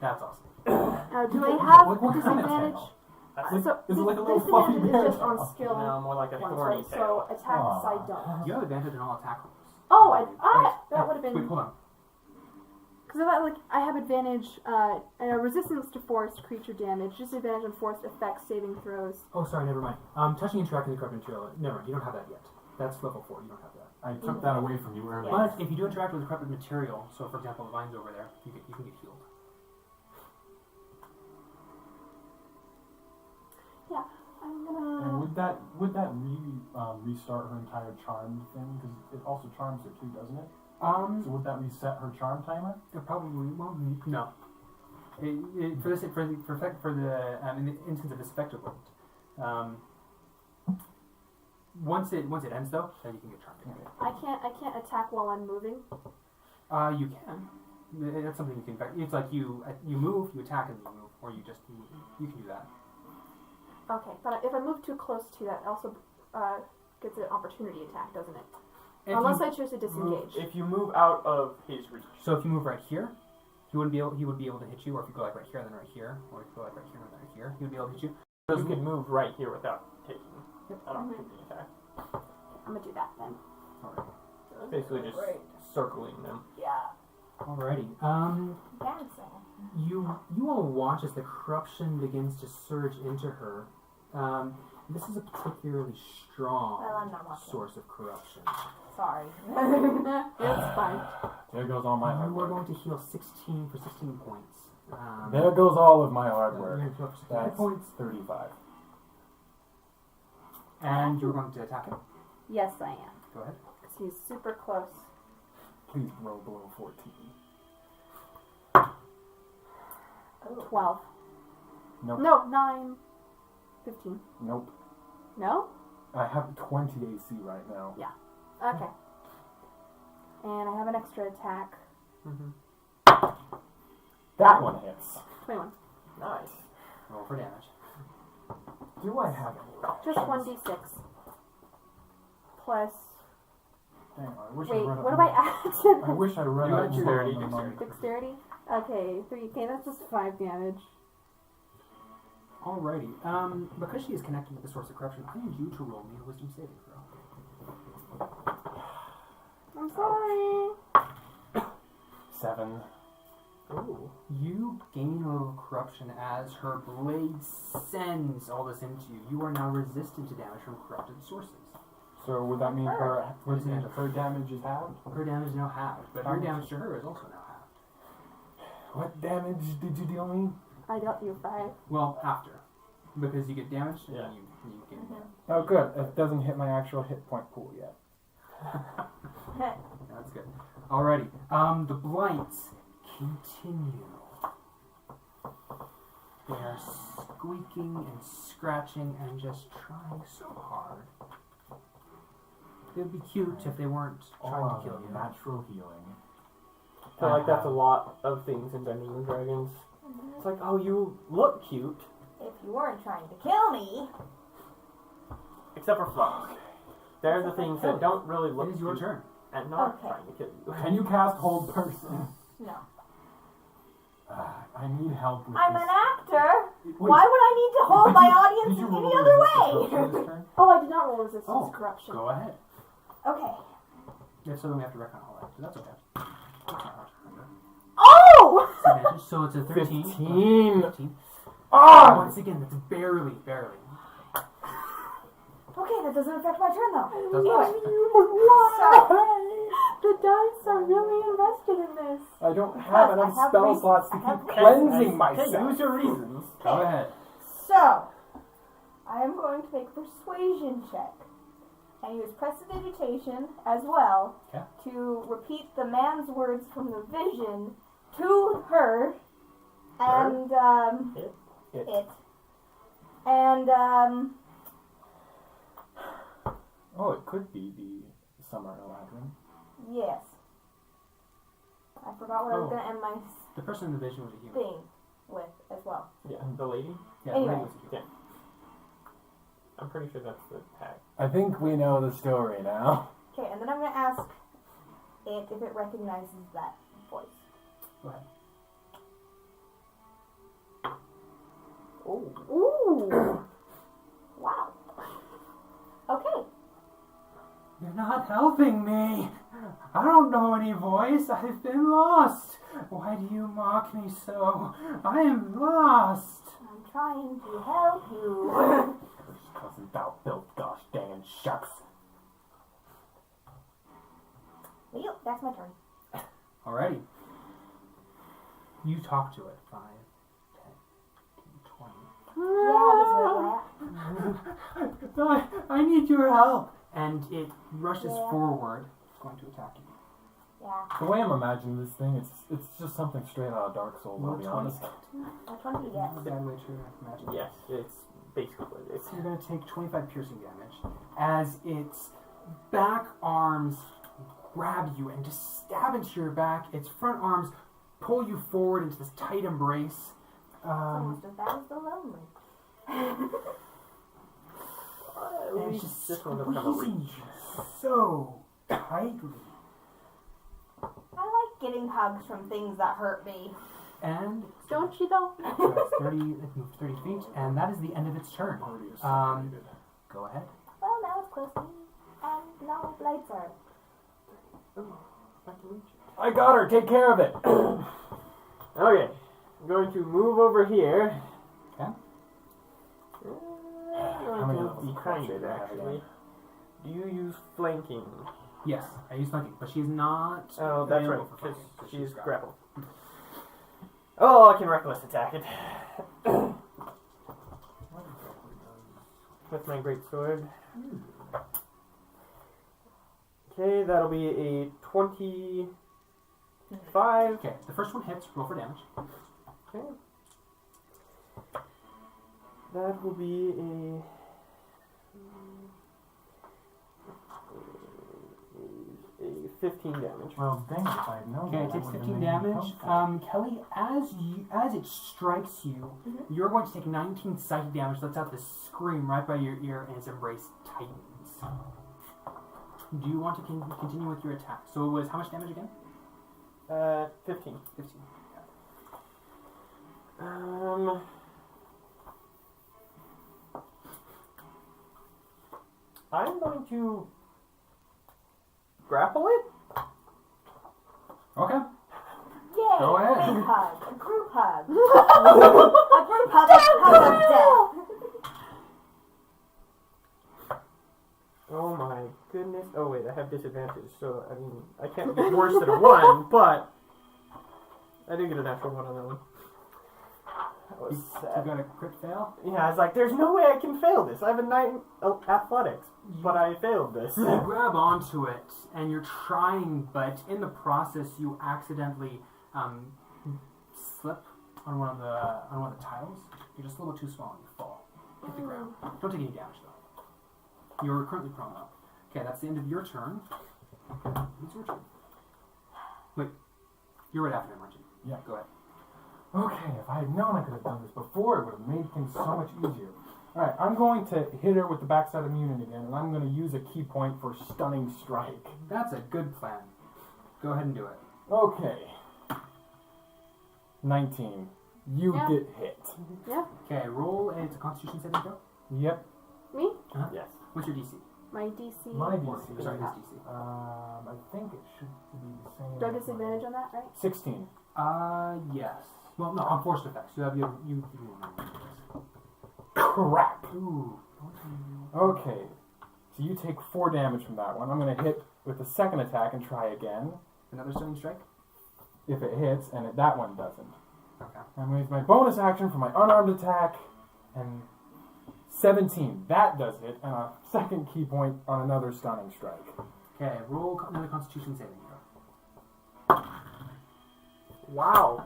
That's awesome. Do I have What kind of disadvantage? tail? So Is it like a little disadvantage fluffy bear is just on tail? skill No, more like a ones, thorny right? tail. So attacks I don't. You have advantage in all attack rolls. Oh, that would have Wait, been. hold on. Because I have advantage, resistance to forced creature damage, disadvantage on forced effects, saving throws. Oh, sorry, never mind. Touching and tracking the corrupt material. Never mind, you don't have that yet. That's level 4, you don't have that. I took that away from you earlier. But if you do interact with the corrupted material, so for example the vine's over there, you can get healed. Yeah, I'm gonna... And would that restart her entire charm thing? Because it also charms her too, doesn't it? So would that reset her charm timer? It probably won't. No. For in the instance of this effect of once it ends though, then you can get charmed again. I can't attack while I'm moving. You can. That's something you can. It's like you move, you attack, and you move, or you can do that. Okay, but if I move too close to that, it also gets an opportunity attack, doesn't it? Unless I choose to disengage. If you move out of his reach. So if you move right here, he would be able to hit you, or if you go like right here, then right here, or if you go like right here, then right here, he would be able to hit you. You could move right here without taking an opportunity attack. I'm gonna do that then. Alright. Basically just circling them. Yeah. Alrighty. Dancing. You all watch as the corruption begins to surge into her. This is a particularly strong Well, I'm not watching. source of corruption. Sorry. It's fine. There goes all my hard You are work. going to heal 16 points. There goes all of my hard You're work. going to heal for 16 That's points. 35. And you're going to attack him. Yes, I am. Go ahead. Because he's super close. Please roll below 14. 12. Nope. No, 9. 15. Nope. No? I have 20 AC right now. Okay. And I have an extra attack. That one hits. 21. Nice. Roll for damage. Do I have any? Just 1d6. Plus... Dang, I wish Wait, I read what up do I more. add? I wish I read You up got more dexterity, on the monk. Dexterity? Okay, 3. Okay, that's just 5 damage. Alrighty. Because she is connected with the source of corruption, I need you to roll me a wisdom saving throw. I'm sorry. 7. Ooh. You gain a little corruption as her blade sends all this into you. You are now resistant to damage from corrupted sources. So would that mean her damage is halved? Her damage is now halved, but your damage to her is also now halved. What damage did you deal me? I dealt you 5. Well, after. Because you get damaged and Yeah. you get Oh, good. It doesn't hit my actual hit point pool yet. That's good. Alrighty. The blights continue. They are squeaking and scratching and just trying so hard. It would be cute if they weren't trying to kill you. Natural healing. I feel like that's a lot of things in Dungeons and Dragons. It's like, oh, you look cute. If you weren't trying to kill me. Except for fluff. They're the things that don't really look It is your cute turn. and not Okay. trying to kill you. Can you cast Hold Person? No. I need help with I'm this. an actor. Wait, Why would I need to hold my audience did you roll any other resistance way? this turn? Oh, I did not roll resistance Oh, corruption. Go ahead. Okay. Yeah, so then we have to reckon all that. So that's okay. Oh! Disadvantage. So it's a 13. 15. 15. Ah! Once again, that's barely. Okay, that doesn't affect my turn though. Doesn't The dice are really invested in this. I don't Because have I enough have spell reasons. slots to I have keep reasons. cleansing Hey, myself. use your reasons. Go ahead. So, I am going to make a persuasion check and use prestidigitation as well Okay. to repeat the man's words from the vision to her and it. And Oh, it could be the Summer Eladrin. yes. I forgot what I was Oh. going to end my The person in the vision was a human. thing with as well. Yeah, the lady. Yeah, Anyway. the lady was a human. I'm pretty sure that's the tag. I think we know the story now. Okay, and then I'm going to ask it if it recognizes that voice. Go ahead. Oh. Ooh. Wow. Okay. You're not helping me. I don't know any voice. I've been lost. Why do you mock me so? I am lost. I'm trying to help you. Cousin thou built gosh dang shucks. Well, that's my turn. Alrighty. You talk to it. 5, 10, 15, 20. Yeah, I need your help. And it rushes forward. It's going to attack you. yeah. The way I'm imagining this thing, it's just something straight out of Dark Souls, I'll Roll be 20. honest. Which one do you get? Not a bad way to imagine. Yes, it's basically what it is. So you're going to take 25 piercing damage as its back arms grab you and just stab into your back. Its front arms pull you forward into this tight embrace. It's almost as bad as the lonely. And it's just this one doesn't have a squeezing reach. you so tightly. I like getting hugs from things that hurt me. And Don't you though? so it's 30, it moves 30 feet, and that is the end of its turn. Already assimilated. Go ahead. Well, now it's close to me. And no blades are. I got her, take care of it. Okay, I'm going to move over here. Okay. How many I'm levels going of behind creature it, do you have actually. again? Do you use flanking? Yes, I use flanking, but she's not. Oh, that's right, available for because flanking, so she's grappled. grappled. Oh, I can reckless attack it. With my great sword. Okay, that'll be a 25. Okay, the first one hits. Roll for damage. Okay. That will be a 15 damage. Well, dang it, if I had known Okay, that, it takes that would've 15 been really damage. helpful. Kelly, as it strikes you, you're going to take 19 psychic damage. Lets out this scream right by your ear, and its embrace tightens. Do you want to continue with your attack? So it was how much damage again? 15. 15. I'm going to grapple it. Okay. Yay! Go ahead. A big hug. A group hug. A group hug of death. Oh my goodness. Oh wait, I have disadvantage, so I mean, I can't get worse than a 1, but I did get a natural 1 on that one. That was You sad. got a crit fail? Yeah, I was like, there's no way I can fail this. I have a 9 athletics, but I failed this. You grab onto it, and you're trying, but in the process, you accidentally slip on one of the tiles. You're just a little too small, and you fall. Hit the ground. Don't take any damage though. You're currently prone though. Okay, that's the end of your turn. It's your turn. Wait, you're right after him, aren't you? Yeah. Go ahead. Okay, if I had known I could have done this before, it would have made things so much easier. Alright, I'm going to hit her with the backside of Munin again, and I'm going to use a key point for Stunning Strike. That's a good plan. Go ahead and do it. Okay. 19. You Yeah. get hit. Yeah. Okay, roll. It's a Constitution saving throw. Yep. Me? Yes. What's your DC? My DC. My Or, DC. sorry, his DC. I think it should be the same. Do I have disadvantage on that, right? 16. Yes. Well, no, on forced effects. You Crap. Ooh. Okay. So you take 4 damage from that one. I'm going to hit with the second attack and try again. Another stunning strike. If it hits, and that one doesn't. Okay. I'm going to use my bonus action for my unarmed attack, and 17. That does it, and a second key point on another stunning strike. Okay, roll another Constitution saving throw. Wow.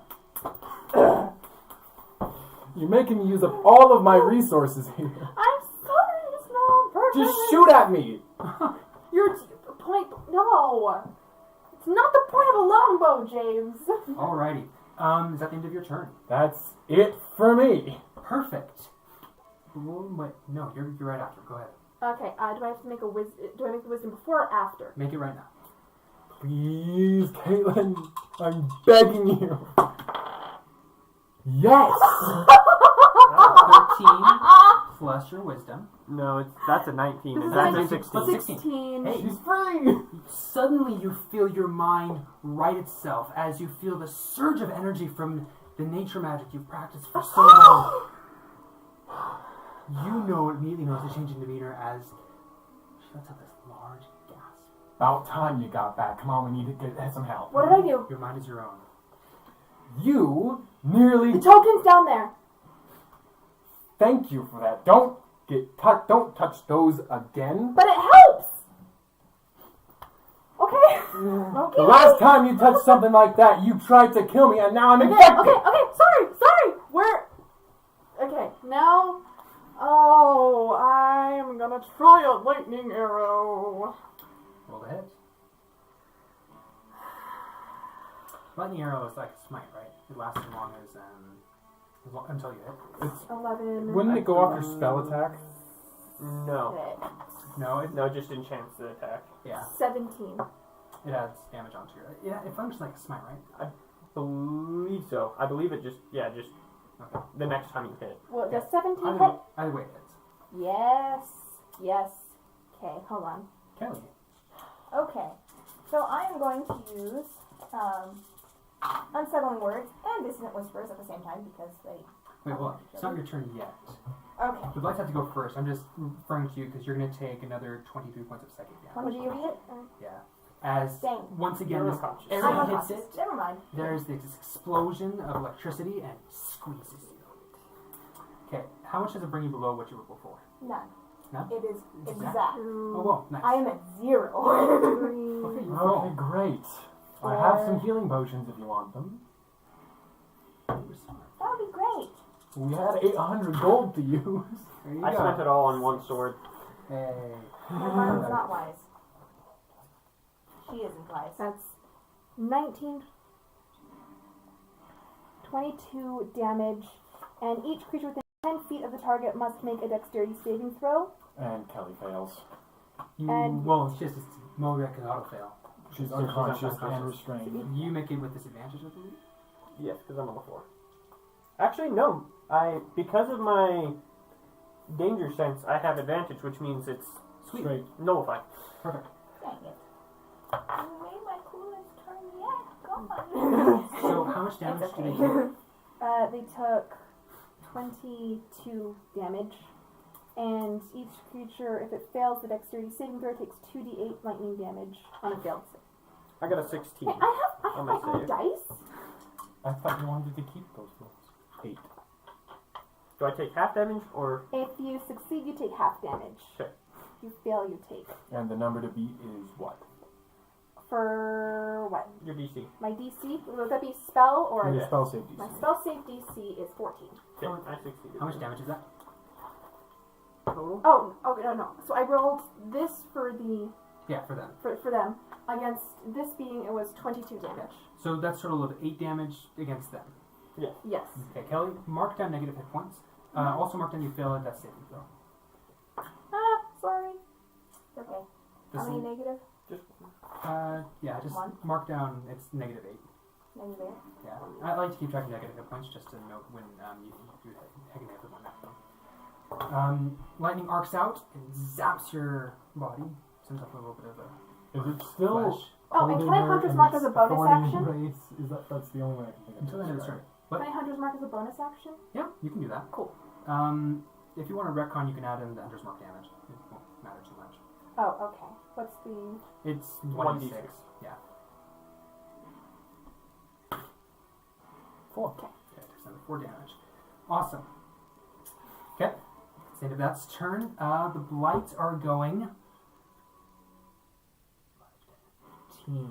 You're making me use up all of my resources here. I'm sorry, it's not on purpose. Just shoot at me! Your point. No. It's not the point of a longbow, James. Alrighty. Is that the end of your turn? That's it for me. Perfect. Wait, no, you're right after. Go ahead. Okay. Do I have to make a wisdom? Do I make the wisdom before or after? Make it right now. Please, Caitlin, I'm begging you. Yes! 13 plus your wisdom. No, that's a 19, This and is that's a a 16. 16. Hey. She's free! Suddenly you feel your mind right itself as you feel the surge of energy from the nature magic you've practiced for so long. You immediately notice a change in demeanor as she lets out this large gasp. About time you got back. Come on, we need to get some help. What did I do? Your mind is your own. You nearly... The token's down there. Thank you for that. Don't touch those again. But it helps. Okay. Okay. The last time you touched something like that, you tried to kill me, and now I'm infected. Okay. Sorry. Okay, now. Oh, I am gonna try a lightning arrow. Roll the hit. Lightning arrow is like a smite, right? It lasts as long as until you hit. It's, 11. wouldn't it go off your spell attack? No. No, It just enchants the attack. yeah, 17. it adds damage onto your. Yeah, it functions like a smite, right? Believe so. I believe it just Okay. the next time you hit. Well, does 17 hit? Either way, it hits. Yes. Okay, hold on. Kelly. Okay, so I am going to use unsettling words and dissonant whispers at the same time because they. Wait, hold on. It's not your turn yet. Okay. The Blights have to go first. I'm just referring to you because you're going to take another 23 points of psychic What damage. do you hit? Yeah. As Dang. once again, You're this unconscious. arrow I'm hits unconscious. it. Never mind. There's this explosion of electricity and squeezes you. Okay, how much does it bring you below what you were before? None. None? It is Exact. exact. Oh, whoa, nice. I am at 0. Okay, you Okay, roll. great. I have some healing potions if you want them. That would be great. We had 800 gold to use. There you I go. spent it all on one sword. Hey. My mom is not wise. She isn't wise. That's 19, 22 damage, and each creature within 10 feet of the target must make a dexterity saving throw. And Kelly fails. Well, she has to Mogek and auto fail. She's So unconscious she's and restrained. You make it with disadvantage, I believe? Yes, because I'm on the floor. Actually, no. Because of my danger sense, I have advantage, which means it's Sweet. Straight. nullified. Perfect. Dang it. You made my coolest turn yet. God. So, how much damage It's do they okay. take? They took 22 damage, and each creature, if it fails the dexterity saving throw, takes 2d8 lightning damage on a failed save. I got a 16. Hey, I have On my my own save. dice. I thought you wanted to keep those rolls. 8. Do I take half damage or? If you succeed, you take half damage. Sure. If you fail, you take. And the number to beat is what? For what? Your DC. My DC? Would that be spell or? Your spell save My DC. spell save DC is 14. Okay, I succeeded. How much damage is that? Total? Oh, okay, no. So I rolled this for the Yeah, for them. for them against this being it was 22 damage. So that's total of 8 damage against them. Yes. Okay, Kelly, mark down negative hit points. Also mark down you fail at that saving throw. Sorry. It's okay. This How many is- negative? yeah, just One? mark down it's negative 8. Negative. Yeah, I like to keep track of negative hit points just to note when you're taking negative one. Lightning arcs out and zaps your body. Sends up a little bit of a Is it still flash. Oh, and holding can I her Hunter's in Mark its as a bonus thorny action? embrace? That's the only way I can think of. Until the end of the turn. What? Can I Hunter's Mark as a bonus action? Yeah, you can do that. Cool. If you want to retcon, you can add in the Hunter's Mark damage. It won't matter too much. Oh, okay. What's the? It's 1d6. 1d6. Yeah. 4. Okay, there's another 4 damage. Awesome. Okay. It's the end of that's turn. The blights are going 15,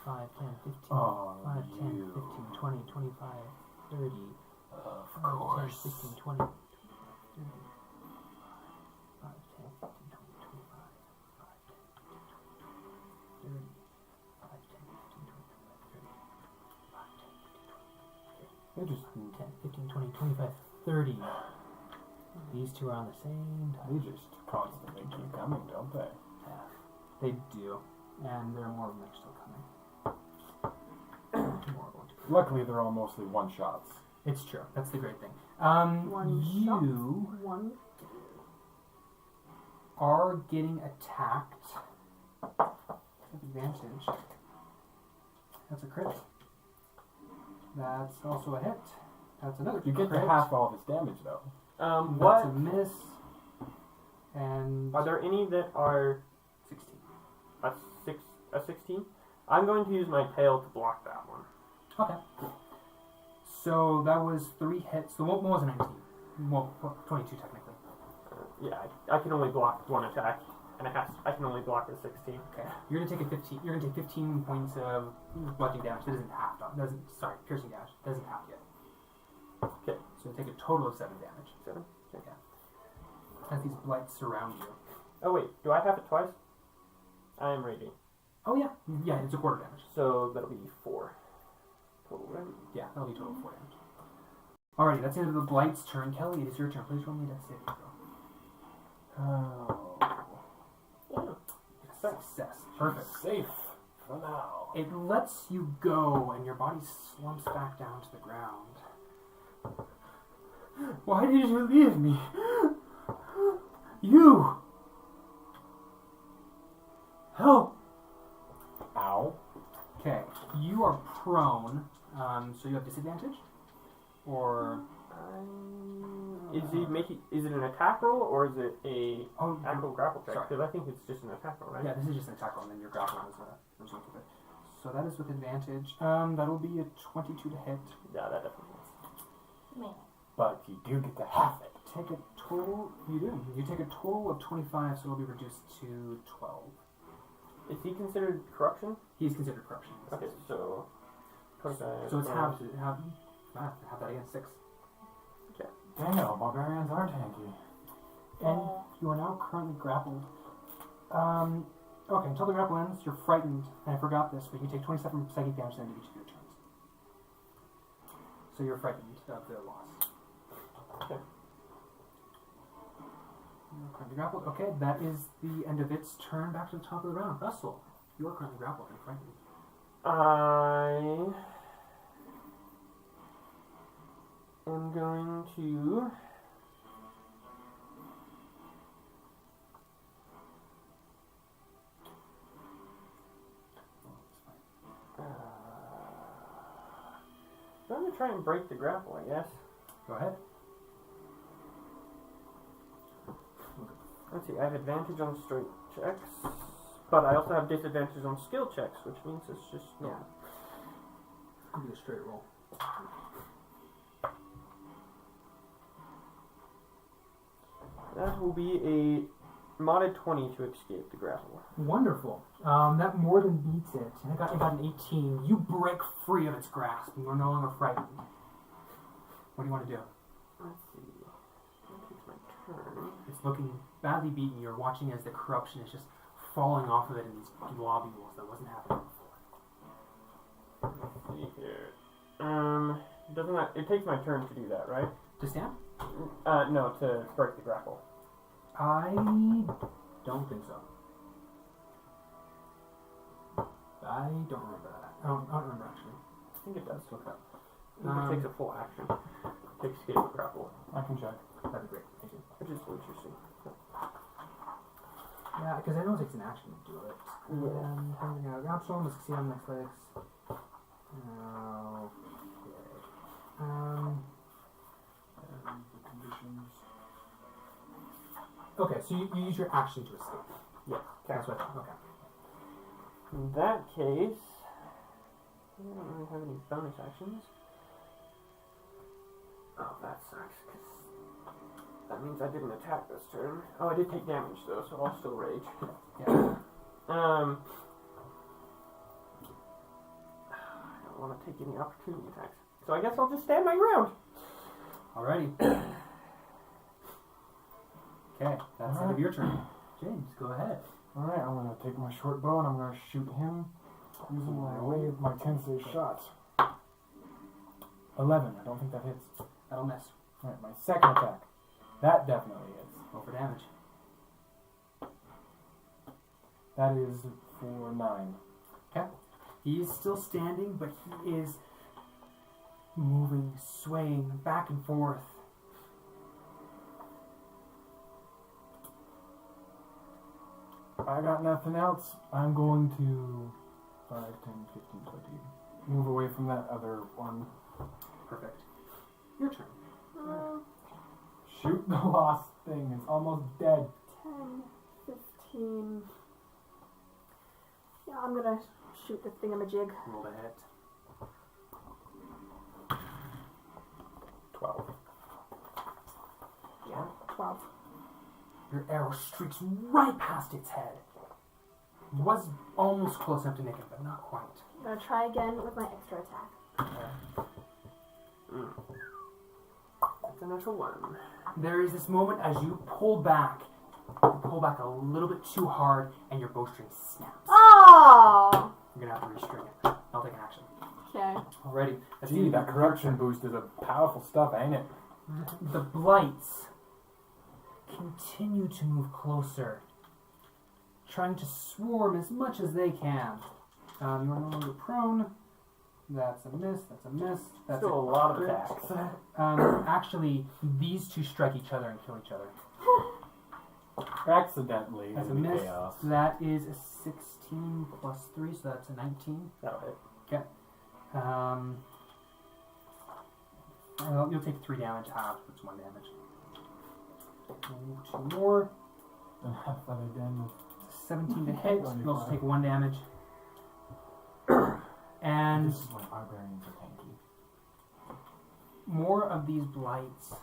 5, 10, 15, Oh, 5, 10, you. 15, 20, 25, 30, Of 5, 10, course. 15, 20, 30, 5, 10, 15, 20, 25, 5, 10, 15, 20, 30, 5, 10, 15, 20, 25, 30, 5, 10, 15, 20, They're just 10, 15, 20, 25, 30. These two are on the same time. they just constantly keep coming, don't they? Yeah, they do. And there are more of them that are still coming. More are going to come. Luckily, they're all mostly one shots. It's true. That's the great thing. One you One. are getting attacked. Advantage. That's a crit. That's also a hit. That's another You get crit. to half all of his damage, though. That's What a miss. And are there any that are 16. a 16? I'm going to use my tail to block that one. Okay. So that was 3 hits. The one was a 19. Well, 22 technically. Yeah, I can only block 1 attack, and I can only block with 16. Okay. You're gonna take a 15. You're gonna take 15 points of bludgeoning damage. That isn't half. Piercing damage. That isn't half yet. Okay. So you take a total of 7 damage. 7. Okay. As these blights surround you. Oh wait, do I have it twice? I am raging. Oh yeah. Yeah, it's a quarter damage. So that'll be 4 total, right? Yeah, that'll be total 4 damage. Alrighty, that's the end of the blight's turn. Kelly, it is your turn. Please roll me a death saving throw. Oh. Success. Perfect. Safe for now. It lets you go, and your body slumps back down to the ground. Why did you leave me? You! Help! Ow. Okay, you are prone, so you have disadvantage? Or... Is it an attack roll, or is it a Oh, actual grapple check? sorry. Because I think it's just an attack roll, right? Yeah, this is just an attack roll, and then your grapple is a result of it. So that is with advantage. That'll be a 22 to hit. Yeah, that definitely is. Man. But you do get to half it. Take a total... You do. You take a total of 25, so it'll be reduced to 12. Is he considered corruption? He's considered corruption. Okay, so 25. So it's have that against 6. Damn, barbarians are tanky. And you are now currently grappled. Okay, until the grapple ends, you're frightened. And I forgot this, but you take 27 psychic damage at the end of each of your turns. So you're frightened of the loss. Okay. You're currently grappled. Okay, that is the end of its turn. Back to the top of the round. Russell, you are currently grappled and frightened. I am going to I'm going to try and break the grapple, I guess. Go ahead. Let's see, I have advantage on strength checks, but I also have disadvantage on skill checks, which means it's just, Yeah. I'll do a straight roll. That will be a modded 20 to escape the grapple. Wonderful. That more than beats it. And it got an 18. You break free of its grasp, and you're no longer frightened. What do you want to do? Let's see. That takes my turn. It's looking badly beaten. You're watching as the corruption is just falling off of it in these globules that wasn't happening before. Let's see here. It takes my turn to do that, right? To stand? No, to break the grapple. I don't think so. I don't remember that. I don't remember actually. I think it does. Let's look it up. I think it takes a full action to escape the grapple, I can check. That'd be great. Thank you. which is interesting. Yeah, because I know it takes an action to do it. Yeah. And having an option to succeed on athletics. Conditions. Okay, so you use your action to escape. Yeah. That's what I thought. Okay. In that case, I don't really have any bonus actions. Oh, that sucks, because that means I didn't attack this turn. Oh, I did take damage, though, so I'll still rage. Yeah. I don't want to take any opportunity attacks. So I guess I'll just stand my ground. Alrighty. Okay, that's the end of your turn. James, go ahead. Alright, I'm gonna take my short bow and I'm gonna shoot him using my tensei shots. 11. I don't think that hits. That'll miss. Alright, my second attack. That definitely hits. Roll for damage. That is for 9. Okay. He is still standing, but he is moving, swaying back and forth. I got nothing else. I'm going to 5, 10, 15, 20. Move away from that other one. Perfect. Your turn. Shoot the lost thing. It's almost dead. 10, 15. Yeah, I'm gonna shoot the thingamajig. Roll to hit. 12. Yeah, 12. Your arrow streaks right past its head. Was almost close enough to nick it, but not quite. I'm gonna try again with my extra attack. That's a natural 1. There is this moment as you pull back. You pull back a little bit too hard, and your bowstring snaps. Oh! You're gonna have to restring it. I'll take an action. Okay. Alrighty. That's Gee, the- that corruption boost is a powerful stuff, ain't it? The blights continue to move closer, trying to swarm as much as they can. You are no longer prone. That's a miss. That's a miss. That's Still a lot of crit. attacks. Actually, these two strike each other and kill each other. Accidentally. That's a in the miss. chaos. That is a 16 plus 3, so that's a 19. That'll hit. Well, you'll take 3 damage, half, which is 1 damage. 2 more. And half that again. 17 to hit. You'll also take 1 damage. And This is when barbarians are tanky. more of these blights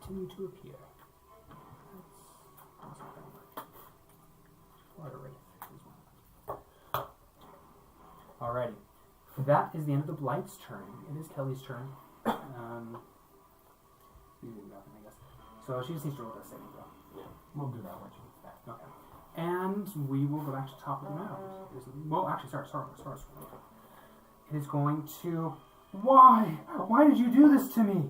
continue to appear. That's not gonna work. Florida Wraith is one. Alrighty. That is the end of the blight's turn. It is Kelly's turn. You do nothing, I guess. So she just needs to roll a saving throw. We'll do that when she gets back. Okay. And we will go back to the top of the mound. Well, actually, sorry. It is going to... Why? Why did you do this to me?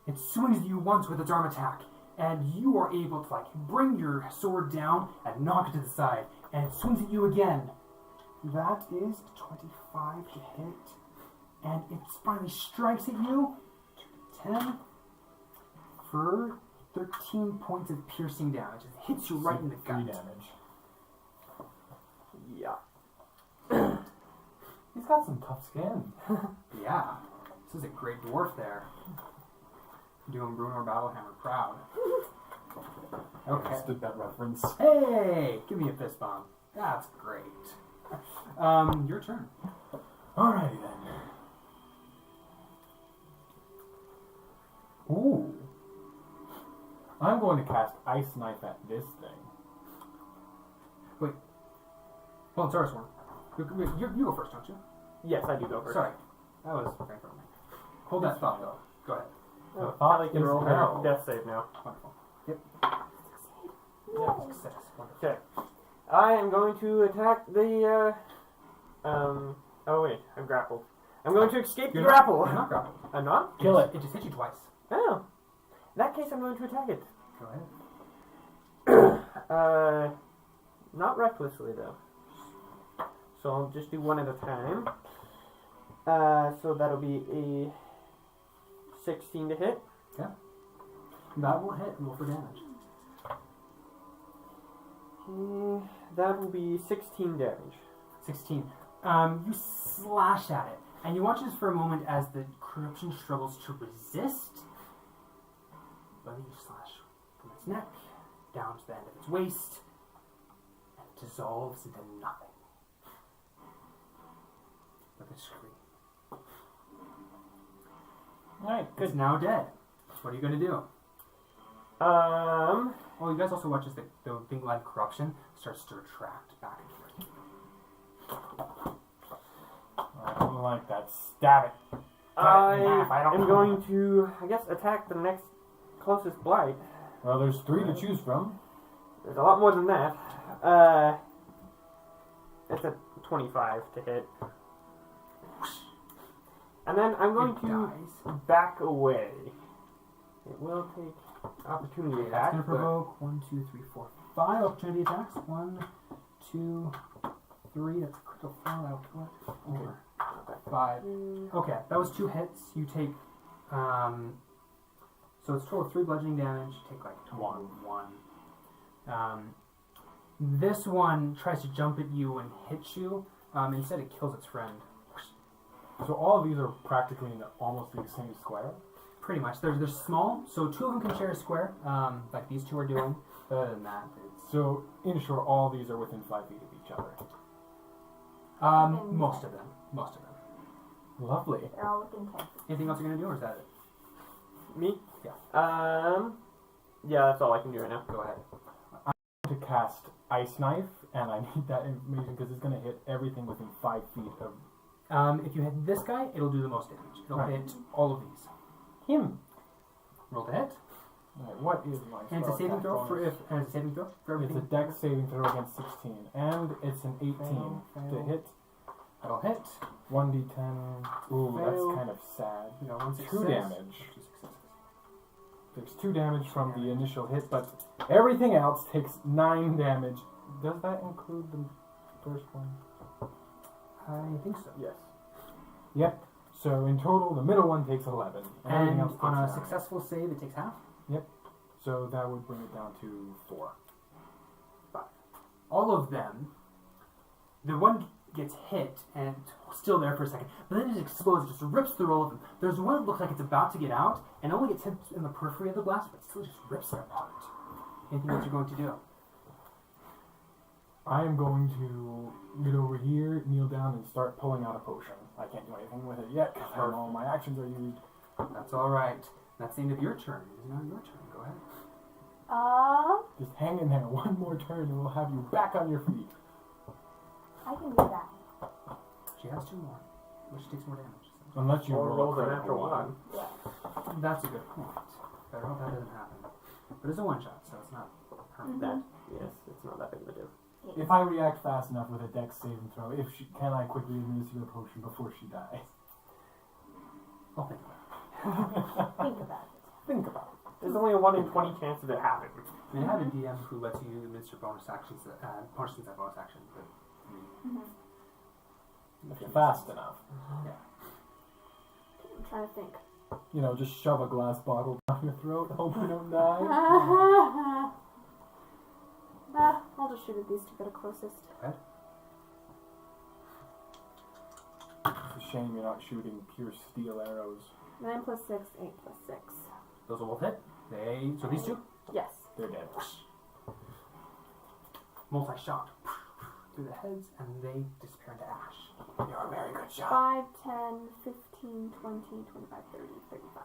It swings at you once with its arm attack, and you are able to, bring your sword down and knock it to the side, and it swings at you again. That is 25 to hit, and it finally strikes at you. 10 for 13 points of piercing damage. It hits you right in the 3 gut. damage. Yeah. He's got some tough skin. Yeah, this is a great dwarf there. Doing Bruno Battlehammer proud. Okay. Understood that reference. Hey, give me a fist bump. That's great. Your turn. Alrighty then. Ooh. I'm going to cast Ice Knife at this thing. Well, it's our turn. You go first, don't you? Yes, I do go first. Sorry. That was very for me. Hold that thought, though. Go ahead. Oh, thought Kelly can is roll her hell. death save now. Wonderful. Yep. Yeah. Success. Wonderful. Okay. I am going to attack the, oh wait, I'm grappled. I'm going to escape the You're grapple. You're not grappled. I'm not? Kill it. It just hit you twice. Oh. In that case, I'm going to attack it. Go ahead. Not recklessly, though. So I'll just do one at a time. So that'll be a 16 to hit. That will hit. Roll for damage. That will be 16 damage. 16. You slash at it, and you watch this for a moment as the corruption struggles to resist. But then you slash from its neck down to the end of its waist, and it dissolves into nothing. With a scream. Alright, It's now dead. What are you going to do? Um, Oh, you guys also watch as the thing like corruption starts to retract back and forth. I don't like that. Stab it. I in half, I don't am know. going to, I guess, attack the next closest blight. Well, there's 3 to choose from. There's a lot more than that. It's a 25 to hit. And then I'm going It to dies. back away. It will take opportunity That's attack. going to provoke 1, 2, 3, 4, 5 opportunity attacks. 1, 2, 3. That's a critical fail. That'll kill it. 4, 5. Okay, that was 2 hits. You take, so it's total of 3 bludgeoning damage. You take like 1. This one tries to jump at you and hit you. Instead, it kills its friend. So all of these are practically in almost the same square. Pretty much. They're small, so two of them can share a square, like these two are doing. But other than that, it's... So, in short, all of these are within 5 feet of each other. Most of them. Most of them. Lovely. They're all within 10. Anything else you're going to do, or is that it? Me? Yeah. Yeah, that's all I can do right now. Go ahead. To cast Ice Knife, and I need that information because it's going to hit everything within 5 feet of... If you hit this guy, it'll do the most damage. It'll Right. hit all of these. Him. Roll to hit. Right, what is my And it's a spell saving attack throw for bonus? and it's a saving throw for It's everything. a dex saving throw against 16, and it's an 18 Fail, to fail. hit. That'll hit. 1d10. Ooh, Fail. that's kind of sad. You got 1 2 success. damage. 2 successes. There's 2 damage from the initial hit, but everything else takes 9 damage. Does that include the first one? I think so. Yes. Yep. So in total, the middle one takes 11. Everything And else takes on a 9. successful save, it takes half. So that would bring it down to 4. All of them, the one gets hit and it's still there for a second, but then it explodes, just rips through all of them. There's one that looks like it's about to get out and only gets hit in the periphery of the blast, but still just rips it apart. Anything else you're going to do? I am going to get over here, kneel down, and start pulling out a potion. I can't do anything with it yet because all my actions are used. That's all right. That's the end of your turn. It is now your turn. Go ahead. Just hang in there one more turn and we'll have you back on your feet. I can do that. She has 2 more, which takes more damage. So. Unless you Or roll rolls a a critical natural one. Yeah. That's a good point. Better hope that doesn't happen. But it's a one-shot, so it's not permanent. That, yes, it's not that big of a deal. If I react fast enough with a dex saving throw, can I quickly administer the potion before she dies? I'll think about it. Think about it. Think about it. There's only a 1 in 20 chance of it happening. I mean, I have a DM who lets you administer bonus actions, potions at bonus action, but I mean, If you're fast enough. yeah. I'm trying to think. You know, just shove a glass bottle down your throat, hope you don't die. I'll just shoot at these 2 that are closest. It's a shame you're not shooting pure steel arrows. 9 plus 6, 8 plus 6. Those will both hit. So these 2, Yes. They're dead. multi-shot through the heads, and they disappear into ash. You're a very good shot. 5, 10, 15, 20, 25, 30, 35.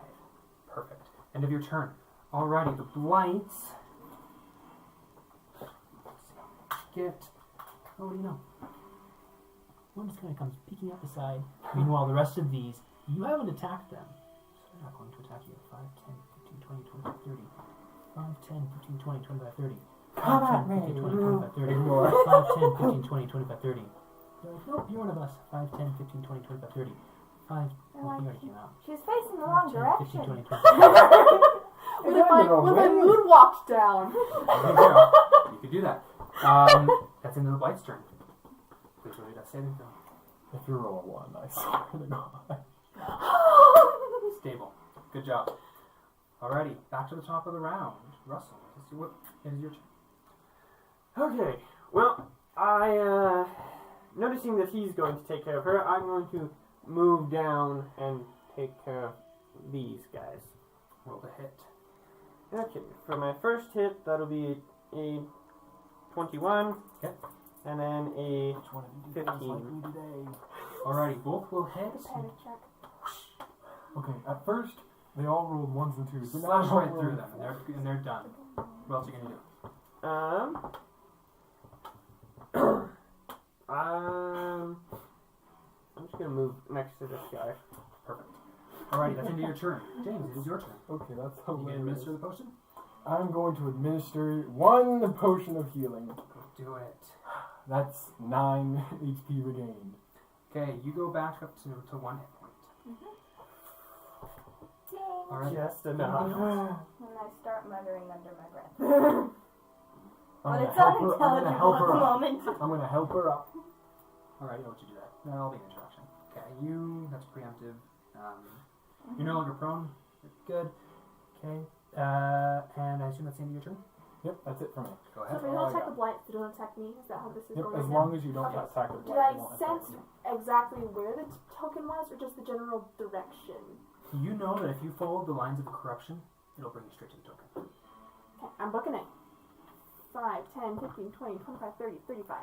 Perfect. End of your turn. Alrighty, the blights get... Oh, what do you know? One just kind of comes peeking out the side. Meanwhile, the rest of these, you haven't attacked them. So they're not going to attack you. 5, 10, 15, 20, 25, 30. 5, 10, 15, 20, 25, 30. 5, Come 10, at me. 15, 20, 25, 30. Ignore. 5, 10, 15, 20, 25, 30. They're like, nope, you're one of us. 5, 10, 15, 20, 25, 30. 5, They're oh, like, he already came out. She's facing the wrong 10, 15, direction. 20, 25, 30. What if I moonwalked down? There you go. You could do that. That's into the blight's turn. Please roll that saving throw. If you roll a 1, I swear to God. Stable. Good job. Alrighty, back to the top of the round. Russell, it is your turn. Okay, well, noticing that he's going to take care of her, I'm going to move down and take care of these guys. Roll the hit. Okay, for my first hit, that'll be a 21. Yep. And then a Which one of you did things 15. like me today? Alrighty, both will hit. Panic check. Okay, at first, they all rolled 1s and 2s. But now Slash they're right all through rolling them, and they're done. What else are you gonna do? I'm just gonna move next to this guy. Perfect. Alrighty, that's into your turn. James, it is your turn. Okay, that's You can hilarious. administer the potion? I'm going to administer 1 potion of healing. Go do it. That's 9 HP regained. Okay, you go back up to 1 hit point. Yay. Alright. Just Anything enough. else? And I start muttering under my breath. I'm But gonna it's help her. I'm gonna unintelligible help at her the up. moment. I'm gonna help her up. Alright, I'll let you do that. That'll be an introduction. Okay, that's preemptive. You're no longer prone. Good. Okay. And I assume that's the end of your turn? Yep, that's it for me. Go So ahead. if I all don't I attack got. the blight, they don't attack me. Is that how this is Yep, going as right long now? as you don't Okay. attack the Did blight, I it won't affect sense you. exactly where the token was, or just the general direction? You know that if you follow the lines of corruption, it'll bring you straight to the token. Okay, I'm booking it. 5, 10, 15, 20, 25, 30, 35.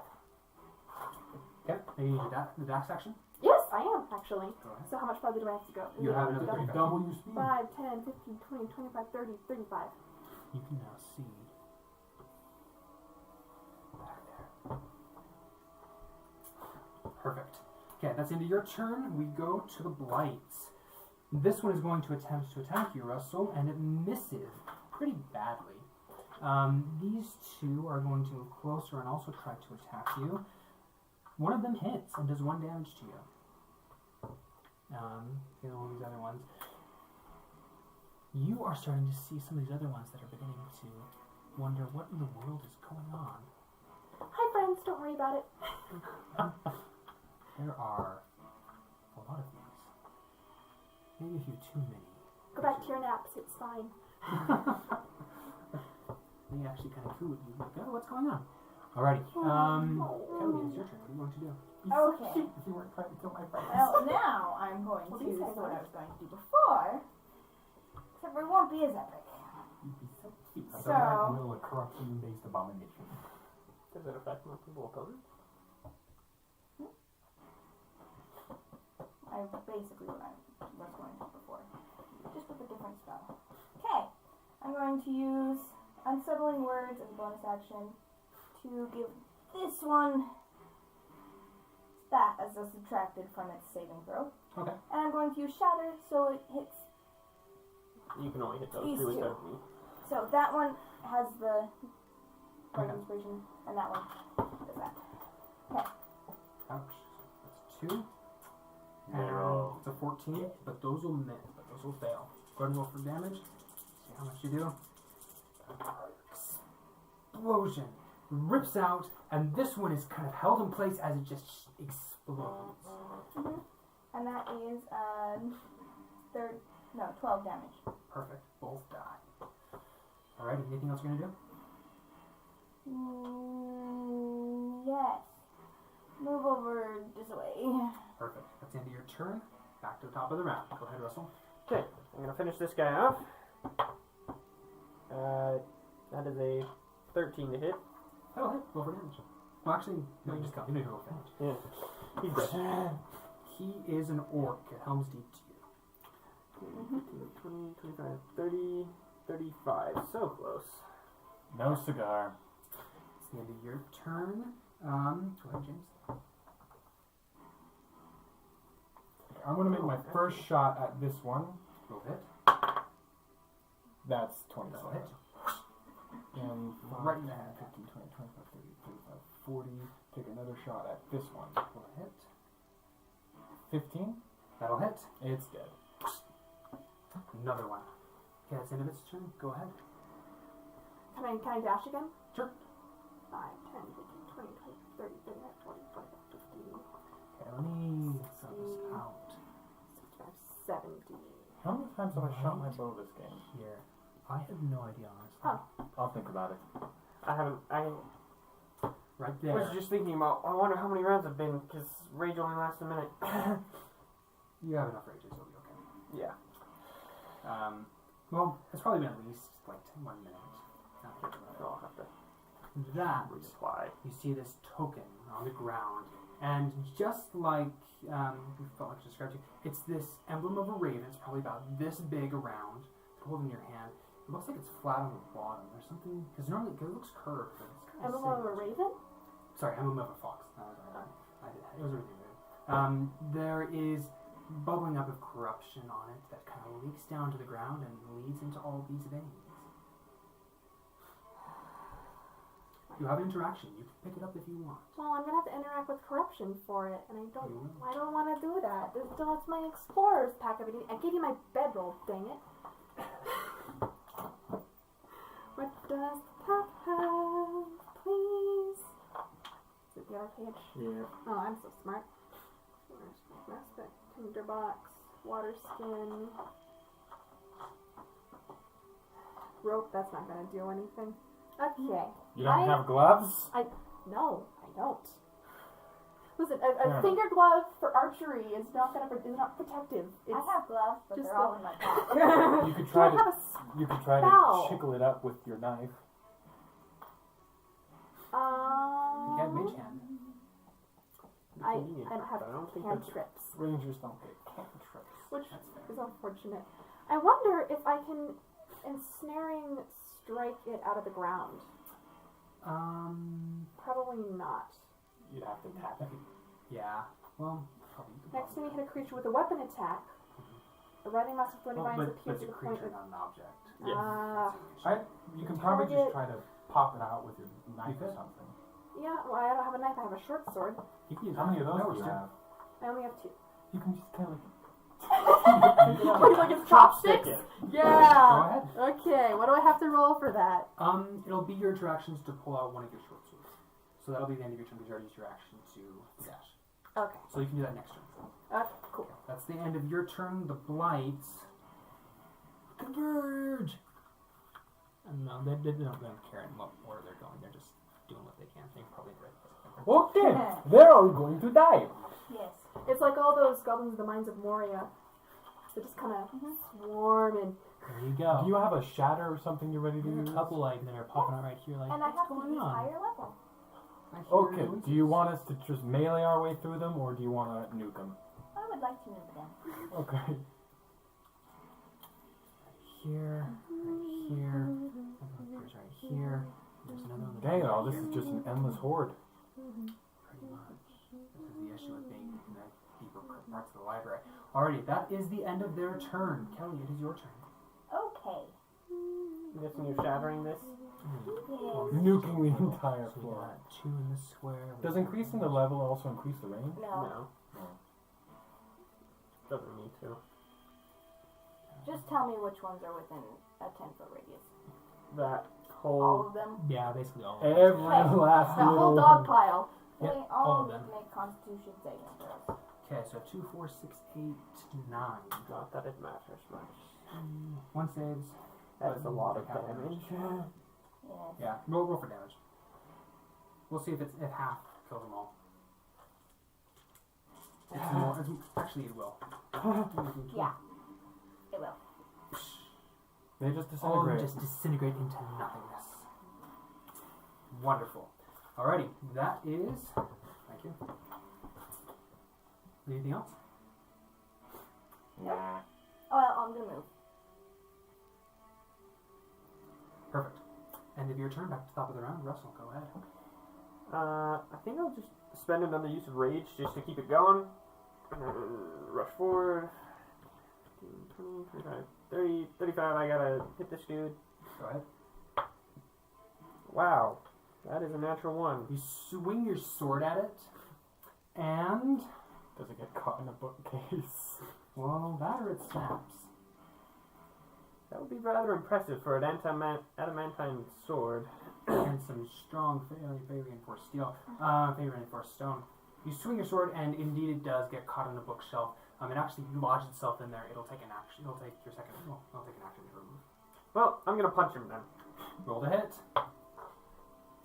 Okay. Maybe you use the dax action. Yes, I am, actually. Go ahead. So how much farther do I have to go? You have another 35. Double your speed. 5, 10, 15, 20, 25, 30, 35. You can now see back there. Perfect. Okay, that's the end of your turn. We go to the blights. This one is going to attempt to attack you, Russell, and it misses pretty badly. These two are going to move closer and also try to attack you. One of them hits and does 1 damage to you. The other one of these other ones. You are starting to see some of these other ones that are beginning to wonder what in the world is going on. Hi, friends. Don't worry about it. There are a lot of these. Maybe a few too many. Go back to your naps. It's fine. They actually kind of coo at you. Like, oh, what's going on? Alrighty. Kelly, it's your turn. What are you going to do? Okay. If you weren't trying to kill my friends. Well, now I'm going Well, to these do guys what are. I was going to do before. Except it won't be as epic. You'd be so cute. So- Will a corruption-based abomination. Does it affect multiple opponents? I basically what I was going to do before. Just with a different spell. Okay. I'm going to use Unsettling Words as a bonus action to give this one that as a subtracted from its saving throw. Okay. And I'm going to use Shatter so it hits. You can only hit those These two two. instead of me. So that one has the Word Okay. Inspiration, and that one does that. Ouch. That's 2. Zero. It's a 14, but those will miss, but those will fail. Go ahead and roll for damage. See how much you do. Explosion rips out, and this one is kind of held in place as it just explodes. Mm-hmm. And that is 12 damage. Perfect. Both die. Alright, anything else you're gonna do? Yes. Move over this way. Perfect. That's the end of your turn. Back to the top of the round. Go ahead, Russell. Okay, I'm gonna finish this guy off. That is a 13 to hit. That'll hit. Roll for damage. Well, actually, no, you just go. You know you roll for damage. Yeah. He's dead. He is an orc at Helm's Deep to you. 20, 25, 30, 35. So close. No cigar. It's the end of your turn. Go ahead, James. I'm going to make my first shot at this one. Roll hit. That's That'll 27. hit. And Right in the head. 15, 20, 25, 30, 35, 40. Take another shot at this one. Roll hit. 15. That'll hit. It's dead. Another one. Okay, that's the end of its turn. Go ahead. Can I dash again? Sure. 5, 10, 15, 20, 30, 35, 40, 45, 50, Okay, let me sort this out 65, 70. How many times have I shot my bow this game? here. I have no idea, honestly. Oh. I'll think about it. I haven't. I Right was there. just thinking about. I wonder how many rounds have been because rage only lasts a minute. You have enough rages, you'll be okay. Yeah. Well, it's probably been at least like 1 minute. Not here, So I'll have to that reapply. you see this token on the ground, and just like you felt like I described to you, it's this emblem of a raven. It's probably about this big around, holding your hand. It looks like it's flat on the bottom. There's something because normally it looks curved, but it's kind of Emblem of a raven? Sorry, emblem of a fox. No, it was really weird. There is bubbling up of corruption on it that kind of leaks down to the ground and leads into all these veins. You have an interaction. You can pick it up if you want. Well, I'm gonna have to interact with corruption for it, and I don't You will. want to do that. It's my explorer's pack. I gave you my bedroll, dang it. What does the pack have, please? Is it the other page? Yeah. Oh, I'm so smart. Where's my aspect? Tinderbox, water skin, rope. That's not gonna do anything. Okay. You don't have gloves? No, I don't. Listen, a finger glove for archery is not protective. I have gloves, but just they're all in my bag. You could Do try I have a You could try spell? to chickle it up with your knife. You have mage hand. I Convenient, don't have but I don't think that's cantrips, Rangers don't get cantrips. which That's fair. is unfortunate. I wonder if I can ensnaring strike it out of the ground. Probably not. You'd have to tap it. Yeah. Well, probably. Next time you hit a creature with a weapon attack, a writhing mass of thorny Well, vines but appears it's a at the point creature, of... not an object. You can probably Target- just try to pop it out with your knife or could. something. Yeah, well, I don't have a knife, I have a short sword. You can use How many of those that do works you too. have? I only have 2. You can just kind of Like it's chopsticks? Go Yeah! ahead. Okay, what do I have to roll for that? It'll be your interactions to pull out one of your short swords. So that'll be the end of your turn because you already used your action to dash. Okay, So you can do that next turn. okay, cool. That's the end of your turn. The blights converge. And no, they don't care in what order they're going. They're just doing what they can. They're probably the right place. Okay, they're all going to die. Yes. It's like all those goblins of the Mines of Moria. They just kind of swarm and... There you go. Do you have a shatter or something you're ready to There's use? a couple like that are popping out right here. Like, And I what's have to going use on? higher level. I hear Okay, noises. do you want us to just melee our way through them, or do you want to nuke them? I would like to nuke them. Okay. Here, right here. There's right here. There's another one. Dang it all, this is just an endless horde. Pretty much. This is the issue with being in the deeper parts of the library. Alrighty, that is the end of their turn. Kelly, it is your turn. Okay. I'm guessing you're shattering this. Yes. Nuking the entire So we floor. got 2 in the square. Does increasing the level also increase the range? No. No. Doesn't need to. Just tell me which ones are within a 10-foot radius. That All whole. of them? Yeah, basically all of them. Every last The whole little dog one. pile. Yep, They all all of need them. to make Constitution saving throws. Okay, so 2, 4, 6, 8, 9. Not that it matters much. 1 saves. That's a lot of Half damage. Yes. Yeah, roll for damage. We'll see if half kills them all. It's more, actually, it will. Yeah. It will. They just All of them disintegrate. just disintegrate into nothingness. Wonderful. Alrighty, that is. Thank you. Anything else? Nah. Oh, well, I'm gonna move. Perfect. End of your turn. Back to the top of the round. Russell, go ahead. I think I'll just spend another use of rage just to keep it going. Rush forward. 15, 20, 25, 30, 35. I gotta hit this dude. Go ahead. Wow. That is a natural 1. You swing your sword at it, and Does it get caught in a bookcase? well, that or it snaps. That would be rather impressive for an adamantine sword. And some strong reinforced steel, reinforced stone. You swing your sword, and indeed it does get caught on the bookshelf. It actually lodges itself in there. It'll take an action. It'll take your second. It'll take an action to remove. Well, I'm gonna punch him then. Roll to hit.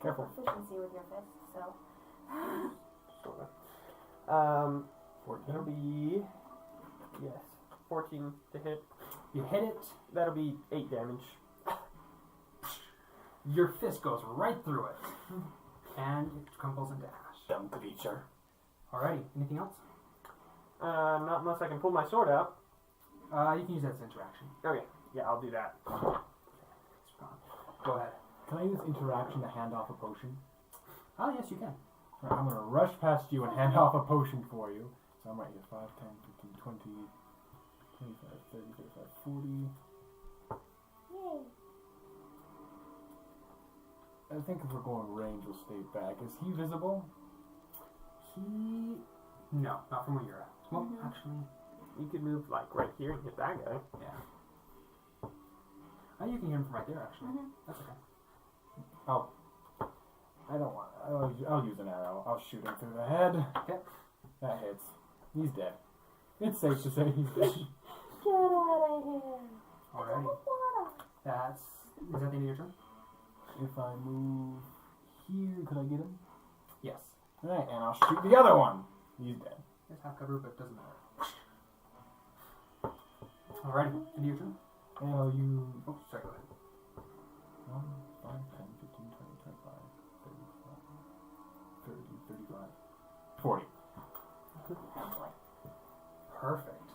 Careful. Proficiency with your fist, so. Sorta. 14. That'll be 14 to hit. You hit it. That'll be 8 damage. Your fist goes right through it, and it crumbles into ash. Dumb creature. Alrighty. Anything else? Not unless I can pull my sword out. You can use that as interaction. Okay, yeah, I'll do that. It's gone. Go ahead. Can I use interaction to hand off a potion? Oh yes, you can. Right, I'm going to rush past you and hand off a potion for you. So I'm right here. 5, 10, 15, 20, 25, 30, 35, 40. Yay. I think if we're going range, we'll stay back. Is he visible? No, not from where you're at. Well, Mhm. actually, You could move like right here and hit that guy. yeah. Oh, you can hear him from right there. Actually, that's okay. Oh. I don't want I'll use an arrow. I'll shoot him through the head. Okay. That hits. He's dead. It's safe to say he's dead. Get out of here. Alrighty. Water. Is that the end of your turn? if I move here, could I get him? Yes. Alright, and I'll shoot the other one. He's dead. There's half cover, but it doesn't matter. Alrighty, end of your turn. And I'll use Oh, sorry, go ahead. 1, 5, 10, 15, 20, 25, 35, 30, 35, 40. Perfect.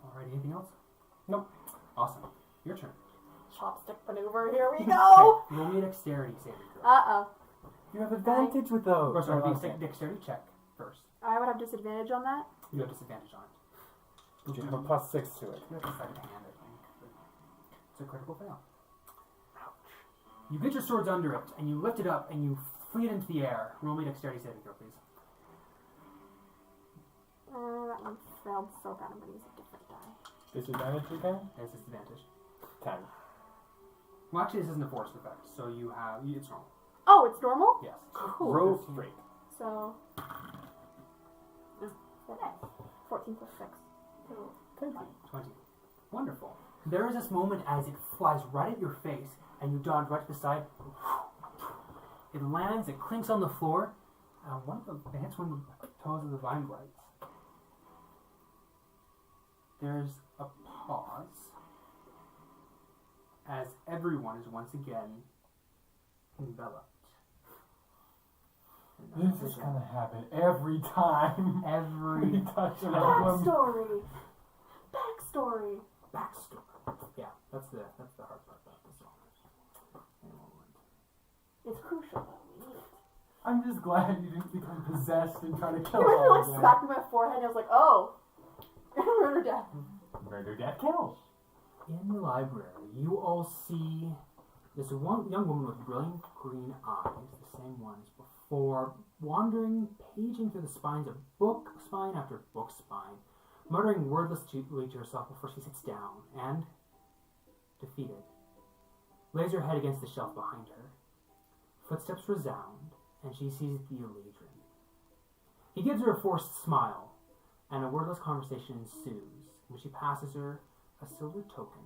Alrighty, anything else? Nope. Awesome. Your turn. Chopstick maneuver. Here we go. Roll me a dexterity saving throw. Uh-oh. You have advantage with those. Or sorry, okay. dexterity check first. I would have disadvantage on that. You have disadvantage on it. But you have a +6 to it. You have to sleight of hand, I think. But it's a critical fail. Ouch. You get your swords under it, and you lift it up, and you fling it into the air. Roll me a dexterity saving throw, please. That one failed so bad. I'm going to use a different die. Disadvantage again? There's disadvantage. 10. Well, actually, this isn't a forced effect, so you have... It's normal. Oh, it's normal? Yes. Cool. Roll straight. So, 14 plus 6. So, 20. Wonderful. There is this moment as it flies right at your face, and you dodge right to the side. It lands, it clinks on the floor, and it hits one of the toes of the vine blights. There's a pause as everyone is once again enveloped. This is gonna happen every time. Every touch an emblem. Backstory. backstory. Yeah, that's the hard part about this all. It's crucial though. We need it. I'm just glad you didn't become possessed and try to kill He all like of them. smacked me in my forehead and I was like, oh. Murder death. Murder, death, kills. In the library, you all see this one young woman with brilliant green eyes, the same ones before, wandering, paging through the spines of book spine after book spine, muttering wordlessly to herself before she sits down, and, defeated, lays her head against the shelf behind her. Footsteps resound, and she sees the Eladrin. He gives her a forced smile, and a wordless conversation ensues, when she passes her a silver token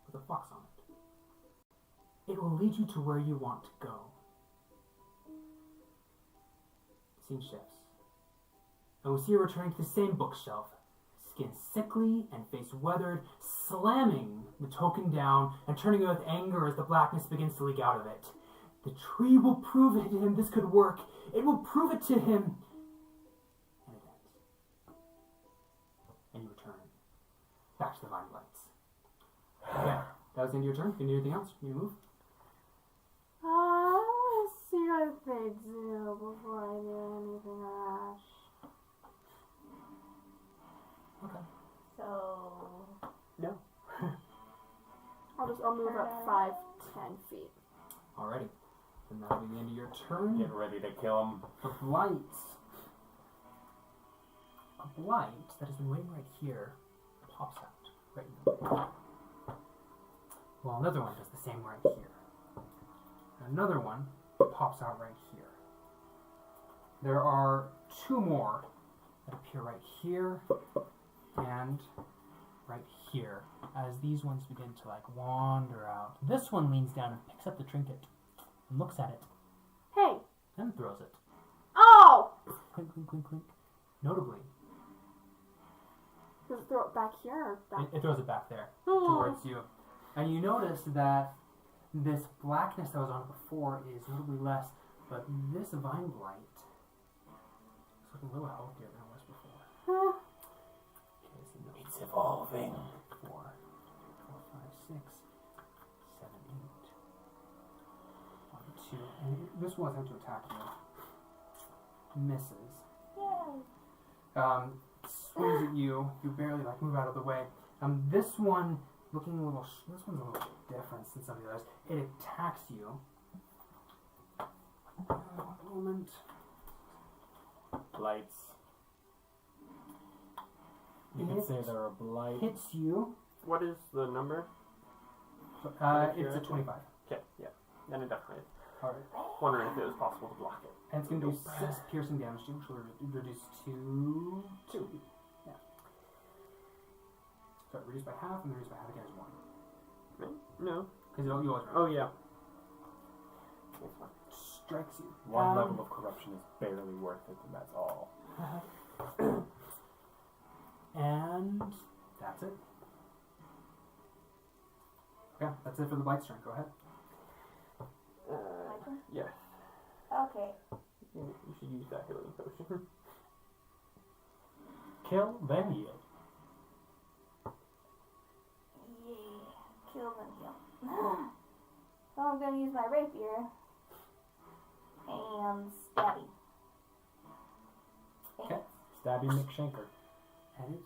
with a fox on it. It will lead you to where you want to go. Scene shifts, and we see her returning to the same bookshelf, skin sickly and face weathered, slamming the token down and turning away with anger as the blackness begins to leak out of it. The tree will prove it to him this could work. It will prove it to him. And it ends. And you return back to the vine lights. Okay, that was the end of your turn. You need anything else? You need to move? I want to see what they do before I do anything rash. Okay. So, No. I'll move up 5, 10 feet. Alrighty. Then that'll be the end of your turn. Get ready to kill him. A blight. A blight that has been waiting right here pops out right in the middle. Well, another one does the same right here. And another one pops out right here. There are 2 more that appear right here and right here as these ones begin to wander out. This one leans down and picks up the trinket and looks at it Hey! and throws it. Oh! Clink, clink, clink, clink. Notably, Does it throw it back here or back? it throws it back there Oh. towards you. And you notice that this blackness that was on it before is notably less, but this vine blight is looking a little healthier than it was before. Huh. Okay, so no. It's evolving. 4, 5, 6, 7, 8. 1, 2. And this will attempt to attack you. Misses. yay. Swings at you. You barely move out of the way. This one looking a little. This one's a little different than some of the others. It attacks you. One moment. Blights. You can say they're a blight. Hits you. What is the number? It's a 25. Okay, yeah. Then it definitely is. Alright. Wondering if it was possible to block it. And it's going to do 6 piercing damage to you, which will reduce to 2. Yeah. So reduce by half, and then reduce by half again is 1. No. Because you always run. Oh, yeah. This one. Strikes you. One level of corruption is barely worth it, and that's all. And that's it. Okay, that's it for the bite turn. Go ahead. My turn? Yeah. Okay. You should use that healing potion. Kill, then yield. Yeah. Kill them, heal. So I'm gonna use my rapier. And stabby. Okay. Stabby McShanker. And it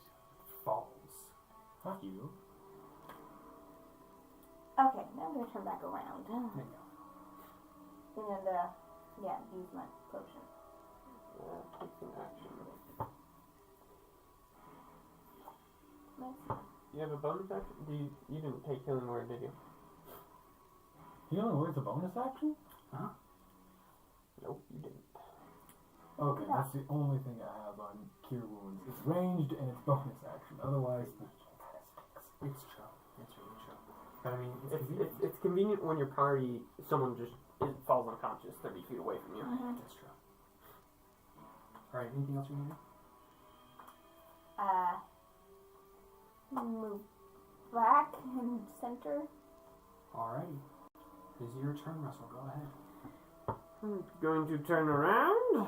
falls. Fuck you. Okay, now I'm gonna turn back around. There you go. And, yeah, use my potion. Takes an action. Nice. You have a bonus action? You didn't take healing word, did you? Healing word's a bonus action? Nope, you didn't. Okay, Yeah. that's the only thing I have on Cure Wounds. It's ranged and it's bonus action. Otherwise, It's true. It's really true. But I mean, It's convenient when your party, someone just falls unconscious 30 feet away from you. That's true. Alright, anything else you want to do? Move back and center. Alrighty. It is your turn, Russell. Go ahead. I'm going to turn around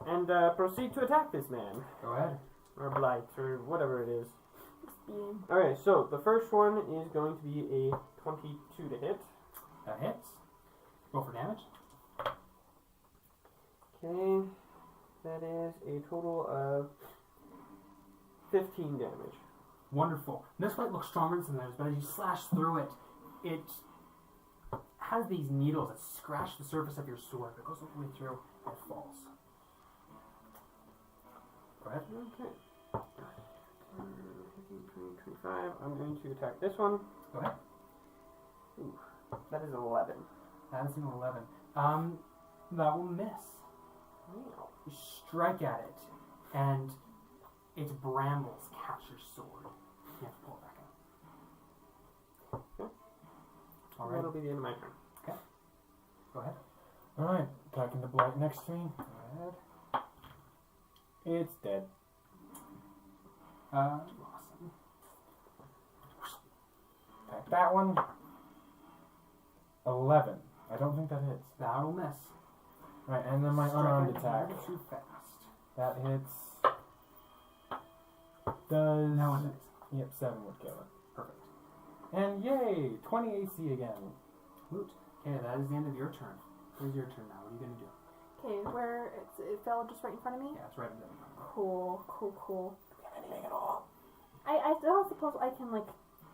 and proceed to attack this man. Go ahead. Or blight, or whatever it is. Beam. Okay, so the first one is going to be a 22 to hit. That hits. Roll for damage. Okay, that is a total of 15 damage. Wonderful. This fight looks stronger than those, but as you slash through it, it has these needles that scratch the surface of your sword. It goes all the way through and it falls. Go ahead. Okay. 25. I'm going to attack this one. Go ahead. Ooh, that is 11. That's an 11. That will miss. Wow. You strike at it, and its brambles catch your sword. You have to pull it back out. Okay. Alright. That'll be the end of my turn. Go ahead. alright, attacking the blight next to me. Go ahead. It's dead. Awesome. Attack that one. 11. I don't think that hits. That'll miss. Right, and then my Strike unarmed it attack. never too fast. That hits. Does. That one hits. Yep, 7 would kill it. Perfect. And yay! 20 AC again. Woot. Okay, that is the end of your turn. It is your turn now. What are you going to do? Okay, where it fell just right in front of me? Yeah, it's right in there. Cool. Anything at all? I don't suppose I can, like...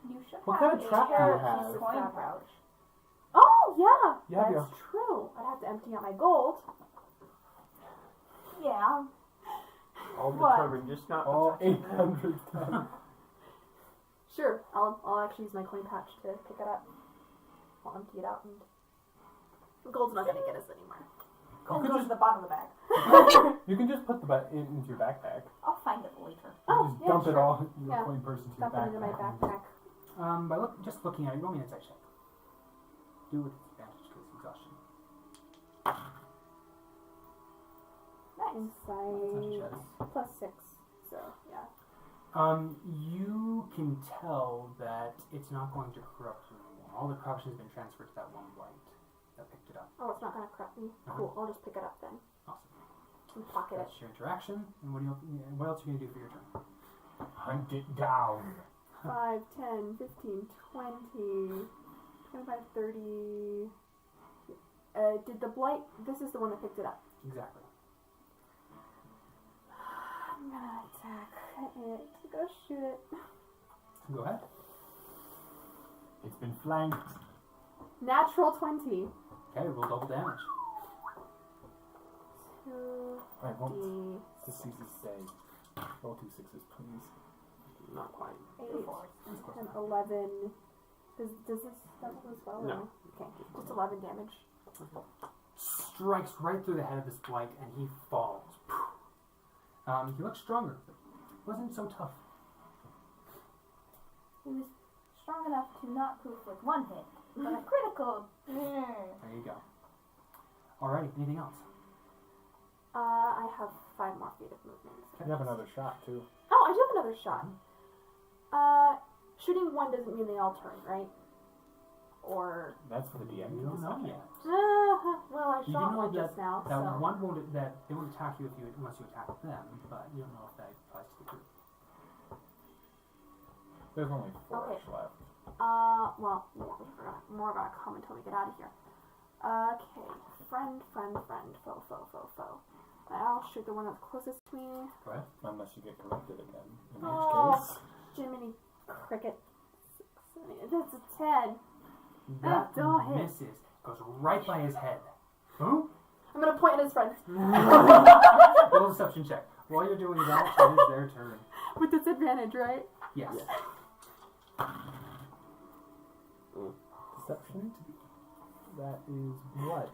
You should What have kind of a trap do you carrot have? piece of coin pouch. Oh, yeah! Yeah, That's true. I'd have to empty out my gold. Yeah. All What? determined, just not. All 800 times. Sure, I'll actually use my coin pouch to pick it up. I'll empty it out and... Gold's not gonna get us anywhere. Gold goes to the bottom of the bag. You can just put the into your backpack. I'll find it later. You Oh, just yeah, dump it sure. all in your Yeah. coin purse into your Dump it into my backpack. By just looking at it, roll me an insight check. Do it with advantage because exhaustion. Nice. Insight plus 6. So, yeah. You can tell that it's not going to corrupt you anymore. All the corruption has been transferred to that one blight that picked it up. Oh, it's not gonna corrupt me. Cool, I'll just pick it up then. Awesome. And pocket it. That's your interaction. And what else are you going to do for your turn? Hunt it down. 5, 10, 15, 20, 25, 30... did the blight... This is the one that picked it up. Exactly. I'm gonna attack it. Go shoot it. Go ahead. It's been flanked. Natural 20. Okay, roll double damage. 2, I won't. D, The Caesar say. Roll 2 6s, please. Not quite. 8, 10, 11. Does this double as well? No. Or? Okay, just 11 damage. Strikes right through the head of this blight, and he falls. He looks stronger, but wasn't so tough. He was strong enough to not poof with one hit, but a critical. There you go. Alrighty, anything else? I have 5 more feet of movement. You have another shot too. Oh, I do have another shot. Shooting one doesn't mean they all turn, right? Or That's for the DM. You don't know yet. well, I You shot know one that- just now, That so one that they won't attack you unless you attack them, but you don't know if that applies to the group. There's only 4 Okay. left. well, more gonna come until we get out of here. Okay, friend, foe. I'll shoot the one that's closest to me. Go ahead. Unless you get corrupted again. In Oh. which case. Jiminy Cricket. That's a 10. That don't hit. misses. Goes right by his head. Who? I'm gonna point at his friend. Roll a deception check. While you're doing that, it is their turn. With disadvantage, right? Yes. Deception? That is what?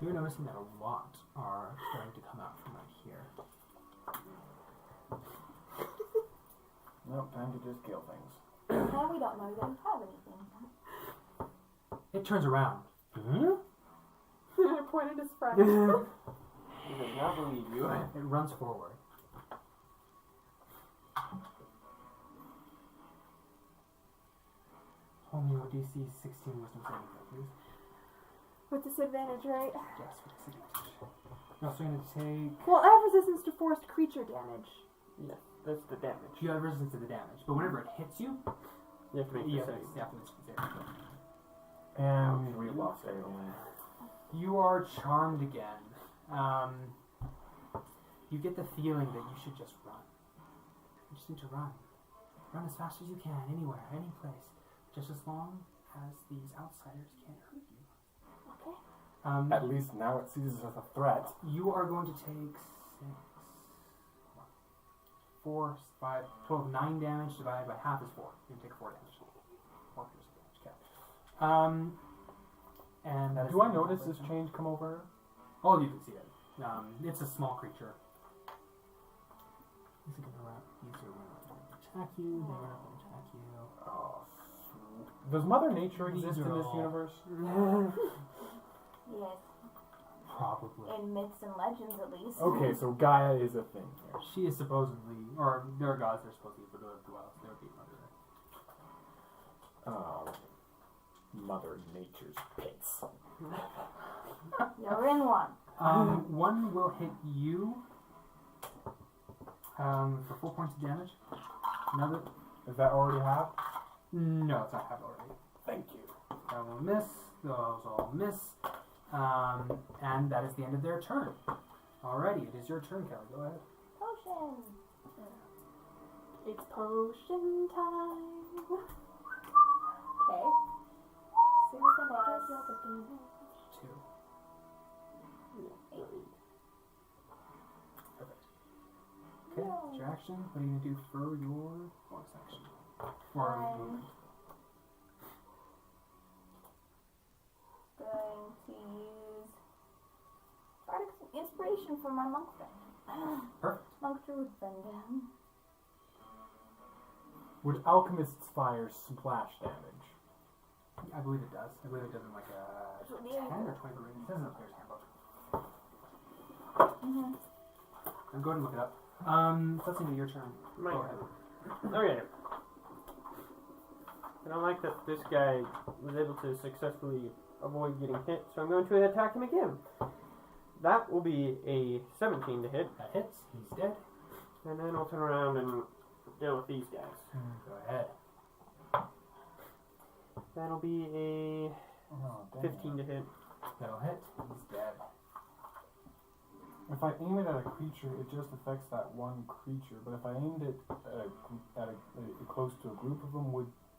You're noticing that a lot are starting to come out from right here. Nope, time to just kill things. Well, we don't know that we have anything. It turns around. I point at his friend. He does not believe you. It runs forward. Only your DC 16 wisdom saving throw, please. With disadvantage, right? Yes, with disadvantage. You're also going to take... Well, I have resistance to forced creature damage. Yes, that's the damage. You have resistance to the damage, but whenever it hits you, You have to make you the have save. to make the save. And we lost everyone. You are charmed again. You get the feeling that you should just run. You just need to run. Run as fast as you can, anywhere, any place. Just as long as these outsiders can't hurt you. Okay. At least now it sees us as a threat. You are going to take 4, 5, 12, 9 damage divided by half is 4. You're going to take 4 damage. 4 piercing damage, okay. And that is Do I the notice end of this my turn. change come over? Oh, you can see it. It's a small creature. Is it going to run? These are going to attack you. They're going to attack you. Oh, sweet. Does Mother Nature These exist are in this all- universe? Yes, Probably. in myths and legends at least. Okay, so Gaia is a thing here. She is supposedly, or there are gods that are supposed to be for the dwells. They would be Mother. Mother Nature's pits. You're in one. One will hit you for 4 points of damage. Another, Does that already have? no, it's not have already. Thank you. That will miss. Those all miss. And that is the end of their turn. Alrighty, it is your turn, Kelly. Go ahead. Potion. It's potion time. Okay. 6 plus 2. 8. Perfect. Okay, that's your action. What are you going to do for your bonus action? Or movement? Going to use bardic inspiration for my monk friend. Perfect. Monk druid friend. Would Alchemist's Fire splash damage? I believe it does. I believe it does in like a 10 or 20 rating. It says in the player's handbook. I'm going to look it up. Let's see, your turn. My Go turn. ahead. Okay. I don't like that this guy was able to successfully avoid getting hit, so I'm going to attack him again. That will be a 17 to hit, That hits. He's dead. and then I'll turn around and deal with these guys. Go ahead. That'll be a Oh, dang 15 to hit. That'll hit. He's dead. If I aim it at a creature, it just affects that one creature. But if I aimed it at close to a group of them,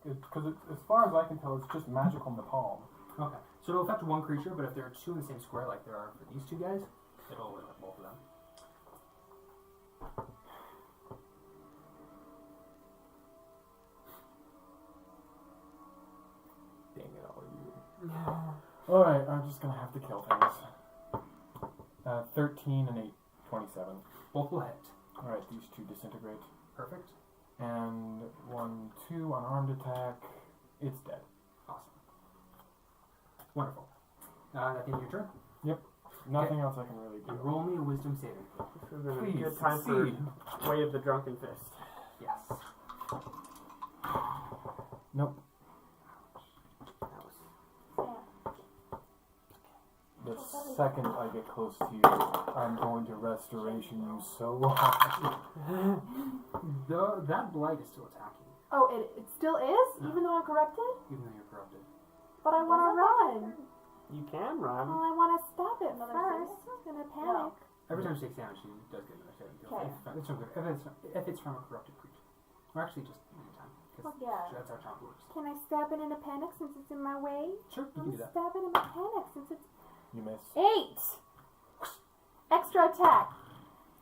because as far as I can tell, it's just magical napalm. Okay. So it'll affect one creature, but if there are 2 in the same square, like there are for these 2 guys, it'll affect both of them. Dang it, all you. Alright, I'm just gonna have to kill things. 13 and 8, 27. Both will hit. Alright, these 2 disintegrate. Perfect. And 1, 2 unarmed attack. It's dead. Awesome. Wonderful. That the end of your turn. Nothing else I can really And do. roll me a wisdom saving throw. This would have been a Please good time succeed. for Way of the Drunken Fist. Yes. Nope. That was The second I get close to you, I'm going to restoration you so hard. That blight is still attacking you, Oh, it still is, even though I'm corrupted. even though you're corrupted. But I want to run. You can run. Well, I want to stab it Another first. saving In a panic. Every time she takes damage, she does get another saving throw. Okay. If it's from a corrupted creature. Or actually just any time. Because Yeah. that's how chomp works. Can I stab it in a panic since it's in my way? Sure, you I'm can do that. stab it in a panic since it's You miss. 8. Extra attack.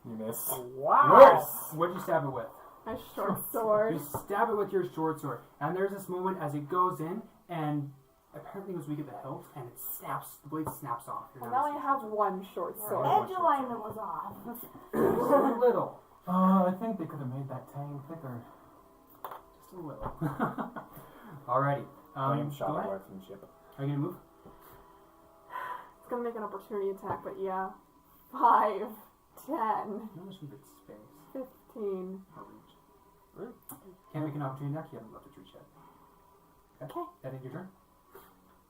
You miss. Wow. Worse. What'd you stab it with? A short sword. You stab it with your short sword. And there's this moment as it goes in, and apparently it was weak at the hilt, and it snaps, the blade snaps off. And I only have one short Your sword. Yeah. edge alignment was off. Just a little. I think they could have made that tang thicker. Just a little. Alrighty. Flame Go shot ahead. marksmanship. Are you gonna move? It's gonna make an opportunity attack, but yeah. 5, 10, No, just move its space 15. or reach. Can't make an opportunity attack, you haven't left its reach yet. Okay. That end your turn?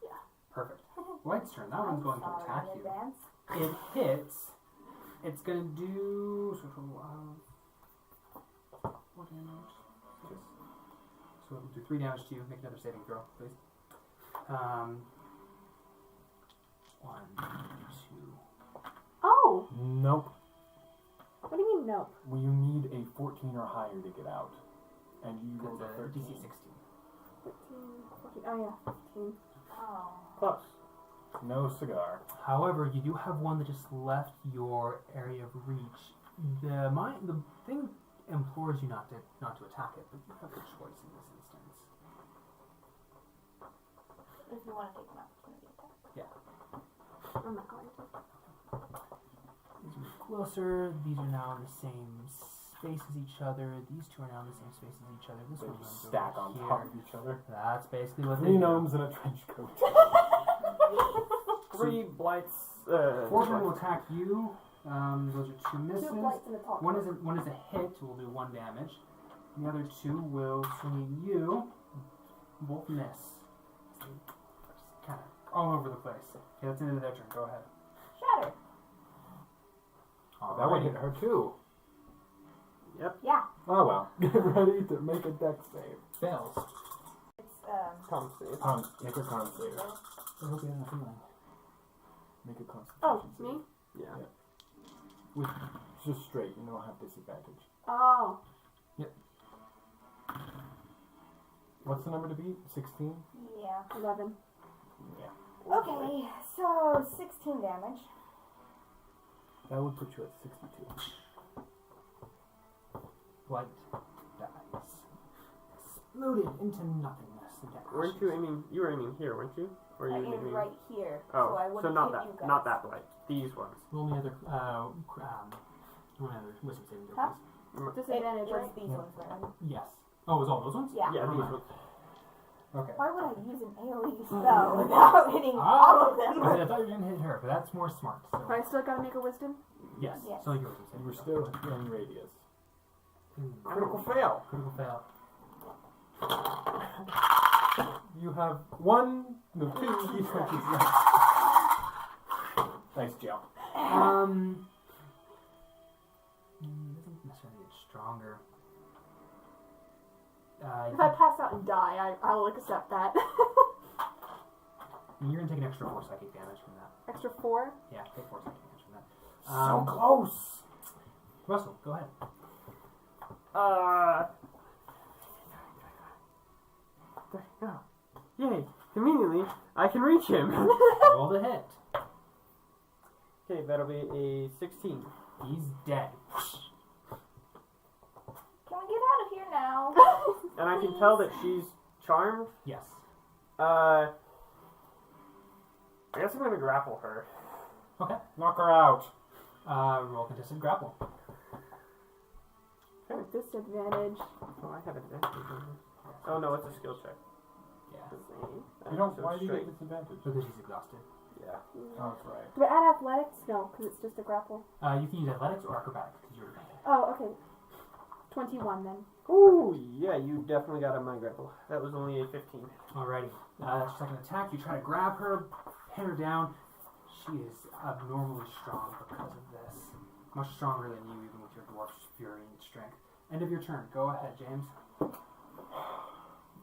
Yeah. Perfect. White's turn. That one's going to Sorry attack in you. advance. It hits. It's gonna do what damage? So it'll do 3 damage to you. Make another saving throw, please. 1, 2. Oh! Nope. What do you mean, nope? Well, you need a 14 or higher to get out. And you rolled a That's a 13. DC 16. 13, 14. Oh, yeah, 15. Oh. Close. No cigar. However, you do have one that just left your area of reach. The thing implores you not to attack it, but you have the choice in this instance. If you want to take an opportunity attack. I'm not going to. These move closer. These are now in the same space as each other. These two are now in the same space as each other. This They one just runs stack over on here. top of each other. That's basically what 3 they do. gnomes in a trench coat. 3 blights. 4 will attack you. Those are 2 misses. 2 blights in the top. One is a hit. Will do 1 damage. The other 2 will swing at you. Both miss. So just kind of all over the place. Okay, that's the end of their turn. Go ahead. Shatter. That would hit her too. Yep. Yeah. Oh well. Get ready to make a dex save. Fails. It's Con save. Make a con save. I hope you have a feeling. Make a constitution Oh, save. me? Yeah. Just straight. You don't have disadvantage. Oh. What's the number to beat? 16? yeah. 11. Yeah. Okay, so 16 damage. That would put you at 62. Light dies. Exploded into nothingness. Into Weren't ashes. you aiming? You were aiming here, weren't you? Or I you aimed aiming? right here, Oh, so I wouldn't so not hit that, you guys. not that blight. These ones. Roll me other one other wisdom saving throw, Huh? please. Disadvantage, It was right? these ones, right? Yes. Oh, it was all those ones? Yeah. Yeah, Never these mind. ones. Okay. Why would I use an AoE spell without hitting all of them? I thought you were gonna hit her, but that's more smart. So But I still gotta make a wisdom? yes. Yes. So yours You were still in radius. Critical fail. Critical fail. You have 2 d20s left. Nice jump. Doesn't necessarily get stronger. If I pass out and die, I'll accept that. You're gonna take an extra 4 psychic damage from that. Extra 4? Yeah, take 4 psychic damage from that. So close. Russell, go ahead. There you go. Yay! Conveniently, I can reach him. Roll the hit. Okay, that'll be a 16. He's dead. Can we get out of here now? And I can tell that she's charmed. Yes. I guess I'm gonna grapple her. Okay. Knock her out. Roll contested grapple. With disadvantage. Oh, I have advantage on this. Oh no, it's a skill check. Yeah, You don't. So Why do you straight. get disadvantage? because he's exhausted. Yeah. Oh, that's right. Do I add athletics? No, because it's just a grapple. You can use athletics or acrobatics because you're advantage. Oh, okay. 21 then. Ooh, yeah, you definitely got a mind grapple. That was only a 15. Alrighty. That's your second attack. You try to grab her, pin her down. She is abnormally strong because of this. Much stronger than you, even with your dwarf's fury and strength. End of your turn. Go ahead, James.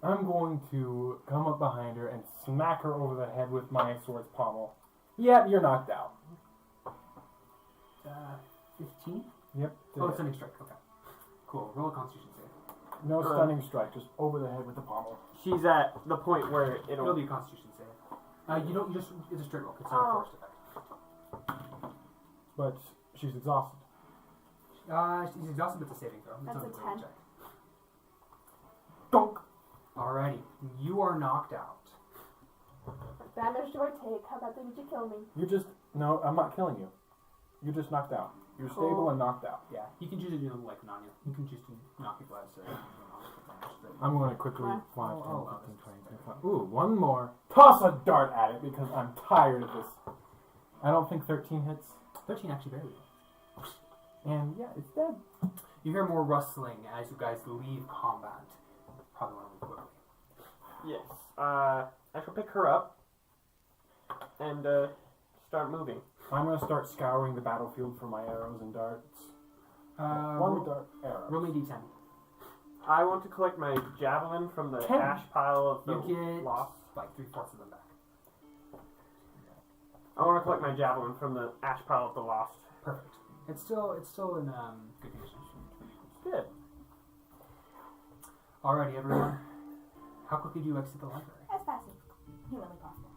I'm going to come up behind her and smack her over the head with my sword's pommel. Yep, you're knocked out. 15? Yep. Oh, it's stunning strike. Okay. Cool. Roll a constitution save. No stunning strike, just over the head with the pommel. She's at the point where It'll be a constitution save. You don't, it's a straight roll. It's not a forced effect. But she's exhausted. She's exhausted, but it's a saving throw. It's That's not a ability 10. check. Donk! Alrighty. You are knocked out. What damage do I take? How badly did you kill me? You're just... No, I'm not killing you. You're just knocked out. You're stable and knocked out. Yeah. You can choose to do like non-you. You can choose to knock people out. So I'm going to quickly... What? 5, 10, Oh, 15, 20, 25. Ooh, one more. Toss a dart at it because I'm tired of this. I don't think 13 hits. 13 actually very well. And yeah, it's dead. You hear more rustling as you guys leave combat. Probably want to move quickly. Yes. I shall pick her up and start moving. I'm going to start scouring the battlefield for my arrows and darts. One dart arrow. Roll me a d10. I want to collect my javelin from the 10. ash pile of the You get lost. like 3/4 of them back. I want to collect my javelin from the ash pile of the lost. Perfect. It's still in good condition. Good. Alrighty, everyone. How quickly do you exit the library? As fast as humanly possible.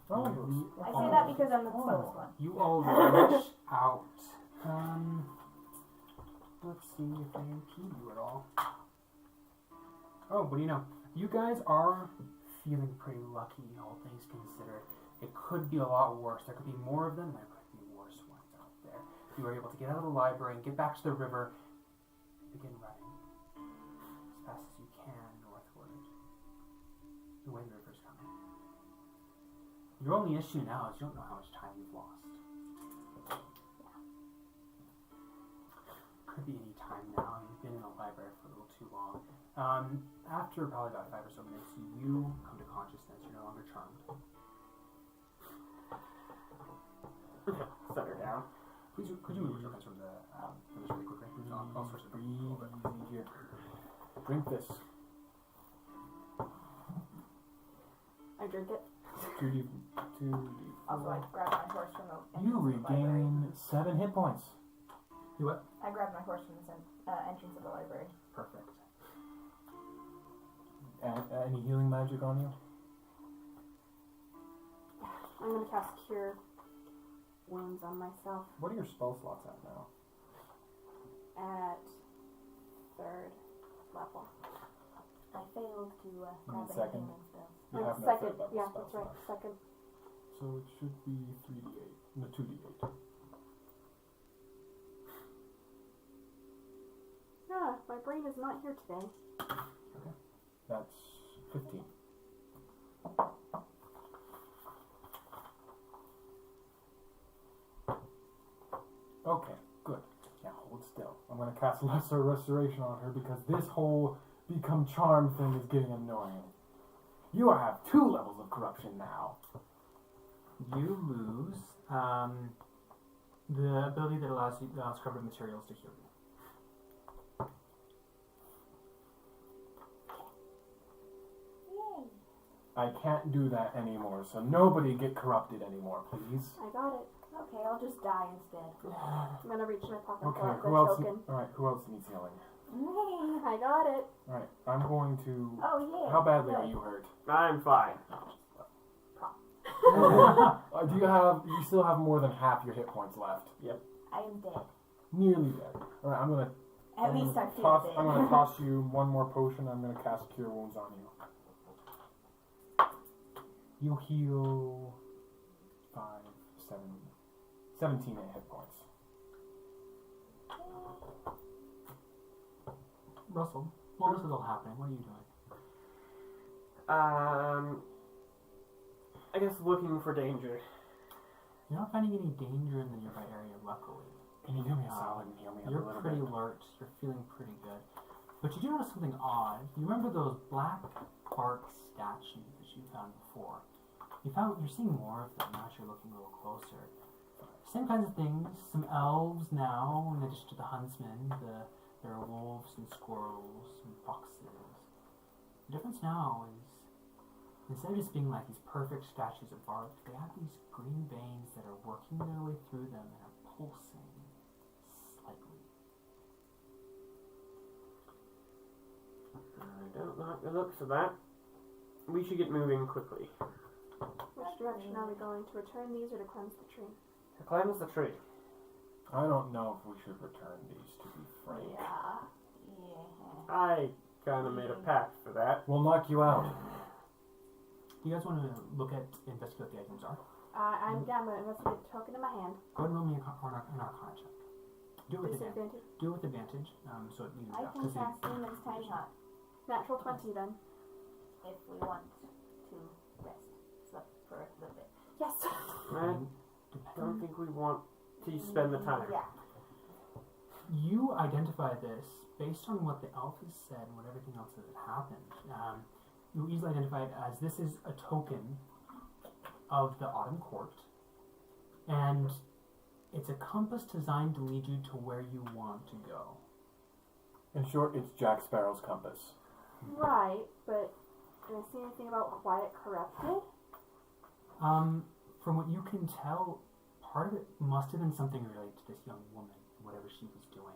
Oh, I say that because I'm the slowest one. You all rush out. Let's see if they impede you at all. Oh, what do you know? You guys are feeling pretty lucky, all things considered. It could be a lot worse. There could be more of them. There could be worse ones out there. You were able to get out of the library and get back to the river and begin running as fast as you can northward. The way the river's coming. Your only issue now is you don't know how much time you've lost. Could be any time now. You've been in the library for a little too long. After probably about 5 or so minutes, you come to consciousness. You're no longer charmed. Set her down. Please, could you remove your hands from this really quickly? I'll switch it. breathe easy here. Drink this. I drink it. 2d. Also, I grabbed my horse from the You entrance of the library. regain 7 hit points. You what? I grabbed my horse from the entrance of the library. Perfect. Any healing magic on you? I'm going to cast Cure Wounds on myself What are your spell slots at now? at 3rd level. I failed to grab any second? healing spells. You have no second, third level yeah, spell that's right, slots. second. So it should be 3d8. No, 2d8. Yeah, my brain is not here today. That's 15. Okay, good. Yeah, hold still. I'm going to cast Lesser Restoration on her because this whole become charmed thing is getting annoying. You have 2 levels of corruption now. You lose the ability that allows covered materials to heal you. Yay! I can't do that anymore, so nobody get corrupted anymore, please. I got it. Okay, I'll just die instead. I'm going to reach in my pocket Okay, for the who else? token. Alright, who else needs healing? Me! I got it. Alright, I'm going to... Oh, yeah. How badly Good. are you hurt? I'm fine. You still have more than half your hit points left. I am dead. Nearly dead. Alright, I'm gonna At least I feel toss, dead. I'm gonna toss you one more potion. I'm gonna cast Cure Wounds on you. You heal 5, 7, 17 hit points. Russell, while this is all happening, what are you doing? I guess looking for danger. You're not finding any danger in the nearby area, luckily. Can you do me a solid and heal me up a You're little pretty bit? alert. You're feeling pretty good. But you do notice something odd. You remember those black bark statues that you found before? You're seeing more of them now as you're looking a little closer. Same kinds of things. Some elves now, in addition to the huntsmen. There are wolves and squirrels and foxes. The difference now is, instead of just being like these perfect statues of bark, they have these green veins that are working their way through them and are pulsing slightly. I don't like the looks of that. We should get moving quickly. Which direction are we going? To return these or to cleanse the tree? To cleanse the tree. I don't know if we should return these, to be frank. Yeah. I kinda made a pact for that. We'll knock you out. Do you guys want to investigate what the items are? I'm going to investigate the token in my hand. Go ahead and roll me an Arcana check. Do it with advantage. Disadvantage. Do it with advantage, so it evens I out. can 'cause cast Demon's Tiny Hut Natural 20 then. if we want to rest for a little bit. Yes. I don't think we want to spend the time. Yeah. You identify this based on what the elf has said and what everything else that had happened. You easily identify it as this is a token of the Autumn Court, and it's a compass designed to lead you to where you want to go. In short, it's Jack Sparrow's compass. Right, but did I see anything about why it corrupted? From what you can tell, part of it must have been something related to this young woman, whatever she was doing.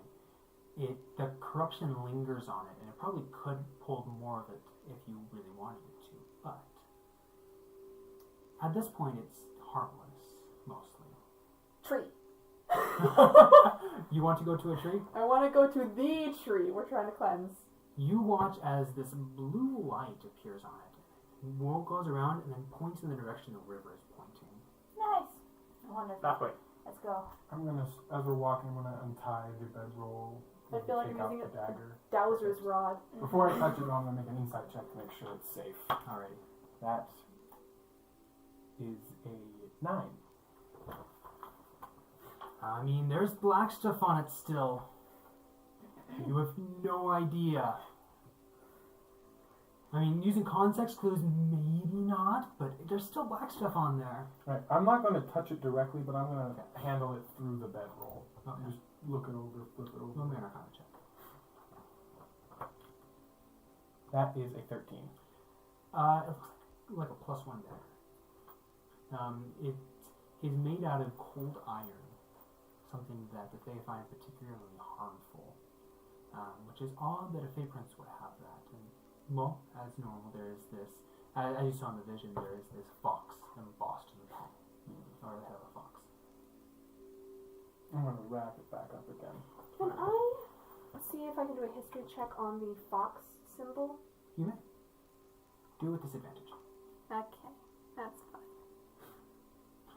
The corruption lingers on it, and it probably could pull more of it if you really wanted it to, but at this point it's harmless, mostly. Tree. You want to go to a tree? I want to go to the tree we're trying to cleanse. You watch as this blue light appears on it. It goes around and then points in the direction the river is pointing. Nice. Wonderful. That way. Let's go. I'm gonna, as we're walking, I'm gonna untie the bedroll. I feel like take I'm out using the dagger. Dowser's rod. Before I touch it, I'm gonna make an insight check to make sure it's safe. Alrighty. That is a 9. I mean, there's black stuff on it still. You have no idea. I mean, using context clues, maybe not, but there's still black stuff on there. Right. I'm not gonna touch it directly, but I'm gonna handle it through the bedroll. Okay. Just look it over, flip it over. Roll me an Arcana check. That is a 13. It looks like a +1 there. It is made out of cold iron, something that the Fae find particularly harmful, which is odd that a Fae Prince would have that. And, well, as normal, there is this, as you saw in the vision, there is this fox embossed in the palm, or the head of a fox. I'm gonna wrap it back up again. Can I see if I can do a history check on the fox symbol? You may. Do it with disadvantage. Okay, that's fine.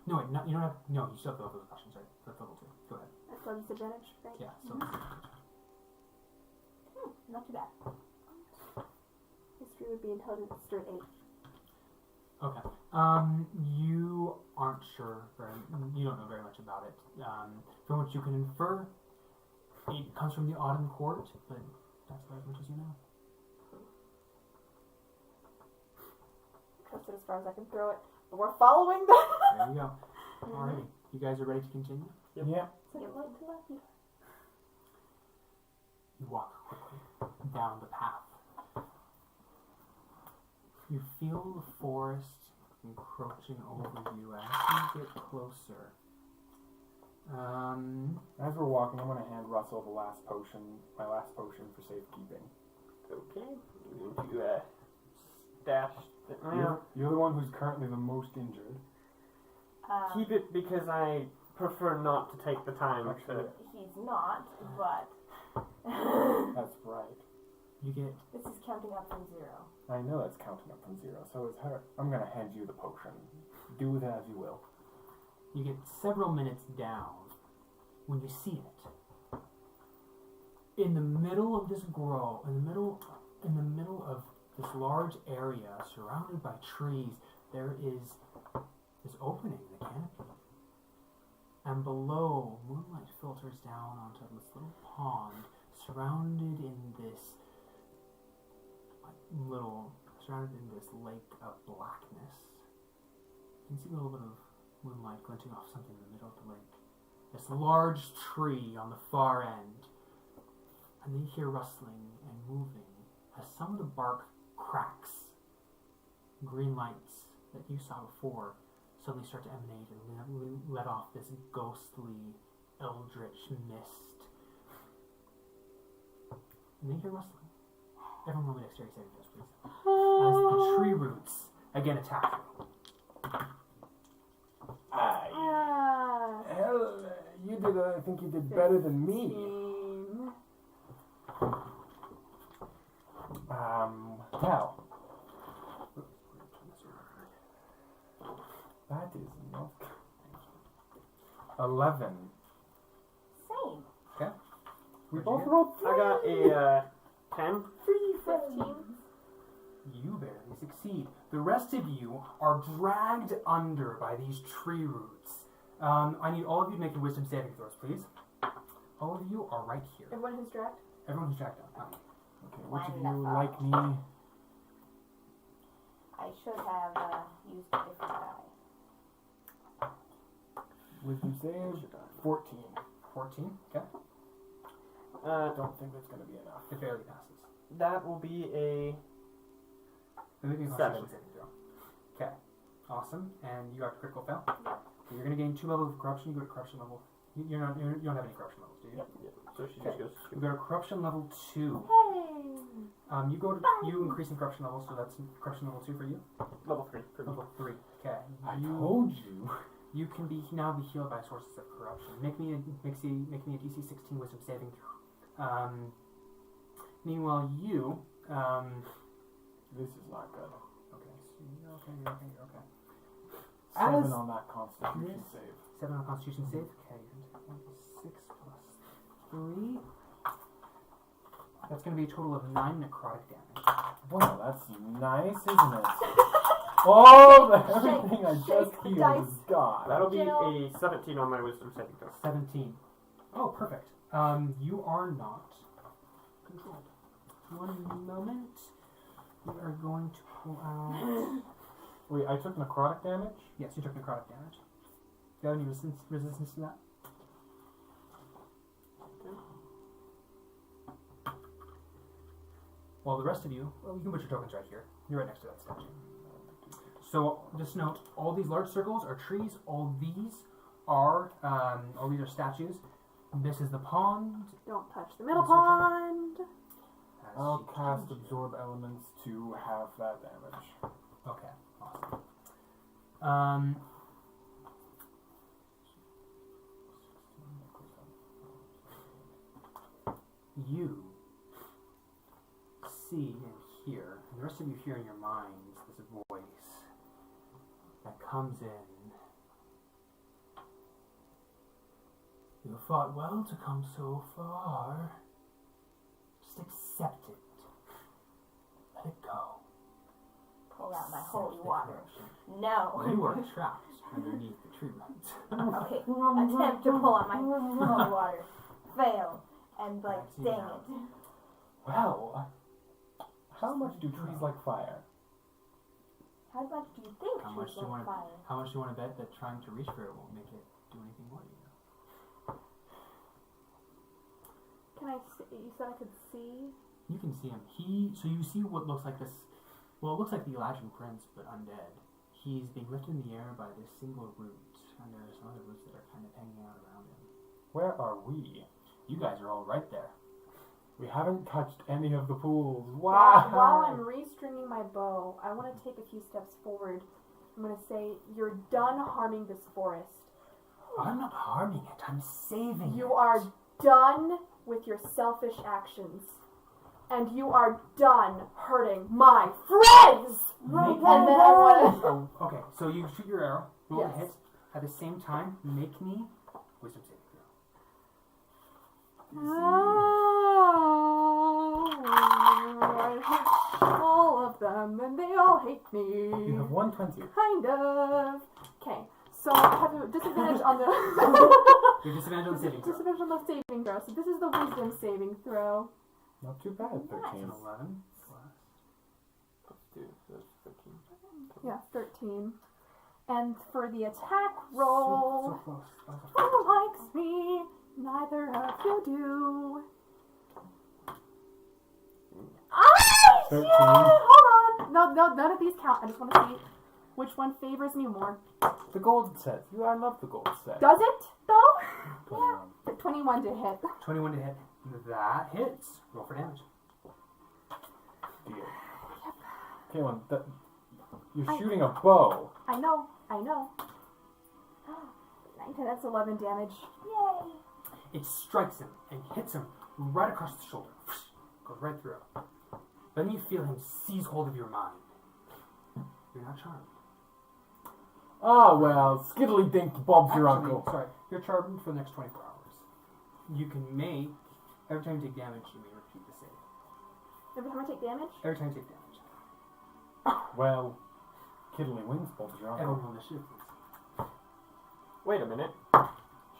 No, wait, no, you don't have, no, you still have those questions, right? That's level 2. Go ahead. I still have disadvantage, right? Yeah, still disadvantage. Not too bad. History would be intelligence straight 8. Okay. You aren't sure, you don't know very much about it. From what you can infer, it comes from the Autumn Court, but that's about as much as you know. Trust it as far as I can throw it. But we're following that. There you go. Alrighty. You guys are ready to continue? Yep. Yeah. It's like right to left. You walk quickly down the path. You feel the forest encroaching over you as you get closer. As we're walking, I'm gonna hand Russell the last potion, my last potion for safekeeping. Okay. I'm going to stash. You're the one who's currently the most injured. Keep it because I prefer not to take the time to. He's not, but That's right. You get this is counting up from 0. I know that's counting up from 0, so it's her. I'm gonna hand you the potion. Do with it as you will. You get several minutes down when you see it. In the middle of this grove, in the middle of this large area surrounded by trees, there is this opening in the canopy. And below, moonlight filters down onto this little pond, surrounded in this lake of blackness. You can see a little bit of moonlight glinting off something in the middle of the lake. This large tree on the far end. And then you hear rustling and moving as some of the bark cracks. Green lights that you saw before suddenly start to emanate and let off this ghostly, eldritch mist. And then you hear rustling. Everyone roll me dexterity saving throws, please. As the tree roots again attack you. Hell, I think you did better than me. Now. That is not 11. Same. Okay. We What'd both you get? rolled 3. I got a 10. 15. You barely succeed. The rest of you are dragged under by these tree roots. I need all of you to make a wisdom saving throws, please. All of you are right here. Everyone who's dragged? Everyone who's dragged down. Okay, which of Mine you, left like off. me, I should have used a different die. wisdom save? 14. 14. Okay. I don't think that's going to be enough. It barely passes. That will be a Then make a 7. constitution saving throw. Okay. Awesome. And you got a critical fail? So you're going to gain 2 levels of corruption. You go to corruption level. You don't have any corruption levels, do you? Yep. So she Okay. just goes You go to corruption level 2. Hey! You increase in corruption level, so that's corruption level 2 for you. level 3 for me. Level 3. Okay. I told you. You can now be healed by sources of corruption. Make me a DC 16 wisdom saving throw. Meanwhile, you. This is not good. Okay. So you're okay. 7 on that constitution Yes. save. 7 on Constitution save. Okay. You're going to take 6 plus 3. That's going to be a total of 9 necrotic damage. Well, that's nice, isn't it? Oh, everything I just shake the healed dice. is gone. That'll be Jill. a 17 on my wisdom saving throw. 17. Oh, perfect. You are not controlled. One moment. We are going to pull out. Wait, I took necrotic damage? Yes, you took necrotic damage. Do you have any resistance to that? Well, the rest of you, you can put your tokens right here. You're right next to that statue. So just note, all these large circles are trees. All these are statues. This is the pond. Don't touch the middle Is there trouble? pond. As I'll she cast changes. Absorb Elements to have that damage. Okay, awesome. You see and hear, and the rest of you hear in your minds this voice that comes in. You fought well to come so far. Just accept it. Let it go. Pull out my Accept holy the water. corruption. No. You are trapped underneath the tree roots. Okay, attempt to pull out my holy water. Fail. And like, That's dang enough. it. Well, how much do trees like fire? How much do you think How much trees do you like want? fire? How much do you want to bet that trying to reach for it won't make it do anything more to you? Can I see? You said I could see? You can see him. So you see what looks like this. Well, it looks like the Elijah Prince, but undead. He's being lifted in the air by this single root, and there are some other roots that are kind of hanging out around him. Where are we? You guys are all right there. We haven't touched any of the pools. While Wow! I'm restringing my bow, I want to take a few steps forward. I'm going to say, you're done harming this forest. I'm not harming it. I'm saving You it. are done with your selfish actions. And you are done hurting my friends! Make And then I want to... Oh, okay, so you shoot your arrow, roll Yes. a hit. At the same time, make me wisdom saving throw. All of and they all hate me. You have 120. Kind of. Okay, so I have a disadvantage on the... Your disadvantage on the saving throw. Disadvantage on the saving throw. So this is the wisdom saving throw. Not too bad, 13. That's an 11 plus. Plus 2, so that's 13. Yeah, 13. And for the attack roll, So close. That was a who likes me? Neither of you do. Ah, 13. shit! Hold on. No, none of these count. I just want to see which one favors me more. The gold set. I love the gold set. Does it, though? 21. 21 to hit. 21 to hit. That hits. Roll for damage. Deal. Kaylin, you're shooting a bow. I know. 9, 10, that's 11 damage. Yay! It strikes him and hits him right across the shoulder. Goes right through. Then you feel him seize hold of your mind. You're not charmed. Ah, well, skiddly dink Bob's your Actually, uncle. Sorry, you're charmed for the next 24 hours. You can make, every time you take damage, you may repeat the save. Every time I take damage? Every time you take damage. Well, Kiddly wins Bob's your Everyone uncle. roll initiative, please. Wait a minute.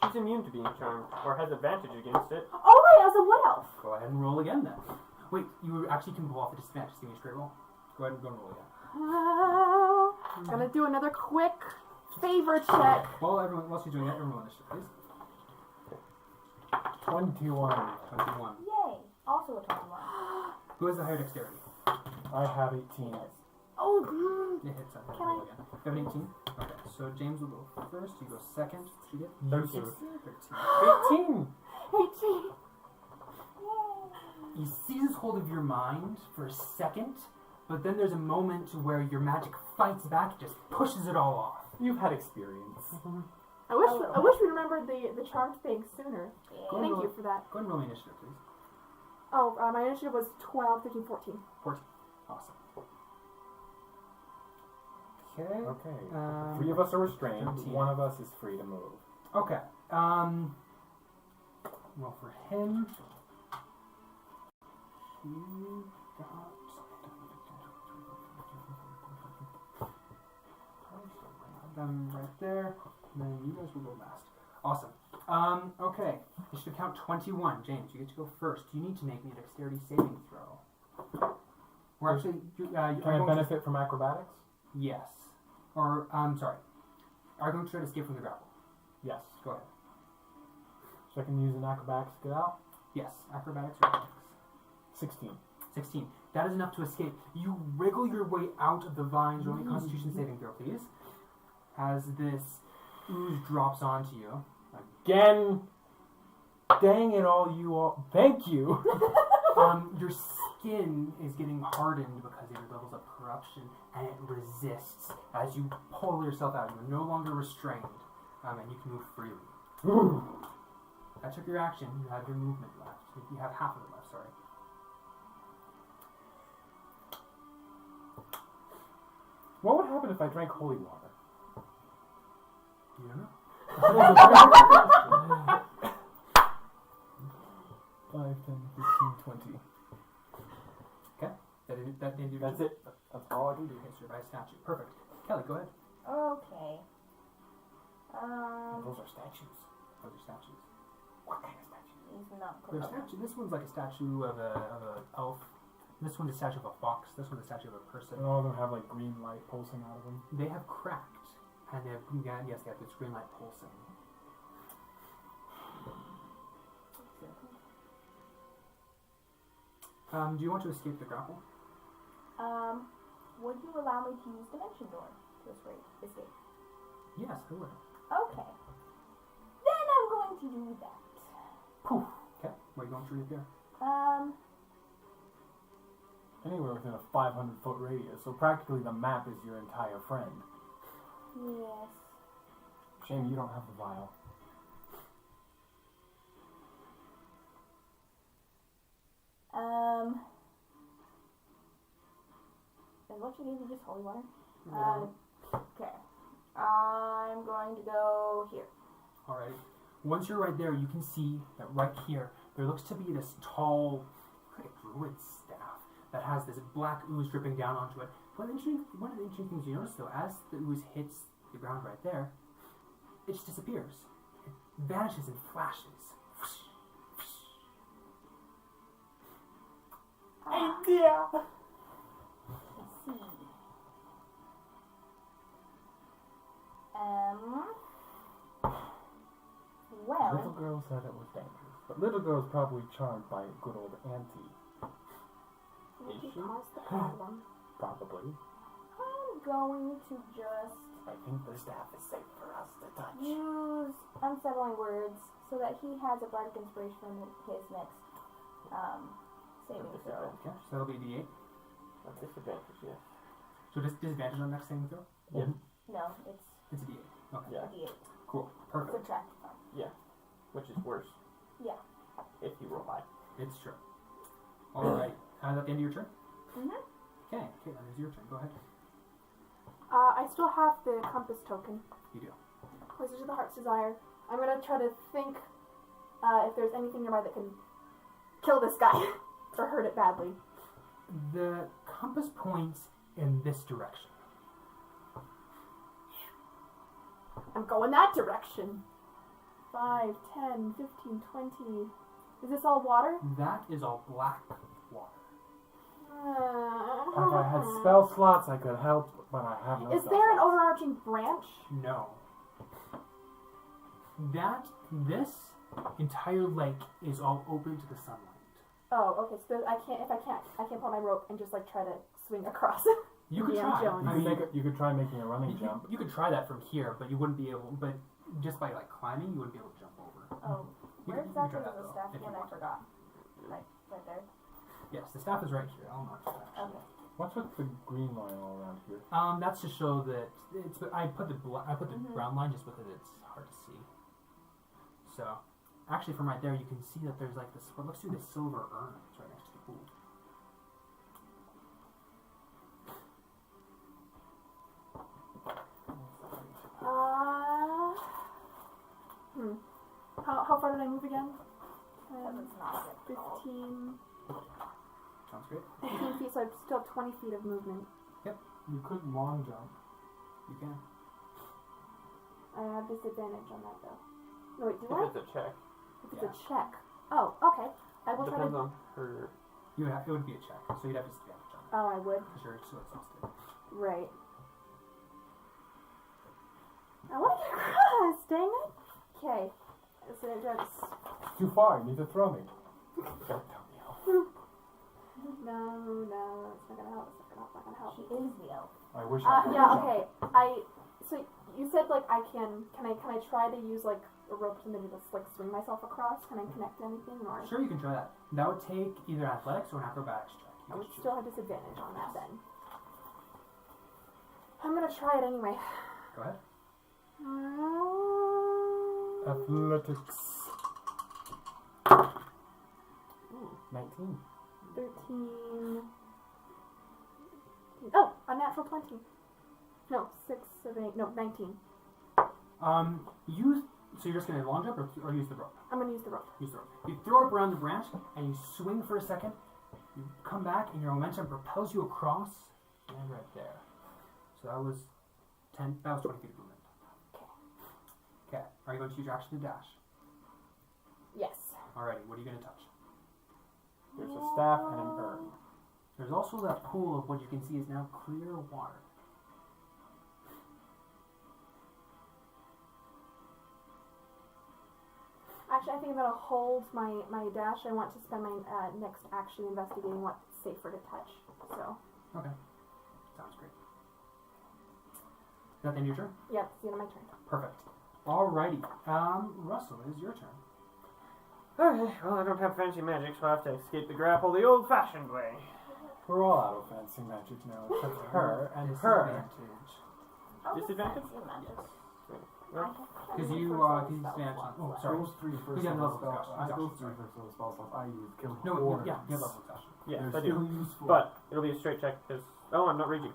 She's immune to being charmed, or has advantage against it. Oh, right, as a wood elf. Go ahead and roll again then. Wait, you actually can pull off a disadvantage. Just give me a straight roll. Go ahead and go and roll again. Gonna do another quick favor check. While she's doing that, everyone roll initiative, please. 21. 21. Yay! Also a 21. Who has the higher dexterity? I have 18. Oh, It hits. Can Roll again. You have an 18? Okay, so James will go first. You go second. She get 13. 13. 18! 18. He seizes hold of your mind for a second, but then there's a moment where your magic fights back, just pushes it all off. You've had experience. I wish we remembered the charmed thing sooner. Go Thank and you for that. Go ahead and roll me initiative, please. Oh, my initiative was 12, 13, 14. 14. Awesome. Okay. Okay. 3 of us are restrained. 13. 1 of us is free to move. Okay. Well, for him, he got them right there. And then you guys will go last. Awesome. Okay. You should count 21. James, you get to go first. You need to make me a dexterity saving throw. Or actually, Can I benefit from acrobatics? Yes. Or, sorry. Are you going to try to escape from the grapple? Yes. Go ahead. So I can use an acrobatics to get out? Yes. Acrobatics or athletics? 16. 16. That is enough to escape. You wriggle your way out of the vines. Roll me a Constitution saving throw, please. As this ooze drops onto you. Again! Dang it all, you all. Thank you! Your skin is getting hardened because of your levels of corruption, and it resists. As you pull yourself out, you're no longer restrained, and you can move freely. That took your action. You have your movement left. You have half of it left, sorry. What would happen if I drank holy water? You don't know. 5, 10, 15, 20. That didn't do That's it. That's all I can do. Okay, so by statue. Perfect. Kelly, go ahead. Okay. Those are statues. Those are statues. What kind of statues? He's not They're good. statue. This one's like a statue of a elf. This one's a statue of a fox. This one's a statue of a person. And all of them have like green light pulsing out of them. They have cracked, and they have yes, they have this green light pulsing. Do you want to escape the grapple? Would you allow me to use Dimension Door to escape? Yes, I would. Okay. Then I'm going to do that. Poof. Okay. Where are you going to reappear? Anywhere within a 500-foot radius, so practically the map is your entire friend. Yes. Shame you don't have the vial. Is what you gave me just holy water? No. Okay. I'm going to go here. Alright. Once you're right there, you can see that right here, there looks to be this tall, like a druid staff that has this black ooze dripping down onto it. One of the interesting things you notice, though, as the ooze hits the ground right there, it just disappears. It vanishes in flashes. Idea! Let's see. Little Well, girl said it was dangerous, but little girl's probably charmed by a good old auntie. Would Is you she? cause the problem? Probably. I'm going to just I think the staff is safe for us to touch. use unsettling words so that he has a bardic inspiration in his next saving throw. Okay, so that'll be a D8. A disadvantage, yes. So just disadvantage on next saving throw? Yeah. No, it's It's a D8. Okay. Yeah. a D8. Cool. Perfect. Subtract from. Which is worse. Yeah. If you roll high. It's true. Alright. Is that the end of your turn? Mm-hmm. Okay, Caitlin, it's your turn. Go ahead. I still have the compass token. You do. Closer to the heart's desire. I'm gonna try to think if there's anything nearby that can kill this guy or hurt it badly. The compass points in this direction. I'm going that direction. 5, 10, 15, 20. Is this all water? That is all black water. If I had spell slots, I could help, but I have no Is spell there an slots. overarching branch? No. This entire lake is all open to the sunlight. Oh, okay. So I can't pull my rope and just like try to swing across. You could Indiana try. Jones. I mean, You could try making a running jump. you could try that from here, but you wouldn't be able. But just by like climbing, you wouldn't be able to jump over. Oh, You where could exactly try is that, the though, staff if you again? I want. forgot. Like, right there. Yes, the staff is right here. I'll mark that. Okay. What's with the green line all around here? That's to show that it's. I put the brown line just because it's hard to see. So, actually, from right there, you can see that there's like this. What looks to be the silver urn. It's right next to the pool. How far did I move again? That was not good. 15, Sounds great. 15 feet, so I still have 20 feet of movement. You could long jump. You can. I have disadvantage on that though. No, wait, do If I? it's a check. If it's a check. Oh, okay. I will try Depends to. on her. It would be a check, so you'd have disadvantage on it Oh, I would. because you're so exhausted. Right. I want to get across, dang it. Okay. So that's. It's too far. You need to throw me. Don't tell me how. No, it's not gonna help. It's not gonna help. She is the elf. I wish I could Yeah, jump. okay. So you said like I can I try to use like a rope to maybe just like swing myself across? Can I connect to anything or? Sure, you can try that. That would take either athletics or an acrobatics check. You I would could choose. still have disadvantage on that then. I'm gonna try it anyway. Go ahead. Athletics. 19. 13. Oh, a natural 20. No, 6, 7, 8. No, 19. So you're just gonna long jump or use the rope? I'm gonna use the rope. Use the rope. You throw it up around the branch and you swing for a second. You come back and your momentum propels you across and right there. So that was 20 feet of movement. Okay. Are you going to use your action to dash? Yes. Alrighty. What are you gonna touch? There's a staff and an urn. There's also that pool of what you can see is now clear water. Actually, I think I'm gonna hold my dash. I want to spend my next action investigating what's safer to touch. So. Okay. Sounds great. Is that the end of your turn? Yeah, it's the end of my turn. Perfect. Alrighty. Russell, it is your turn. Okay, well, I don't have fancy magic, so I have to escape the grapple the old-fashioned way. We're all out of fancy magic now, except her and her. Disadvantage? Because you disadvantage on. Oh, sorry. Those three first You have level level spells. exhaustion. Those three first level spells I use kill No, hordes. yeah, you have level exhaustion. Yes, They're I do. still useful. But it'll be a straight check because I'm not raging,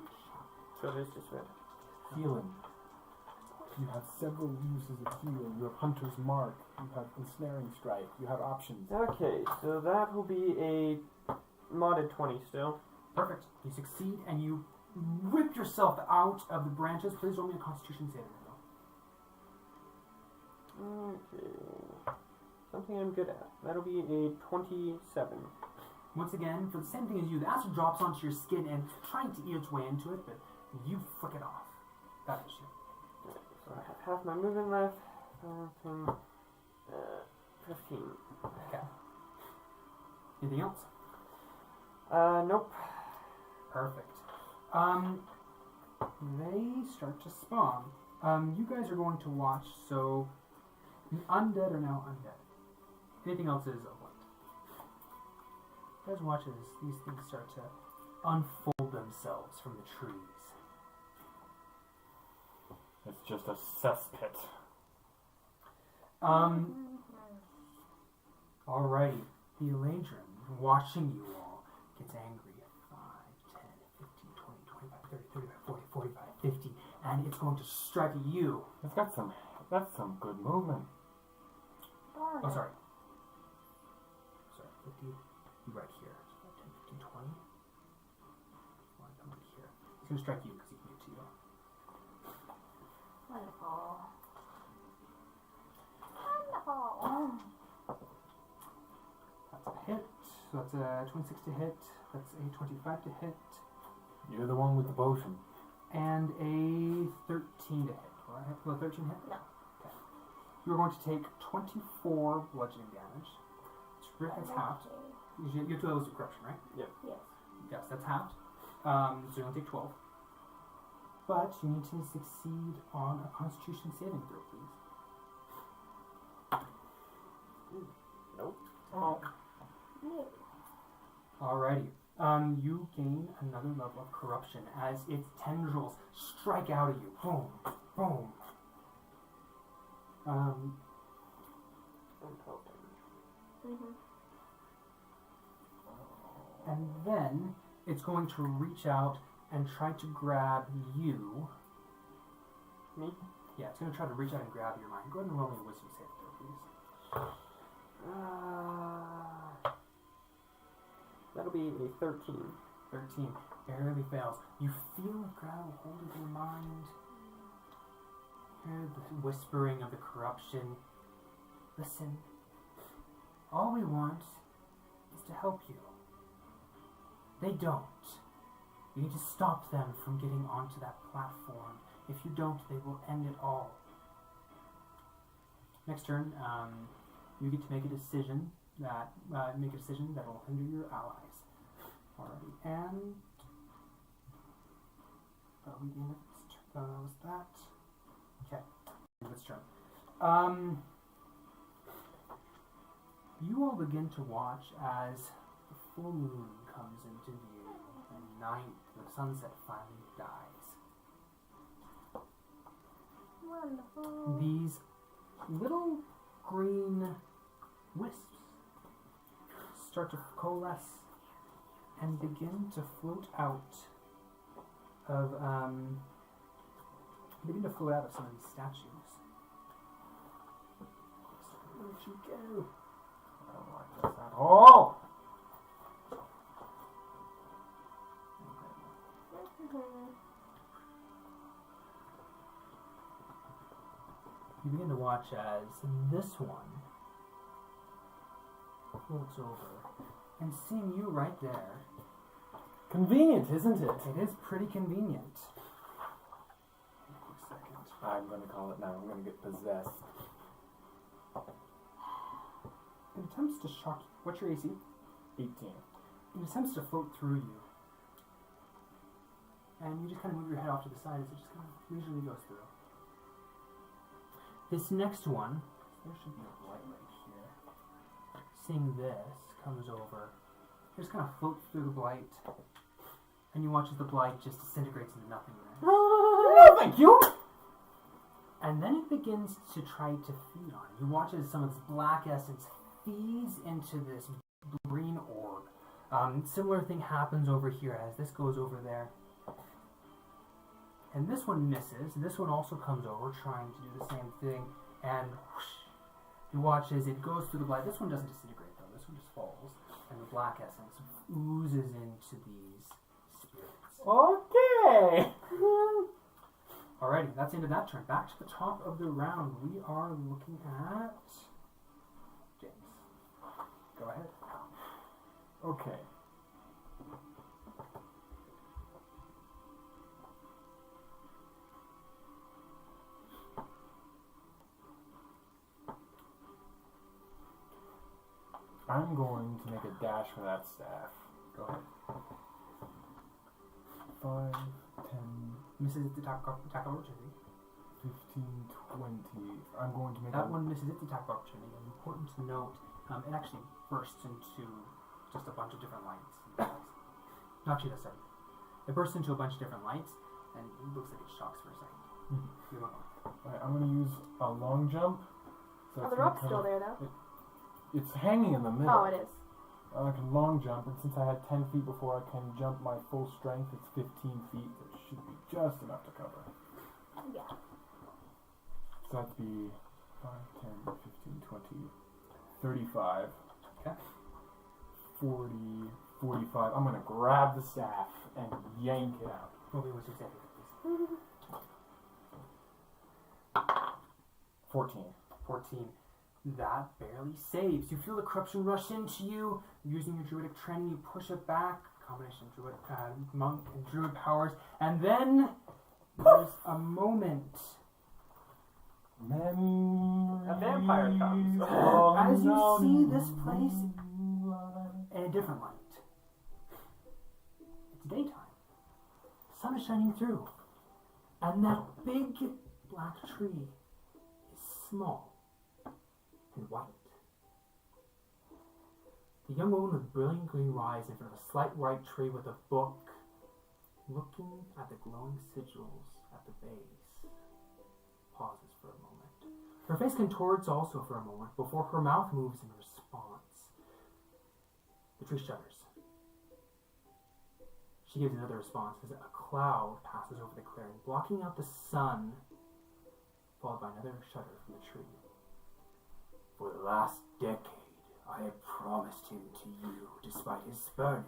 so it is disadvantage. Healing. You have several uses of healing. You have Hunter's Mark. You have Ensnaring Strike. You have options. Okay, so that will be a modded 20 still. Perfect. You succeed and you rip yourself out of the branches. Please roll me a Constitution saving throw. Okay. Something I'm good at. That'll be a 27. Once again, for the same thing as you, the acid drops onto your skin and trying to eat its way into it, but you flick it off. That is you. So I have half my movement left. 15. Okay. Anything else? Nope. Perfect. They start to spawn. You guys are going to watch, so the undead are now undead. Anything else is a what? You guys watch as these things start to unfold themselves from the trees. It's just a cesspit. Alrighty. The Eladrin, watching you all, gets angry at 5, 10, 15, 20, 25, 30, 35, 40, 45, 50, and it's going to strike at you. That's some good movement. Oh, sorry. Sorry, 50. Right here. So 10, 15, 20. One, come right here. He's going to strike you because he can get to you. Wonderful. That's a hit. So that's a 26 to hit. That's a 25 to hit. You're the one with the potion. And a 13 to hit. Will a 13 hit? No. Okay. You're going to take 24 bludgeoning damage. It's halved. You have 2 levels of corruption, right? Yes. Yes, that's halved. So you only take 12. But you need to succeed on a Constitution saving throw, please. Nope. Oh. No. Alrighty. You gain another level of corruption as its tendrils strike out at you. Boom, boom. I'm hoping. Mm-hmm. And then it's going to reach out and try to grab you. Me? Yeah, it's going to try to reach out and grab your mind. Go ahead and roll me a wisdom save throw, please. That'll be a 13. 13. Barely fails. You feel it grab a hold of your mind. Hear the whispering of the corruption. Listen. All we want is to help you. They don't. You need to stop them from getting onto that platform. If you don't, they will end it all. Next turn, you get to make a decision that will hinder your allies. Alrighty, and we the end of its turn. Was that? Okay, end of its turn. You all begin to watch as the full moon comes into view, and the sunset finally dies. Wonderful. These little green wisps start to coalesce and begin to float out of some of these statues. Where'd you go? I don't like this at all. You begin to watch as this one floats over and seeing you right there. Convenient, isn't it? It is pretty convenient. A quick second. I'm going to call it now. I'm going to get possessed. It attempts to shock you. What's your AC? 18. It attempts to float through you. And you just kind of move your head off to the side as it just kind of leisurely goes through. This next one, there should be a light right here. Seeing this, comes over. Just kind of floats through the blight. And you watch as the blight just disintegrates into nothingness. No, thank you! And then it begins to try to feed on you. You watch as some of this black essence feeds into this green orb. Similar thing happens over here as this goes over there. And this one misses. This one also comes over trying to do the same thing. And whoosh, you watch as it goes through the blight. This one doesn't disintegrate though. This one just falls. And the black essence oozes into these Okay. Alrighty, that's the end of that turn. Back to the top of the round. We are looking at James. Go ahead. Okay. I'm going to make a dash for that staff. Go ahead. 5, 10, Misses its attack opportunity. 15, 20. I'm going to make That one misses its attack opportunity. And important to note, it actually bursts into just a bunch of different lights. Not Cheetah, sorry. It bursts into a bunch of different lights, and it looks like it shocks for a second. You won't know. Alright, I'm going to use a long jump. So Oh, it's the gonna rope's come still up- there though. It's hanging in the middle. Oh, it is. I can long jump, and since I had 10 feet before I can jump my full strength, it's 15 feet. That should be just enough to cover. Yeah. So that'd be 5, 10, 15, 20, 35, Okay. 40, 45. I'm going to grab the staff and yank it out. Roll me wisdom saving, please. 14. 14. That barely saves. You feel the corruption rush into you. Using your druidic training, you push it back. Combination of druid, monk and druid powers. And then there's a moment. Memories A vampire comes. As you see this place in a different light. It's daytime. The sun is shining through. And that big black tree is small and white. The young woman with brilliant green eyes in front of a slight white tree with a book, looking at the glowing sigils at the base, pauses for a moment. Her face contorts also for a moment before her mouth moves in response. The tree shudders. She gives another response as a cloud passes over the clearing, blocking out the sun, followed by another shudder from the tree. For the last decade, I have promised him to you despite his spurnings.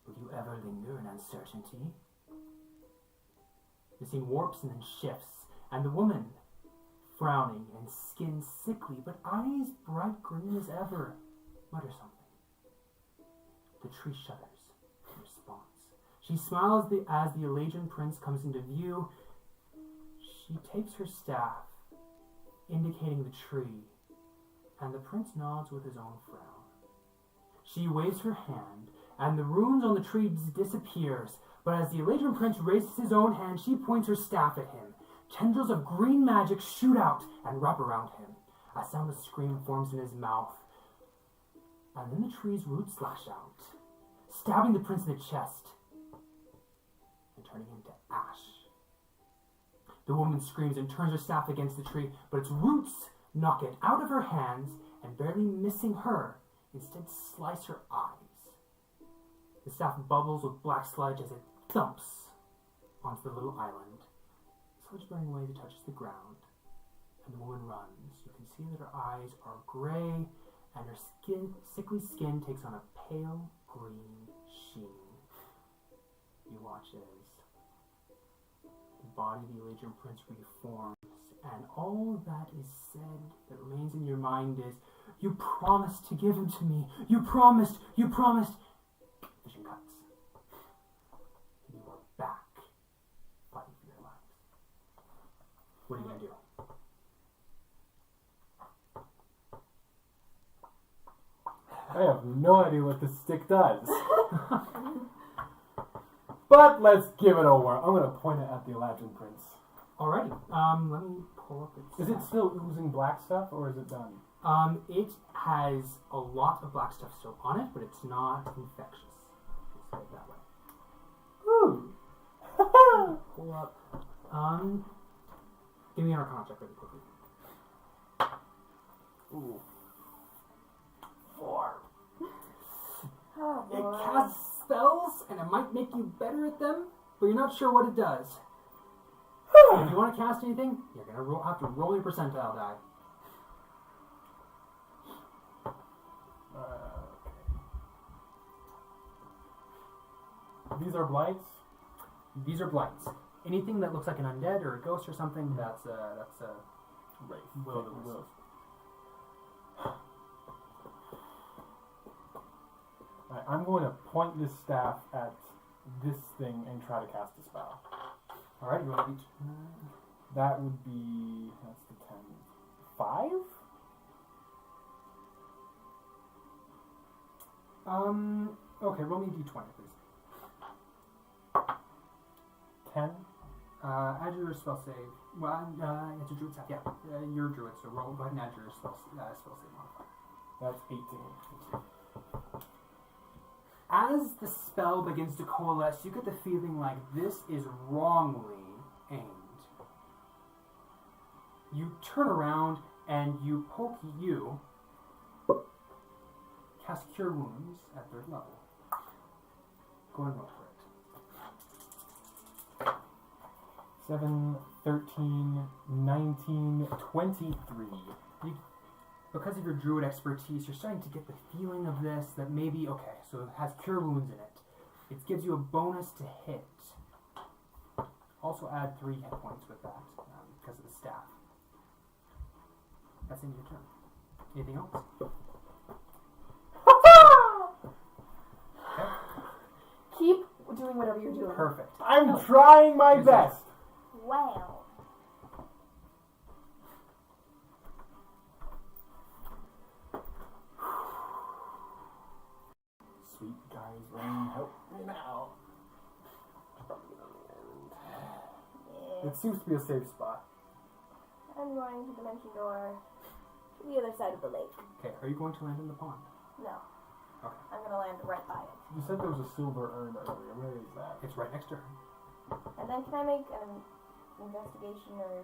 Will you ever linger in uncertainty? The scene warps and then shifts, and the woman, frowning and skin sickly but eyes bright green as ever, mutters something. The tree shudders in response. She smiles as the Elegian prince comes into view. She takes her staff, indicating the tree, and the prince nods with his own frown. She waves her hand, and the runes on the tree disappears, but as the Elegian prince raises his own hand, she points her staff at him. Tendrils of green magic shoot out and wrap around him. A soundless scream forms in his mouth, and then the tree's roots slash out, stabbing the prince in the chest and turning him to ash. The woman screams and turns her staff against the tree, but its roots knock it out of her hands and, barely missing her, instead slice her eyes. The staff bubbles with black sludge as it thumps onto the little island. Sludge burning away as it touches the ground, and the woman runs. You can see that her eyes are gray, and her sickly skin takes on a pale green sheen. You watch as the body of the Elegian prince reforms, and all that is said that remains in your mind is, "You promised to give him to me. You promised. You promised." Vision cuts. And you are back, fighting for your lives. What are you gonna do? I have no idea what this stick does. But let's give it a whirl. I'm going to point it at the Elegian prince. Alrighty. Let me pull up its. Is it still oozing black stuff, or is it done? It has a lot of black stuff still on it, but it's not infectious. Let's say it that way. Ooh. Pull up. Give me an Arcana check really quickly. Ooh. 4. Oh, It boy. casts spells, and it might make you better at them, but you're not sure what it does. If you want to cast anything, you're gonna have to roll your percentile die. Okay. These are blights. These are blights. Anything that looks like an undead or a ghost or something, that's a Wraith. will of the wisp. Alright, I'm going to point this staff at this thing and try to cast a spell. Alright, you want to each? That would be, that's the 10. 5? Okay, roll me a d20, please. 10? Add your spell save. Well, it's a druid save. Yeah, you're a druid, so roll. Go ahead and add your spell save modifier. That's 18. As the spell begins to coalesce, you get the feeling like this is wrongly aimed. You turn around and you poke you. Cast Cure Wounds at 3rd level. Go and roll for it. 7, 13, 19, 23. Because of your druid expertise, you're starting to get the feeling of this, that maybe, okay, so it has Cure Wounds in it. It gives you a bonus to hit. Also add 3 hit points with that, because of the staff. That's in your turn. Anything else? Okay. Keep doing whatever you're doing. Perfect. I'm trying my best! Wow. Sweet guys, rain, help me now. It seems to be a safe spot. I'm going to Dimension Door to the other side of the lake. Okay, are you going to land in the pond? No. Okay. I'm going to land right by it. You said there was a silver urn earlier. Where is that? It's right next to her. And then can I make an investigation or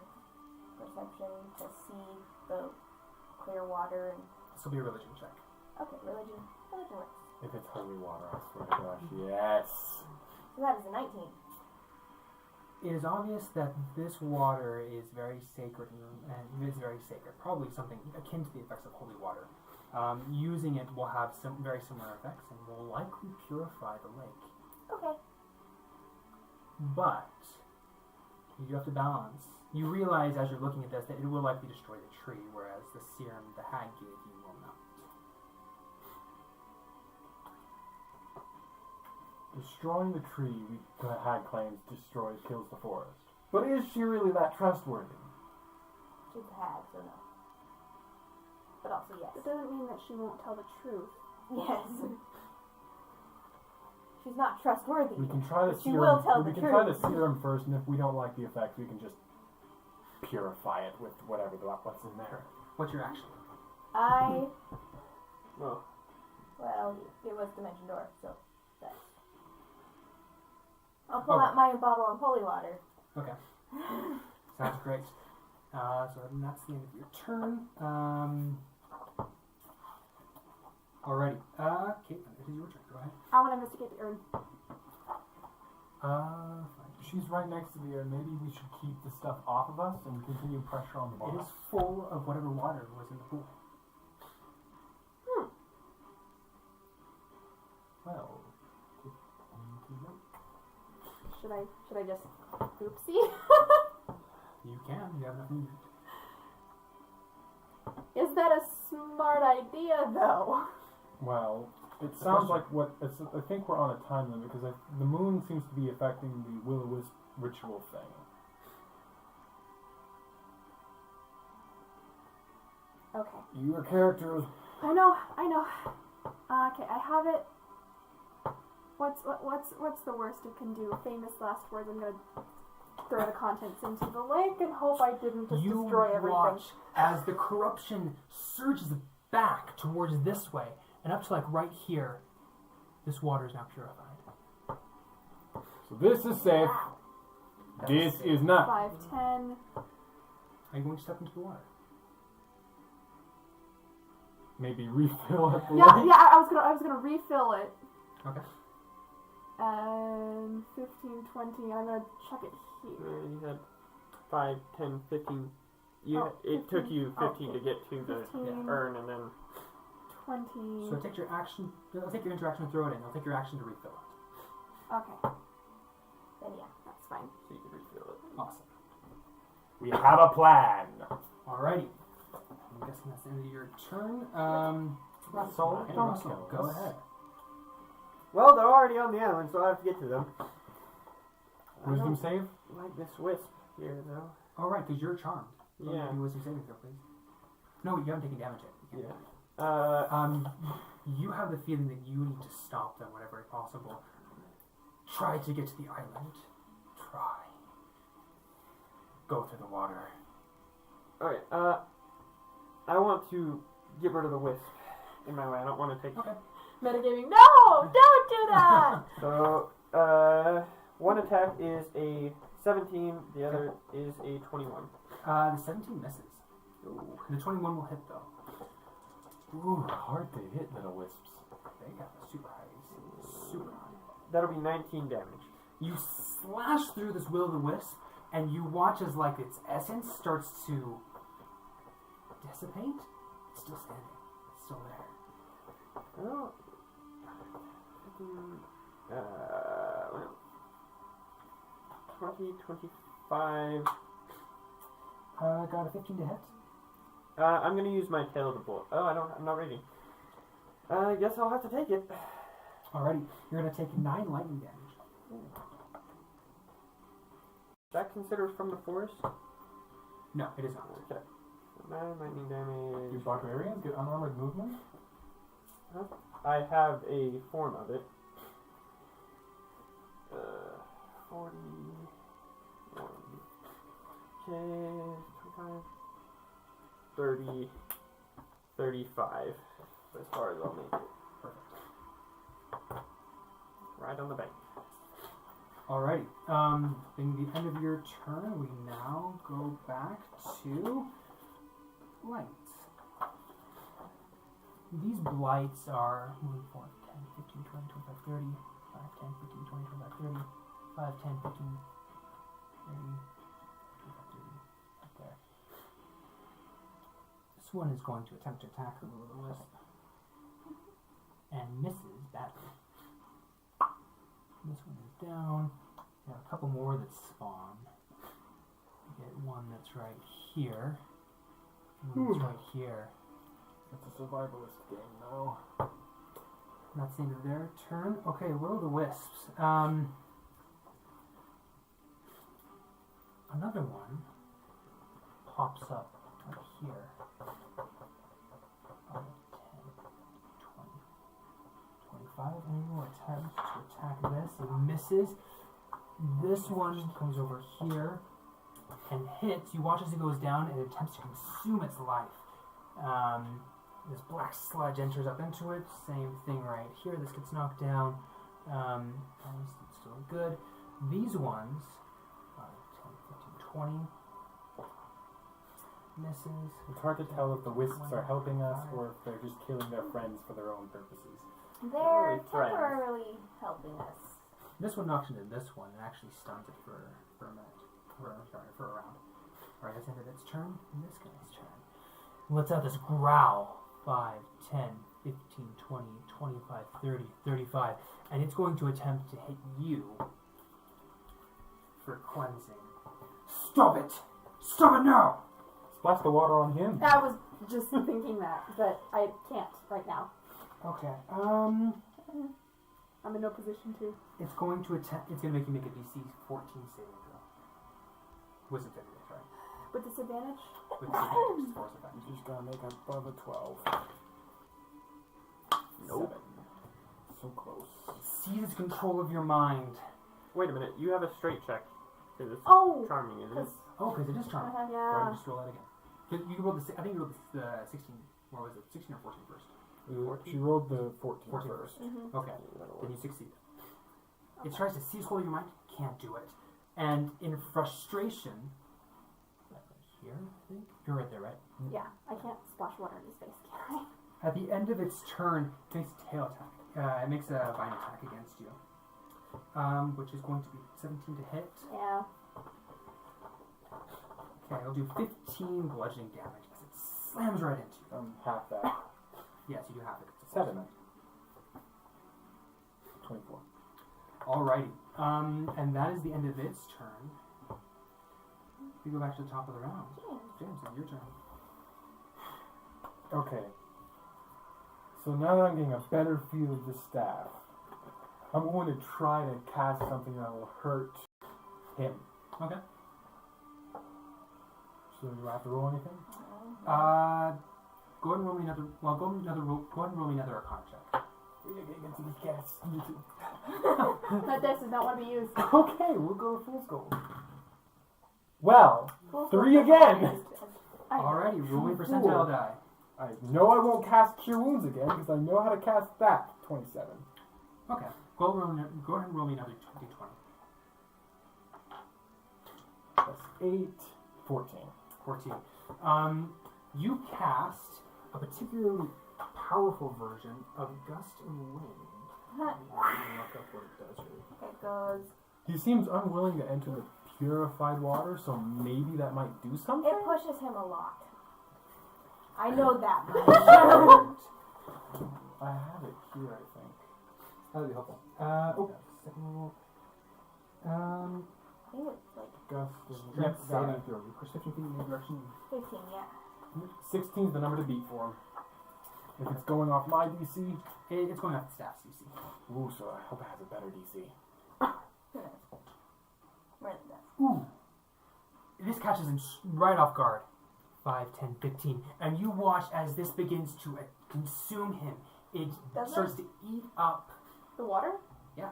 perception to see the clear water? And This will be a religion check. okay, religion works. If it's holy water, I swear to gosh, yes. So that is a 19. It is obvious that this water is very sacred, and it is very sacred. Probably something akin to the effects of holy water. Using it will have some very similar effects and will likely purify the lake. Okay. But you do have to balance. You realize as you're looking at this that it will likely destroy the tree, whereas the serum the hag gave you will not. Destroying the tree, the hag claims, kills the forest. But is she really that trustworthy? She's a hag, so no. But also yes. It doesn't mean that she won't tell the truth. Yes. She's not trustworthy. We can try the She serum. will tell we the can try the truth. serum first, and if we don't like the effect, we can just purify it with what's in there. What's your action? Oh. Well, it was Dimension Door, so that's... I'll pull Okay. out my bottle of holy water. Okay. Sounds great. So then that's the end of your turn. Alrighty. Caitlin, it is your turn. Go ahead. I want to investigate the urn. Fine. She's right next to the urn. Maybe we should keep the stuff off of us and continue pressure on the It bottom. is full of whatever water was in the pool. Well, Should I just oopsie? You can. You have enough movement. Is that a smart idea though? well, it It's a sounds question. like I think we're on a time limit because the moon seems to be affecting the will-o-wisp ritual thing. Okay. Your character is I know. Okay, I have it. What's the worst it can do? Famous last words. I'm gonna throw the contents into the lake and hope I didn't just You destroy everything. watch as the corruption surges back towards this way, and up to like right here, this water is now purified. so. This is safe. This is not. 5, 10. Are you going to step into the water? Maybe refill at the Yeah, lake. yeah. I was gonna refill it. Okay. And 15, 20. I'm gonna chuck it here. You had 5, 10, 15. It took you 15 to get to the 15. urn, and then 20. So take your action. They'll take your interaction and throw it in. They'll take your action to refill it. Okay. Then yeah, that's fine. So you can refill it. Awesome. We have a plan. Alrighty. I'm guessing that's the end of your turn. Russell, Hey, Russell, go ahead. Well, they're already on the island, so I have to get to them. Wisdom save? Like this wisp here, though. Alright, because you're charmed. Go ahead Yeah. and do wisdom saving throw, please. No, you haven't taken damage yet. You can't. Yeah. You have the feeling that you need to stop them whenever possible. Try to get to the island. Try. Go through the water. Okay, I want to get rid of the wisp in my way. I don't want to take... Okay. Metagaming. No! Don't do that! So, one attack is a 17, the other is a 21. The 17 misses. Ooh. The 21 will hit, though. Ooh, hard to hit, little wisps. They have a super high AC. Super high. That'll be 19 damage. You slash through this will-o'-the-wisp, and you watch as, like, its essence starts to dissipate. It's still standing. It's still there. Oh. 20, 25. Got a 15 to hit. I'm going to use my tail to blow. Oh, I'm not ready. I guess I'll have to take it. Alrighty. You're going to take 9 lightning damage. That considered from the forest? No, it is not. Okay. 9 lightning Do damage. barbarians get unarmored movement? I have a form of it. 40. Okay, 25. 30. 35. As far as I'll make it. Perfect. Right on the bank. Alrighty. In the end of your turn, we now go back to blights. These blights are 1, 4, 10, 15, 20, 25, 30, 5, 10, 15, 20, 25, 30, 5, 10, 15, 30, 25, 30, up there. This one is going to attempt to attack the will-o'-the-wisp and misses badly. This one is down. We have a couple more that spawn. We get one that's right here. One that's right here. It's a survivalist game now. And that's the end of their turn. Okay, will-o'-the-wisps. Another one pops up right here. 5, 10, 20, 25, and he will attempt to attack this. It misses. This one comes over here and hits. You watch as it goes down and it attempts to consume its life. This black sludge enters up into it. Same thing right here. This gets knocked down. It's still good. These ones, 5, 10, 15, 20, misses. It's hard to tell if the wisps are helping us or if they're just killing their friends for their own purposes. They're friends. temporarily helping us. This one knocks into this one and actually stuns it for a minute. For a round. Alright, that's the end of its turn. And this guy's turn. Let's have this growl. 5, 10, 15, 20, 25, 30, 35. And it's going to attempt to hit you for cleansing. Stop it! Stop it now! Splash the water on him. I was just thinking that, but I can't right now. Okay. I'm in no position to. It's going to attempt. It's going to make you make a DC 14 saving throw. Wisdom saving throw, sorry. With disadvantage? With disadvantage, force effect. You just gotta make above a 12. Nope. 7. So close. Seize control of your mind. Wait a minute, you have a straight check. Because it's Oh! charming, isn't it? Oh, because it is charming. Why don't Yeah. you just roll that again? 'Cause you rolled the. I think you rolled the 16. What was it? 16 or 14 first? She rolled the 14 14 first. Mm-hmm. Okay. Then you succeed. It tries to seize hold of your mind. Can't do it. And in frustration, right here, I think you're right there, right? Yeah, I can't splash water in his face, can I? At the end of its turn, it makes a tail attack. It makes a vine attack against you, which is going to be 17 to hit. Yeah. Okay, it'll do 15 bludgeoning damage as it slams right into you. Half that. Yes, you do have it. It's a 7. 24. Alrighty. And that is the end of its turn. We go back to the top of the round. James, it's your turn. Okay. So now that I'm getting a better feel of the staff, I'm going to try to cast something that will hurt him. Okay. So do I have to roll anything? Go ahead and roll me another. Well, go ahead and roll me another Arcana check. We're gonna get into these cats. That dice does not want to be used. Okay, we'll go to Fool's Gold. Well, Fool's 3 Gold again. doesn't want to be used. Alrighty, roll me percentile die. I know I won't cast Cure Wounds again because I know how to cast that. 27. Okay. Go ahead and roll me another d20. That's 8, 14. 14. You cast a particularly powerful version of Gust of Wind. Let me look up what it does here. It goes. He seems unwilling to enter the purified water, so maybe that might do something? It pushes him a lot. I know that much. I have it here, I think. That would be helpful. Second roll. I think it's like Gust of Strength got saving it. throw. You push 15 feet in any direction. 15, yeah. 16 is the number to beat for him. If it's going off my DC, It's going off the staff's DC. ooh, so I hope it has a better DC. Who knows? Merlin does. Ooh. This catches him right off guard. 5, 10, 15. And you watch as this begins to consume him. It Does starts to eat up. The water? It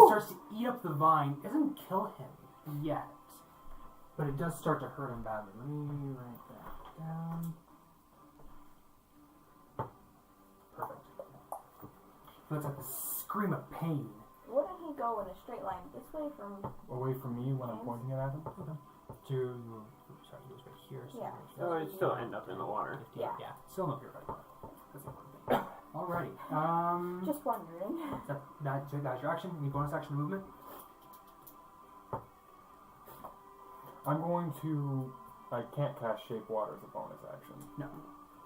starts to eat up the vine. It doesn't kill him yet. But it does start to hurt him badly. Let me write that down. Perfect. So it's like a scream of pain. Wouldn't he go in a straight line this way from? Away from me when I'm pointing it at him. Sorry, it goes right here. So Yeah. So it'd still end up in the water. 15, Yeah. yeah. Still no purified water. That's the important thing. Alrighty. Just wondering. That's your action. Any bonus action movement? I'm going to... I can't cast Shape Water as a bonus action. No.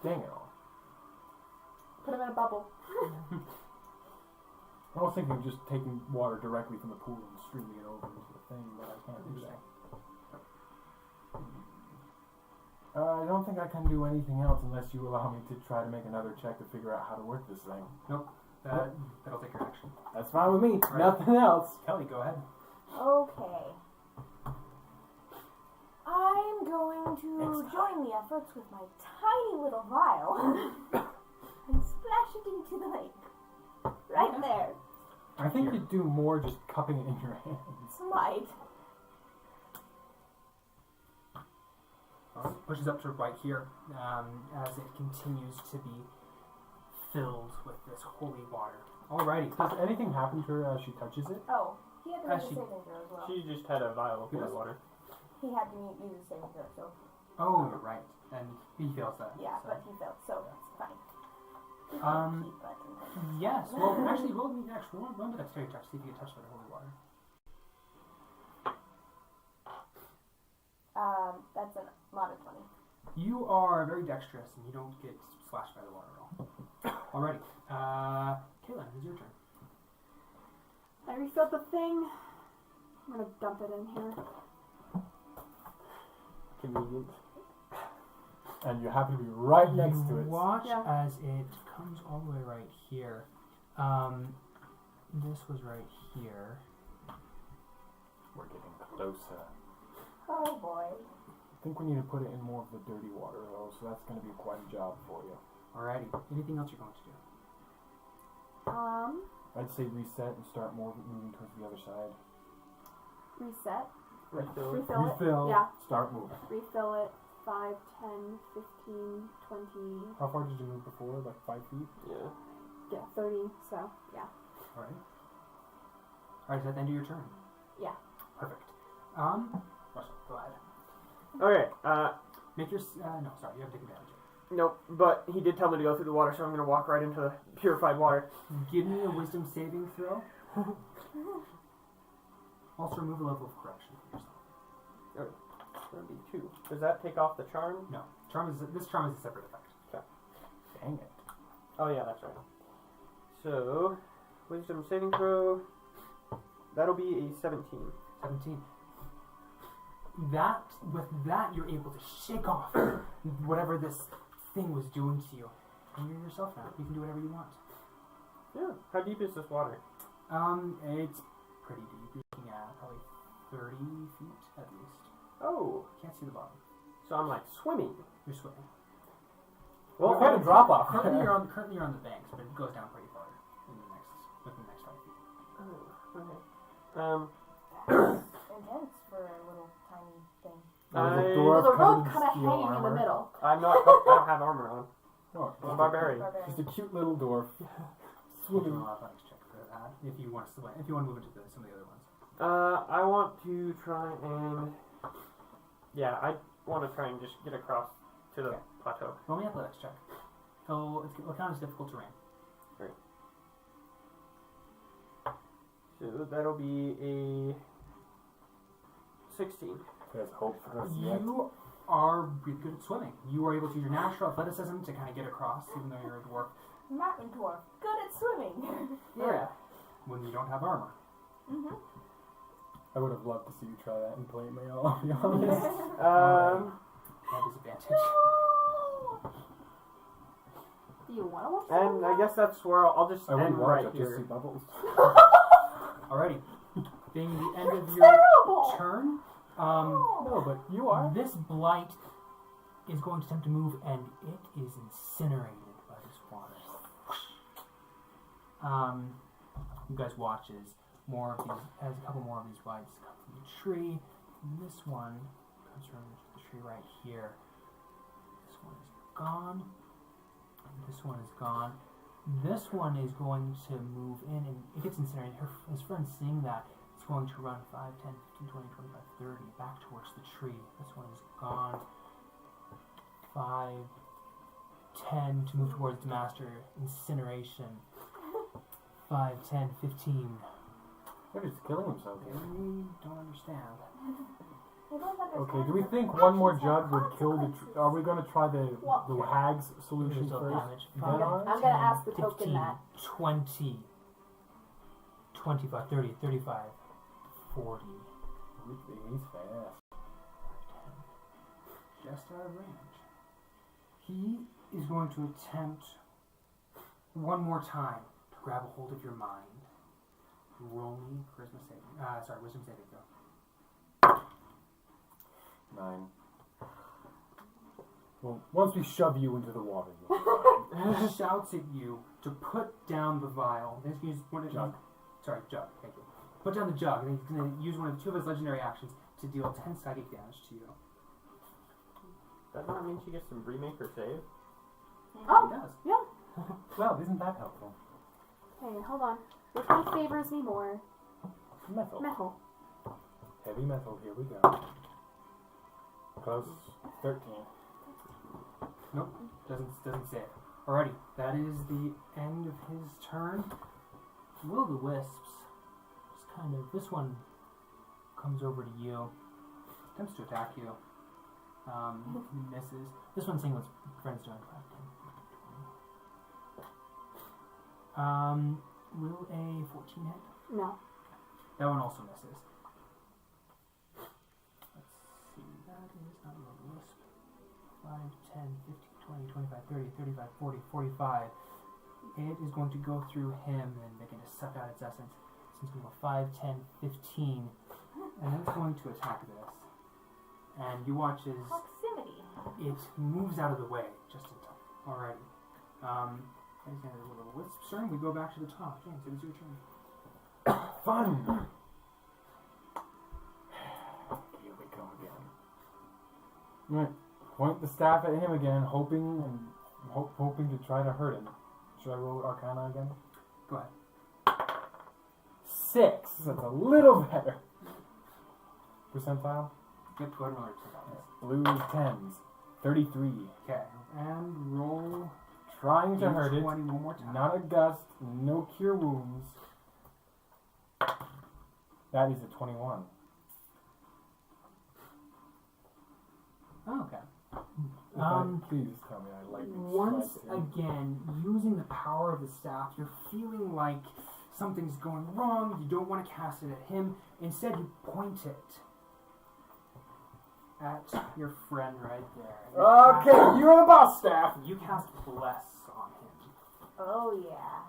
Dang it all. Put him in a bubble. I was thinking of just taking water directly from the pool and streaming it over into the thing, but I can't do that. I don't think I can do anything else unless you allow me to try to make another check to figure out how to work this thing. That'll take your action. That's fine with me. Right. Nothing else. Kelly, go ahead. Okay. I'm going to join the efforts with my tiny little vial and splash it into the lake. Right Okay. there. I think you'd do more just cupping it in your hands. Might. Pushes up to right here as it continues to be filled with this holy water. Alrighty. Does anything happen to her as she touches it? Oh, he had to make a Actually- saving throw as well. She just had a vial of holy water. He had to use a saving throw, so Oh, you're right. And he fails that. yeah, so. but he failed, so it's fine. He Um, can't keep button. Yes. Well, actually, roll the dexterity check. See if you get touched by the holy water. That's a mod of 20. You are very dexterous, and you don't get splashed by the water at all. Alrighty. Kaylin, it's your turn. I refilled the thing. I'm gonna dump it in here. Convenient. And you happen to be right next to You it. watch Yeah. as it comes all the way right here. This was right here. We're getting closer. Oh boy. I think we need to put it in more of the dirty water, though, so that's going to be quite a job for you. Alrighty. Anything else you're going to do? I'd say reset and start moving towards the other side. Reset. Refill. Refill it. Refill, Yeah. start moving. Refill it. 5, 10, 15, 20. How far did you move before? Like 5 feet? Yeah. Yeah, 30. So, yeah. Alright. Alright, is that the end of your turn? Yeah. Perfect. Russell, go ahead. Okay, Make your, no, sorry, you have to take advantage. nope, but he did tell me to go through the water, so I'm going to walk right into the purified water. Give me a wisdom saving throw. Also remove a level of correction from yourself. It's going to be 2. Does that take off the charm? No. This charm is a separate effect. Dang it. Oh yeah, that's right. So, wisdom saving throw. That'll be a 17. 17. With that, you're able to shake off whatever this thing was doing to you. And you're yourself now. You can do whatever you want. Yeah. How deep is this water? It's pretty deep. You're looking at probably 30 feet at least. Oh. Can't see the bottom. So I'm like swimming. You're swimming. Well, what kind of drop off? Currently you're on the banks, but it goes down pretty far within the next 5 feet. Oh, okay. Intense for a little tiny thing. There's a There's a rope covered in kind of steel hanging in armor. the middle. I don't have armor on. Oh, I'm a barbarian. just a cute little dwarf. We'll do Swimming. an athletics check for that if you want to move into some of the other ones. I want to try and... Yeah, I want to try and just get across to the plateau. Roll me an athletics check. It'll count as difficult terrain. So that'll be a 16. There's hope for us yet. You are really good at swimming. You are able to use your natural athleticism to kind of get across, even though you're a dwarf. Mountain dwarf, good at swimming. Yeah. When you don't have armor. Mm-hmm. I would have loved to see you try that in plate mail, I'll be honest. That disadvantage. Do you want to watch And I guess that's where I'll just I wouldn't end watch right it, just see here. bubbles. Alrighty. Being the end of your terrible! turn, No, but you are. this blight is going to attempt to move, and it is incinerated by this water. You guys watch as a couple more of these blights come from the tree. And this one comes from the tree right here. This one is gone. And this one is gone. This one is going to move in, and it gets incinerated. His friend seeing that is going to run 5, 10, 15, 20, 25, 30 back towards the tree. This one is gone. 5, 10 to move towards the master. Incineration. 5, 10, 15. They're just killing themselves. They don't understand. Okay, do we think one more jug would kill the... Are we going to try the hag's solution Still first? damage. Dead on? I'm gonna ask the token 15, that. 20, 25, 30, 35, 40. He's fast. 10. Just out of range. He is going to attempt one more time to grab a hold of your mind. Roll me wisdom saving throw. 9. Well, once we shove you into the water, you'll be fine. He shouts at you to put down the vial. He's going to use Jug. Jug. Thank you. Put down the jug, and he's going to use two of his legendary actions to deal 10 psychic damage to you. Does that not mean she gets some Bremaker save? Oh, He does. yeah. Well, isn't that helpful? Hey, hold on. Which one favors me more? Metal. Metal. Heavy metal, here we go. Close. 13. Nope, doesn't say it. Alrighty, that is the end of his turn. Will the wisps just kind of, this one comes over to you, attempts to attack you, misses. This one's seeing what his friend's doing. 5, 10, 20. Will a 14 hit? No. That one also misses. Let's see, that is not a wisp. 5, 10, 15, 20, 25, 30, 35, 40, 45. It is going to go through him and begin to suck out its essence. So it's going to go 5, 10, 15. And then it's going to attack this. And you watch as Proximity. it moves out of the way just in time. Alrighty. That is the end of the little wisp turn. We go back to the top. James, it is your turn. Fun! Here we go again. Right. Point the staff at him again, hoping to try to hurt him. Should I roll Arcana again? Go ahead. 6. That's a little better. Percentile? Yep, go ahead and roll your Blue 10s. 33. Okay. And roll Trying to hurt it. 20 one more time. Not a gust. No cure wounds. That is a 21. Oh, okay. Please tell me I like Once again, using the power of the staff, you're feeling like something's going wrong. You don't want to cast it at him. Instead, you point it at your friend right there. Okay, you're the boss staff. You cast Bless on him. Oh yeah.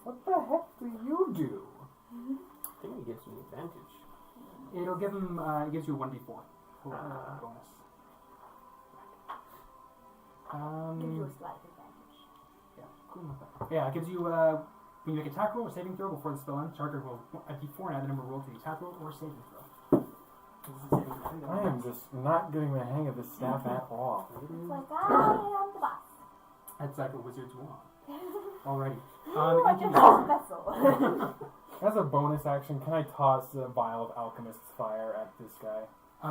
What the heck do you do? I think it gives me advantage. It'll give him. It gives you a 1d4 bonus. Gives you a slight advantage. Yeah, cool. Yeah, it gives you when you make attack roll or saving throw before the spell ends. Target roll a d4 and add the number rolled to the attack roll or saving throw. This is a saving throw. I am just not getting the hang of this staff at all. It's like I am the boss. That's like a wizard's wand. Alrighty. Ooh, I and just you- have a vessel. As a bonus action, can I toss a vial of alchemist's fire at this guy?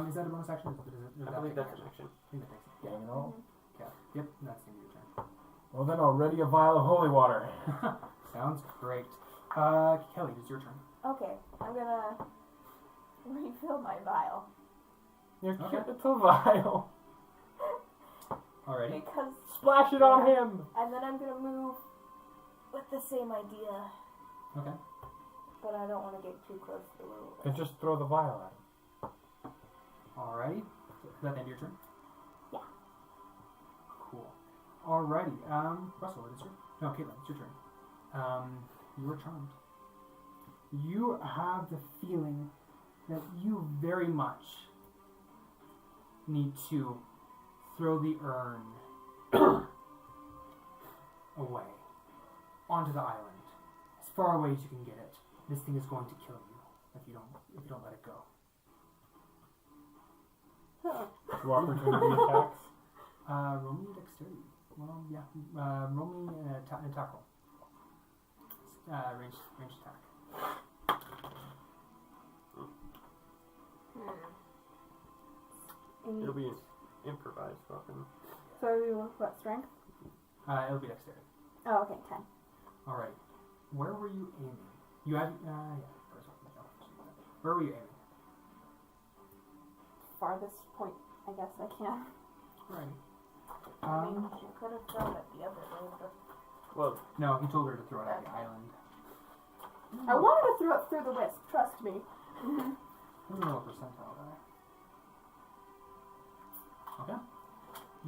is that a bonus action? I believe that's an action. I think that takes it. Dang it all. Okay. Yep, that's the end of your turn. Well then I'll ready a vial of holy water. Sounds great. Kelly, it's your turn. Okay, I'm gonna refill my vial. Your Okay. capital vial. Alrighty. Because Splash it on him! and then I'm gonna move with the same idea. Okay. But I don't want to get too close to the little. Then just throw the vial at him. Alrighty. Is that the end of your turn? Yeah. Cool. Alrighty. Russell, it is your. No, Caitlin, it's your turn. You are charmed. You have the feeling that you very much need to throw the urn away onto the island, as far away as you can get it. This thing is going to kill you if you don't let it go. Two opportunity attacks. Roll me a dexterity. Well, yeah. Roll me an attack roll. Range attack. It'll be an improvised weapon. So, what, strength? It'll be dexterity. Oh, okay, 10. Alright. Where were you aiming? You had, where were you aiming? Farthest point, I guess I can. Right. I mean, she could have thrown it the other way, but Well, No, he told her to throw it at the island. I wanted to throw it through the wisp, trust me. Let me roll a percentile die. Okay.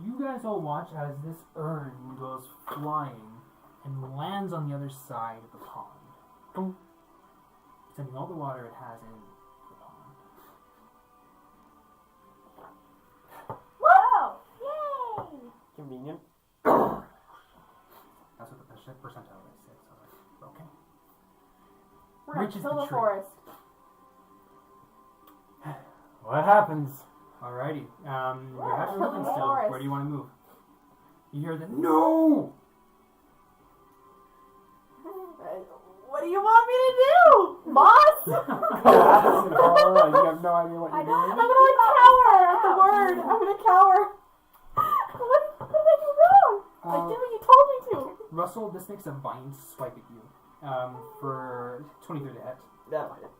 You guys all watch as this urn goes flying and lands on the other side of the pond. Boom. Sending all the water it has in the pond. whoa! Yay! convenient. That's what the percentile rate said, so okay. We're gonna Reaches kill the the tree. forest. What happens? Alrighty. You have Kill your movement the still. forest. Where do you want to move? You hear the no! What do you want me to do, boss? Alright, you have no idea what you're I'm doing. gonna like cower at the word. I'm gonna cower. What did I do wrong? I did what you told me to. Russell, this makes a vine swipe at you. For 23 to hit. That'll hit.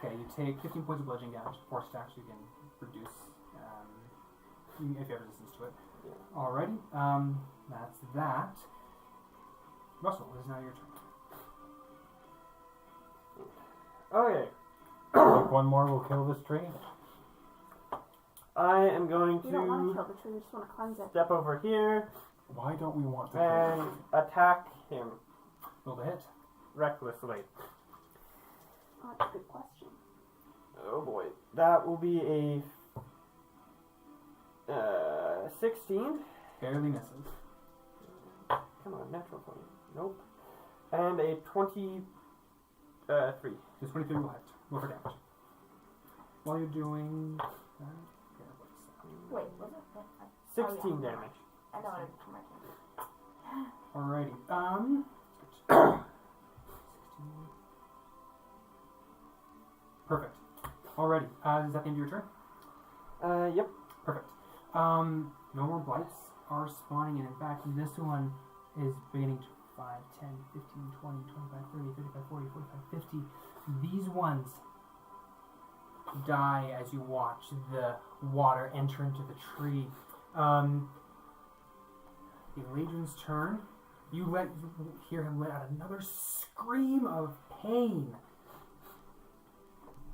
Okay, you take 15 points of bludgeoning damage. 4 stacks you can reduce if you have resistance to it. Yeah. Alrighty, that's that. Russell, it is now your turn. Okay. Think one more will kill this tree. I am going We don't want to to kill the tree. We just want to cleanse it. step over here Why don't we want to and kill attack him Roll the hit. recklessly. Oh, that's a good question. Oh boy. That will be a 16. Barely misses. Come on, natural 20. Nope. And a 23. Just 23 will hit. Roll for damage. While you're doing that, Wait, was it? 16 Oh, yeah. damage. I know what it for my turn. alrighty. 16. Perfect. Alrighty. Is that the end of your turn? Yep. Perfect. No more blights are spawning, and in fact, this one is beginning to 5, 10, 15, 20, 25, 30, 35, 40, 45, 50. These ones die as you watch the water enter into the tree. The Legion's turn. You hear him let out another scream of pain.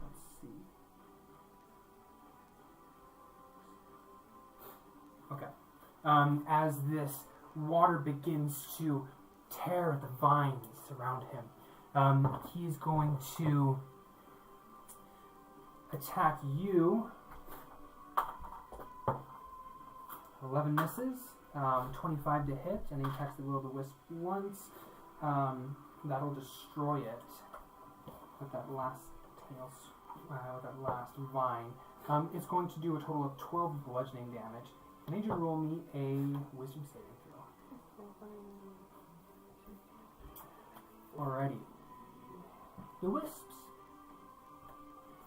Let's see. Okay. As this water begins to tear at the vines around him, he's going to attack you. 11 misses. 25 to hit, and he attacks the will-o'-the-wisp once. That'll destroy it with that last tail, that last vine. It's going to do a total of 12 bludgeoning damage. I need you to roll me a wisdom saving throw. Alrighty. The wisps.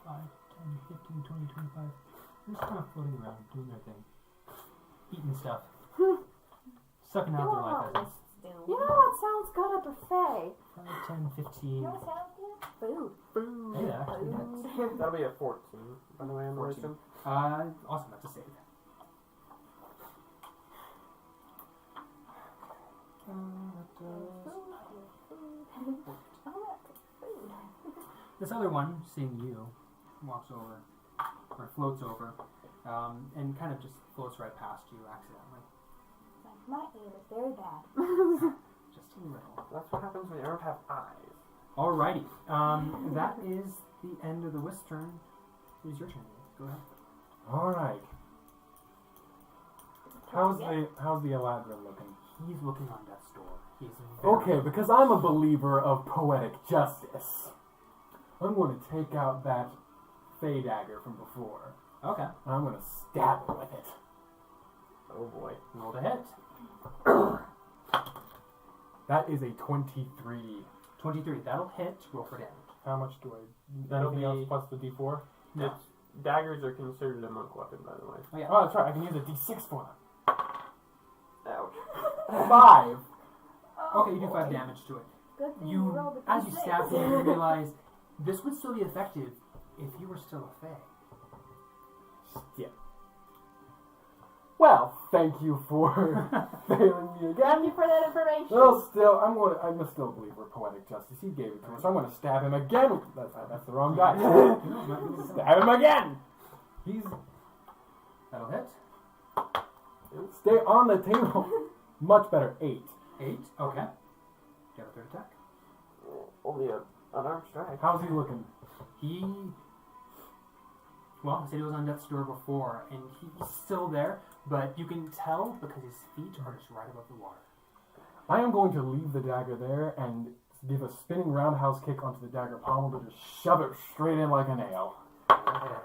5, 10, 15, 20, 25. They're just kind of floating around, doing their thing. Eating stuff. Sucking out their life essence. You know what sounds good at buffet? 5, 10, 15. You know what sounds good? Food. Food. Hey, that actually hits. That'll be a 14, by the way, on the 14. wisdom. Awesome, that's a save. This other one, seeing you, walks over, or floats over, and kind of just floats right past you accidentally. My aim is very bad. Just a little. That's what happens when you don't have eyes. Alrighty. That is the end of the wisp turn. It is your turn. Go ahead. Alright. How's the Eladrin looking? He's looking on death's door. He's Okay, because I'm a believer of poetic justice. I'm going to take out that Fey dagger from before. Okay. And I'm going to stab it with it. Oh boy. Roll to hit. That is a 23. 23. That'll hit. Roll for damage. How much do I... That'll anything be- else plus the D4? No. Daggers are considered a monk weapon, by the way. Oh, yeah. Oh, that's right. I can use a D6 for them. Ouch. 5. Okay, you do 5 damage to it. Good thing You, rolled a as you D6. stab him, you realize this would still be effective if you were still a Fae. Yeah. Well, thank you for failing me Thank again. you for that information. Well, still, I'm still a believer of poetic justice. He gave it to us, so I'm going to stab him again. That's the wrong guy. Stab him again. He's That'll hit. stay on the table. Much better. 8. 8. Okay. Get a third attack. Only an unarmed strike. How's he looking? Well, I said he was on death's door before, and he's still there, but you can tell because his feet are just right above the water. I am going to leave the dagger there and give a spinning roundhouse kick onto the dagger pommel to just shove it straight in like a nail. That'll hit.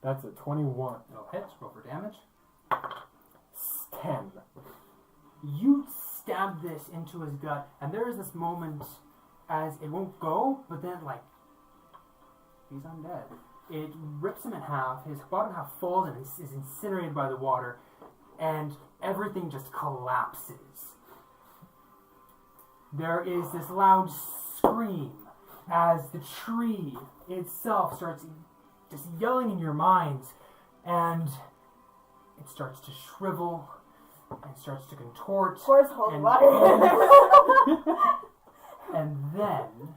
That's a 21. It'll hit. Roll for damage. 10. You stab this into his gut, and there is this moment as it won't go, but then, he's undead. It rips him in half, his bottom half falls and is incinerated by the water, and everything just collapses. There is this loud scream as the tree itself starts just yelling in your minds, and it starts to shrivel and starts to contort. Pours holy and, water. and then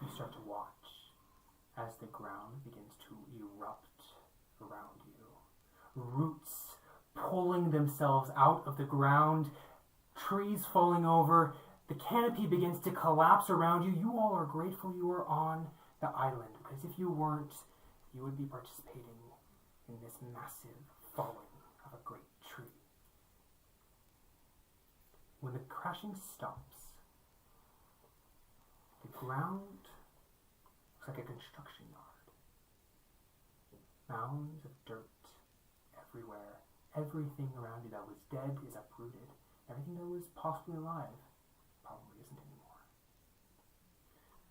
you start to watch as the ground begins to erupt around you. Roots pulling themselves out of the ground, trees falling over, the canopy begins to collapse around you. You all are grateful you are on the island, because if you weren't, you would be participating in this massive falling of a great tree. When the crashing stops, the ground looks like a construction yard. Mounds of dirt everywhere. Everything around you that was dead is uprooted. Everything that was possibly alive probably isn't anymore.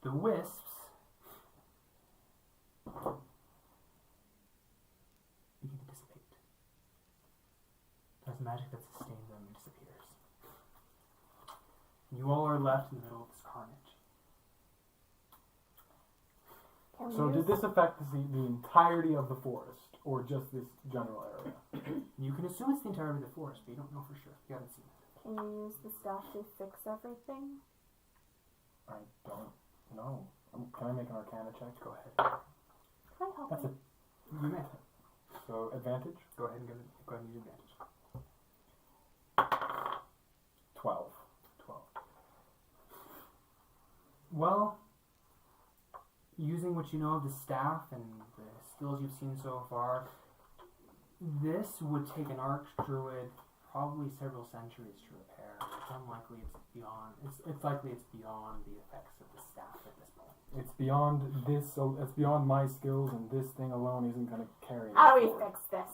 The wisps begin to dissipate. As the magic that sustained them disappears. And you all are left in the middle of this carnage. So did this affect the entirety of the forest, or just this general area? You can assume it's the entirety of the forest, but you don't know for sure. You haven't seen it. Can you use the staff to fix everything? I don't know. Can I make an Arcana check? Go ahead. Can I help That's you? it. You may. So advantage? Go ahead and go ahead and use advantage. 12. 12. Well, using what you know of the staff and the skills you've seen so far, this would take an archdruid probably several centuries to repair. It's unlikely it's beyond. It's likely it's beyond the effects of the staff at this point. It's beyond this, so it's beyond my skills, and this thing alone isn't going to carry me How do we forward. fix this?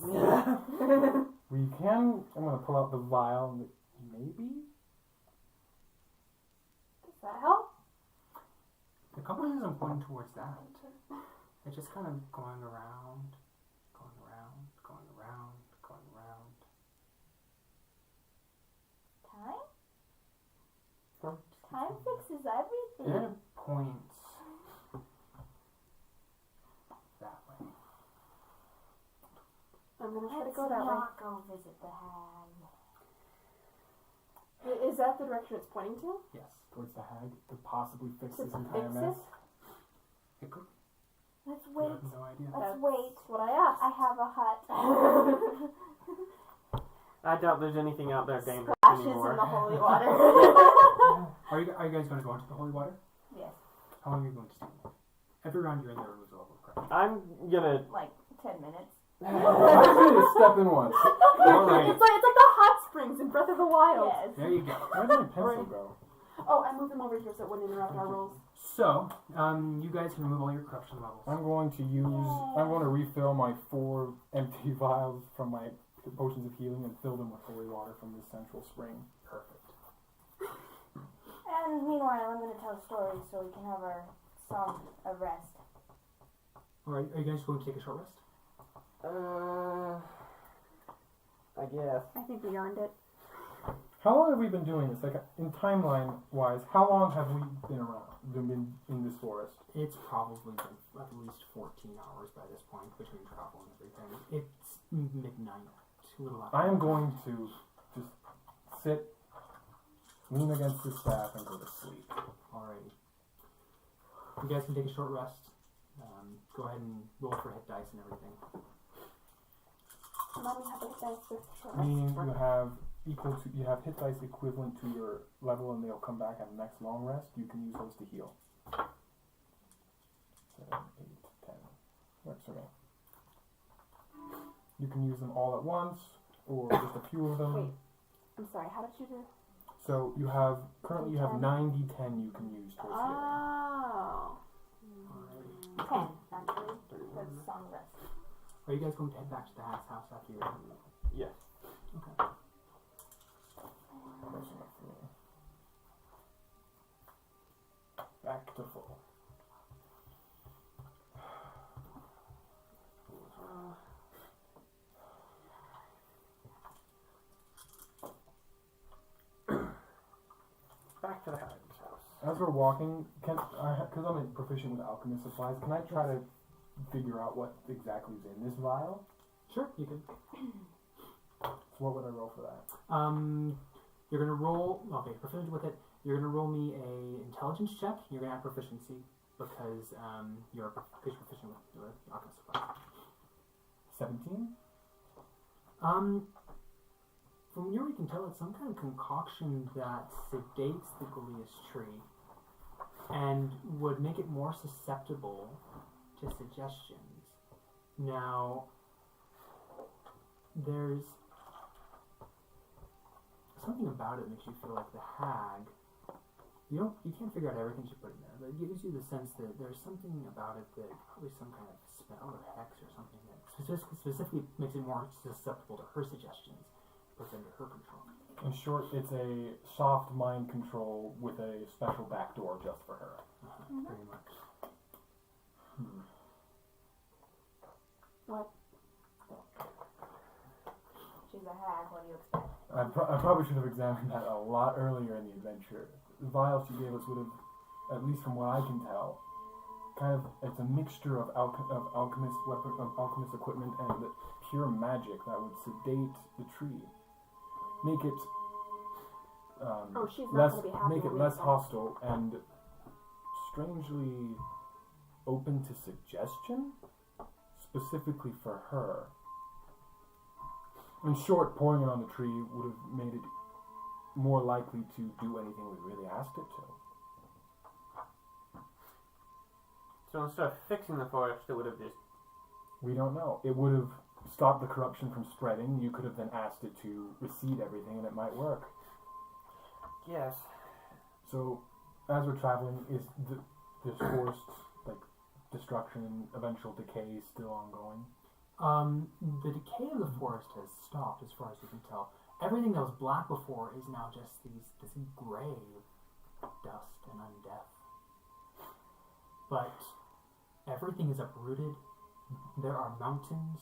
We can. I'm going to pull out the vial. Maybe? Does that help? The compass isn't pointing towards that. It's just kind of going around, going around, going around, going around. Time? Huh? Time fixes everything. And then it points that way. I'm gonna try to Let's go that way. not go visit the hag. Is that the direction it's pointing to? Yes. Towards the hag to possibly fix To this entire fix mess. It could. Let's You wait. have no idea. Let's That's wait. what I asked. I have a hut. I doubt there's anything out there dangerous Splashes anymore. in the holy water. Are you guys going to go into the holy water? Yes, How long are you going to stay? Every round you're in there, lose a level of corruption. I'm gonna. like 10 minutes. I see you step in once. Alright. It's like the hot springs in Breath of the Wild. Yes. There you go. Where did my pencil go? Oh, I moved them over here so it wouldn't interrupt our rolls. So, you guys can remove all your corruption levels. I'm going to refill my 4 empty vials from my potions of healing and fill them with holy water from this central spring. Perfect. And meanwhile, I'm going to tell stories so we can have our song of rest. Alright, are you guys going to take a short rest? I guess. I think we earned it. How long have we been doing this? Like, in timeline-wise, how long have we been around, been in this forest? It's probably been at least 14 hours by this point between travel and everything. It's midnight. A little after. I am going to just sit, lean against the staff, and go to sleep. Alrighty. You guys can take a short rest. Go ahead and roll for hit dice and everything. Mommy, how about dice with short rest? Meaning you have hit dice equivalent to your level, and they'll come back at the next long rest. You can use those to heal. 7, 8, 10. Works for me. You can use them all at once, or just a few of them. Wait. I'm sorry, how did you do? So currently you have 9d10 you can use towards healing. Oh. Alrighty. 10, actually. That's song rest. Are you guys going to head back to the hag's house after you're done? Yes. Okay. Close enough for me. Back to full. Back to the hag's house. As we're walking, because I'm proficient with alchemist supplies, can I try to figure out what exactly is in this vial? Sure, you can. So what would I roll for that? You're gonna roll. Okay, proficient with it. You're gonna roll me a intelligence check. You're gonna have proficiency because you're proficient with alchemist supplies. 17? From here we can tell it's some kind of concoction that sedates the Goliath tree and would make it more susceptible to suggestions. Now, there's something about it makes you feel like the hag. You can't figure out everything she put in there, but it gives you the sense that there's something about it that probably some kind of spell or hex or something that specifically makes it more susceptible to her suggestions. Puts under her control. In short, it's a soft mind control with a special backdoor just for her. Pretty much. What? She's a hag, what do you expect? I probably should have examined that a lot earlier in the adventure. The vial she gave us would have, at least from what I can tell, it's a mixture of alchemist equipment and pure magic that would sedate the tree. Make it Oh, she's not less going to be happy. make it when we less say- hostile and strangely open to suggestion, specifically for her. In short, pouring it on the tree would have made it more likely to do anything we really asked it to. So instead of fixing the forest, it would have just... We don't know. It would have stopped the corruption from spreading. You could have then asked it to recede everything, and it might work. Yes. So, as we're traveling, is this forest, like, destruction and eventual decay still ongoing? The decay of the forest has stopped, as far as you can tell. Everything that was black before is now just this gray of dust and undeath. But everything is uprooted. There are mountains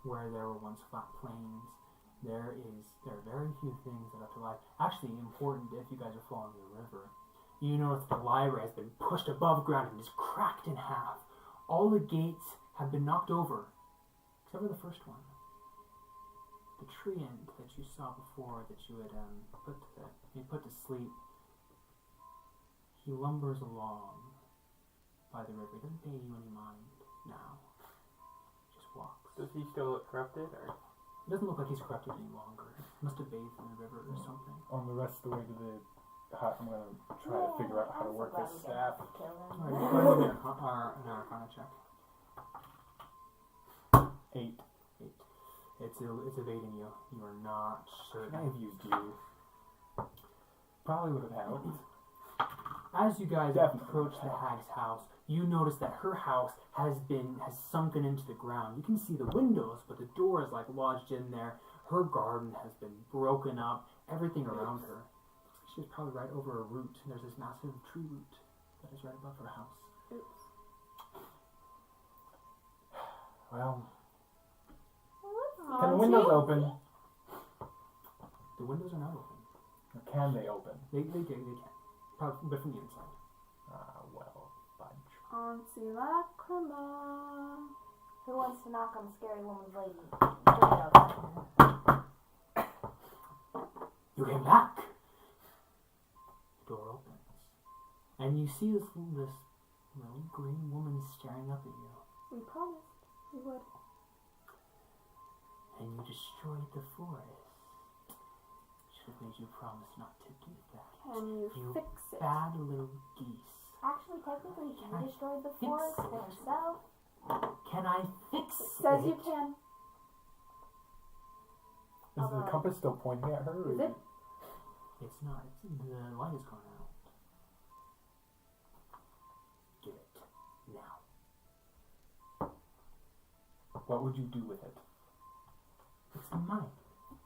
where there were once flat plains. There are very few things that have to lie. Actually, important if you guys are following the river. You notice the library has been pushed above ground and just cracked in half. All the gates have been knocked over, except for the first one. The treant that you saw before, that you had put to sleep, he lumbers along by the river. He doesn't pay you any mind now. Just walks. Does he still look corrupted, or...? It doesn't look like he's corrupted any longer. He must have bathed in the river or something. On the rest of the way to the hut, I'm going to try to figure out how to work this staff. Alright, go ahead and make an Arcana check. 8. It's evading you. You are not Should I certain. have used you? Probably would have helped. As you guys Definitely. approach the hag's house, you notice that her house has sunken into the ground. You can see the windows, but the door is like lodged in there. Her garden has been broken up. Everything around her. She's probably right over a root. There's this massive tree root that is right above her house. Oops. Well, Aw, can the windows see? open? The windows are not open. Or can they open? They can. Probably, but from the inside. Well, fudge. Anti-lacrima. Who wants to knock on the scary woman's lady? You came back. The door opens, and you see this little green woman staring up at you. We promised we would. And you destroyed the forest. Should have made you promise not to do that. Can you fix it? Bad little geese. Actually, technically, he Can I destroyed the fix forest it? for himself. Can I fix It says it? you can. Is the compass still pointing at her? Or Is it? It's not. The light is gone out. Give it now. What would you do with it? It's mine.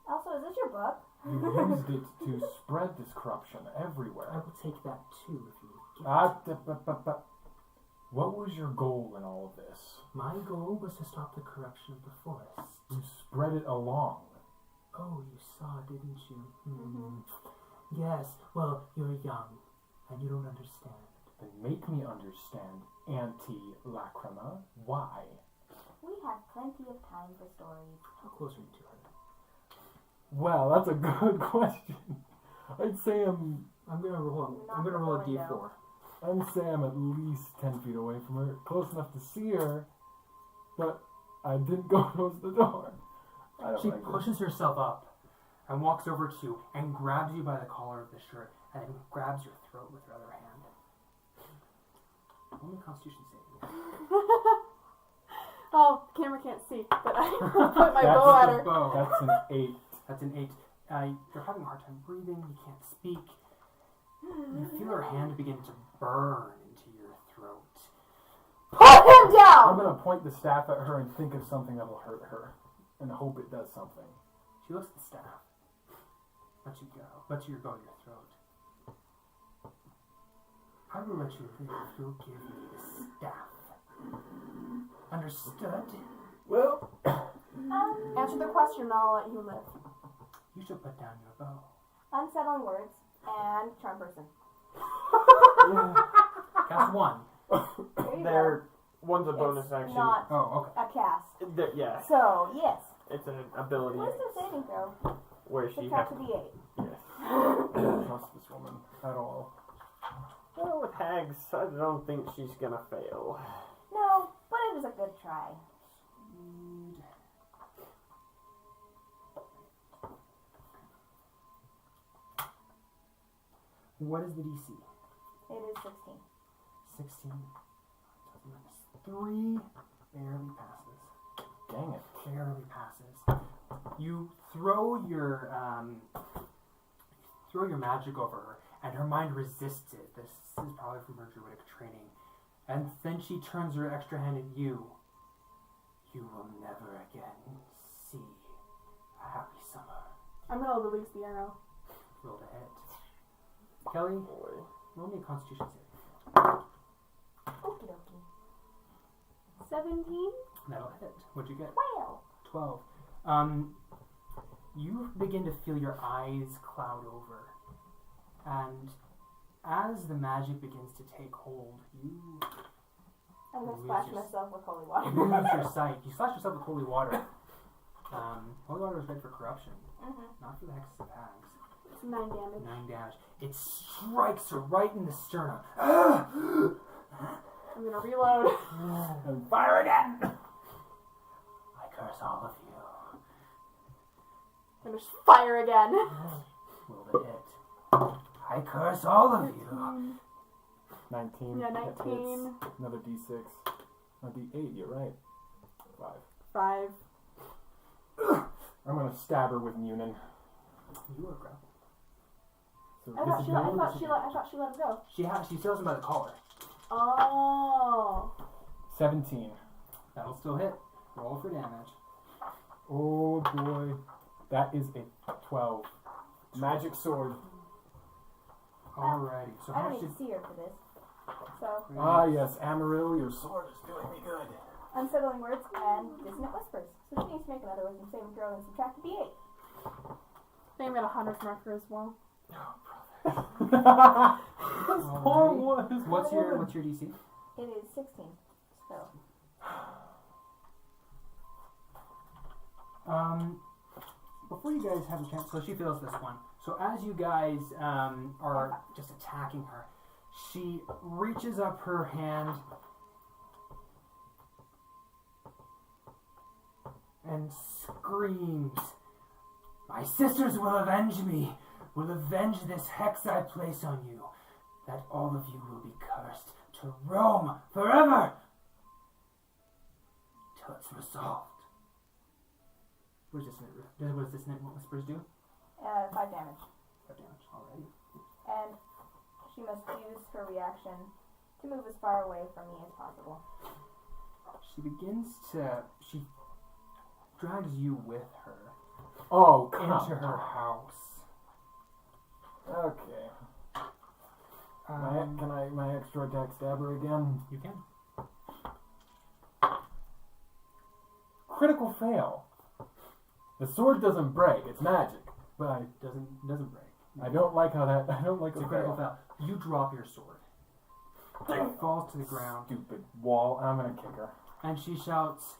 Also, is this your book? You used it to spread this corruption I everywhere. will take that too if you give it. What was your goal in all of this? My goal was to stop the corruption of the forest. You spread it along. Oh, you saw, didn't you? Yes, well, you're young, and you don't understand. Then make me understand, anti-lacrima. Why? We have plenty of time for stories. How close are you to her? Well, that's a good question. I'd say I'm I'm gonna roll a d4. I'd say I'm at least 10 feet away from her, close enough to see her, but I didn't go close the door. I don't She like this. pushes herself up and walks over to you and grabs you by the collar of the shirt and then grabs your throat with her other hand. Only Constitution saving. Oh, the camera can't see, but I put my bow at her. Bow. That's an 8. That's an 8. You're having a hard time breathing. You can't speak. You feel her hand begin to burn into your throat. Put him I'm down! going to point the staff at her and think of something that will hurt her, and hope it does something. She looks at the staff. Lets you go. Lets you go to your throat. I will let you live if you'll give me the staff. Understood? Well, Answer the question and I'll let you live. You should put down your bow. Unsettling words and charm person. Cast 1. There you There, one's a go. bonus It's action. not Oh, okay. a cast. Yeah, So, yes. it's an ability Wisdom saving throw. where she has. Subtract to the 8. Yes. I don't trust this woman at all. Well, with hags, I don't think she's gonna fail. No, but it was a good try. What is the DC? It is 16. 16. 3 barely passes. Dang it. Barely passes. You throw your magic over her, and her mind resists it. This is probably from her druidic training. And then she turns her extra hand at you. You will never again see a happy summer. I'm gonna release the arrow. Roll to hit. Kelly, Boy. roll me a Constitution save. Okie dokie. 17. That'll hit. What'd you get? Well. 12. You begin to feel your eyes cloud over, and as the magic begins to take hold, you I'm gonna Lose splash your- myself with holy water. lose your sight. You slash yourself with holy water. Holy water is meant for corruption, not for the hexes of hags. It's 9 damage. 9 damage. It strikes her right in the sternum. I'm gonna reload. And fire again! I curse all of you. I'm gonna fire again. Roll the hit. I curse all of you. 19. Yeah, That 19. hits. Another D6. A D8, you're right. 5. 5. I'm gonna stab her with Munin. You are grappled. So I thought disadvantage? she let him go. She throws him by the collar. Oh. 17. That'll still hit. Roll for damage. Oh boy. That is a 12. Magic sword. Alrighty. So I how don't much need did to see her for this. So, Ah yes, Amaryl, your sword is doing me good. unsettling words and dissonant whispers. So she needs to make another wisdom saving throw and subtract a d8. I think I'm at 100 marker as well. Alrighty. What's your DC? It is 16. So, Before you guys have a chance, so she feels this one. So as you guys are just attacking her, she reaches up her hand and screams, "My sisters will avenge me, will avenge this hex I place on you, that all of you will be cursed to roam forever till it's resolved." What does this whispers do? 5 damage. 5 damage already. And she must use her reaction to move as far away from me as possible. She drags you with her Oh, into her house. Okay. Can I my extra attack stab her again? You can. Critical fail. The sword doesn't break. It's magic, but Doesn't break. I don't like how that. I don't like It's a the critical fail. fail. You drop your sword. It falls to the ground, Stupid wall. I'm gonna kick her. and she shouts,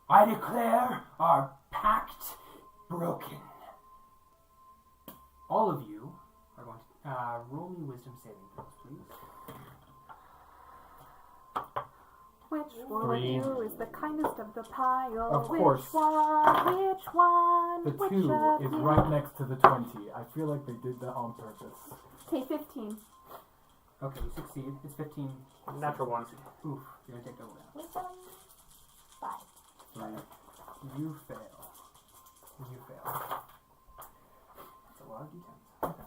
"I declare our pact broken." All of you are going to roll me wisdom saving throws, please. Which one 3. of you is the kindest of the pile? Of course. Which one? Which one? The Which 2 of is you? right next to the 20. I feel like they did that on purpose. Okay, 15. Okay, you succeed. It's 15. Natural one. Oof, you're going to take double damage. Wisdom 5. Right. You fail. You fail. That's a lot of d10s. Okay.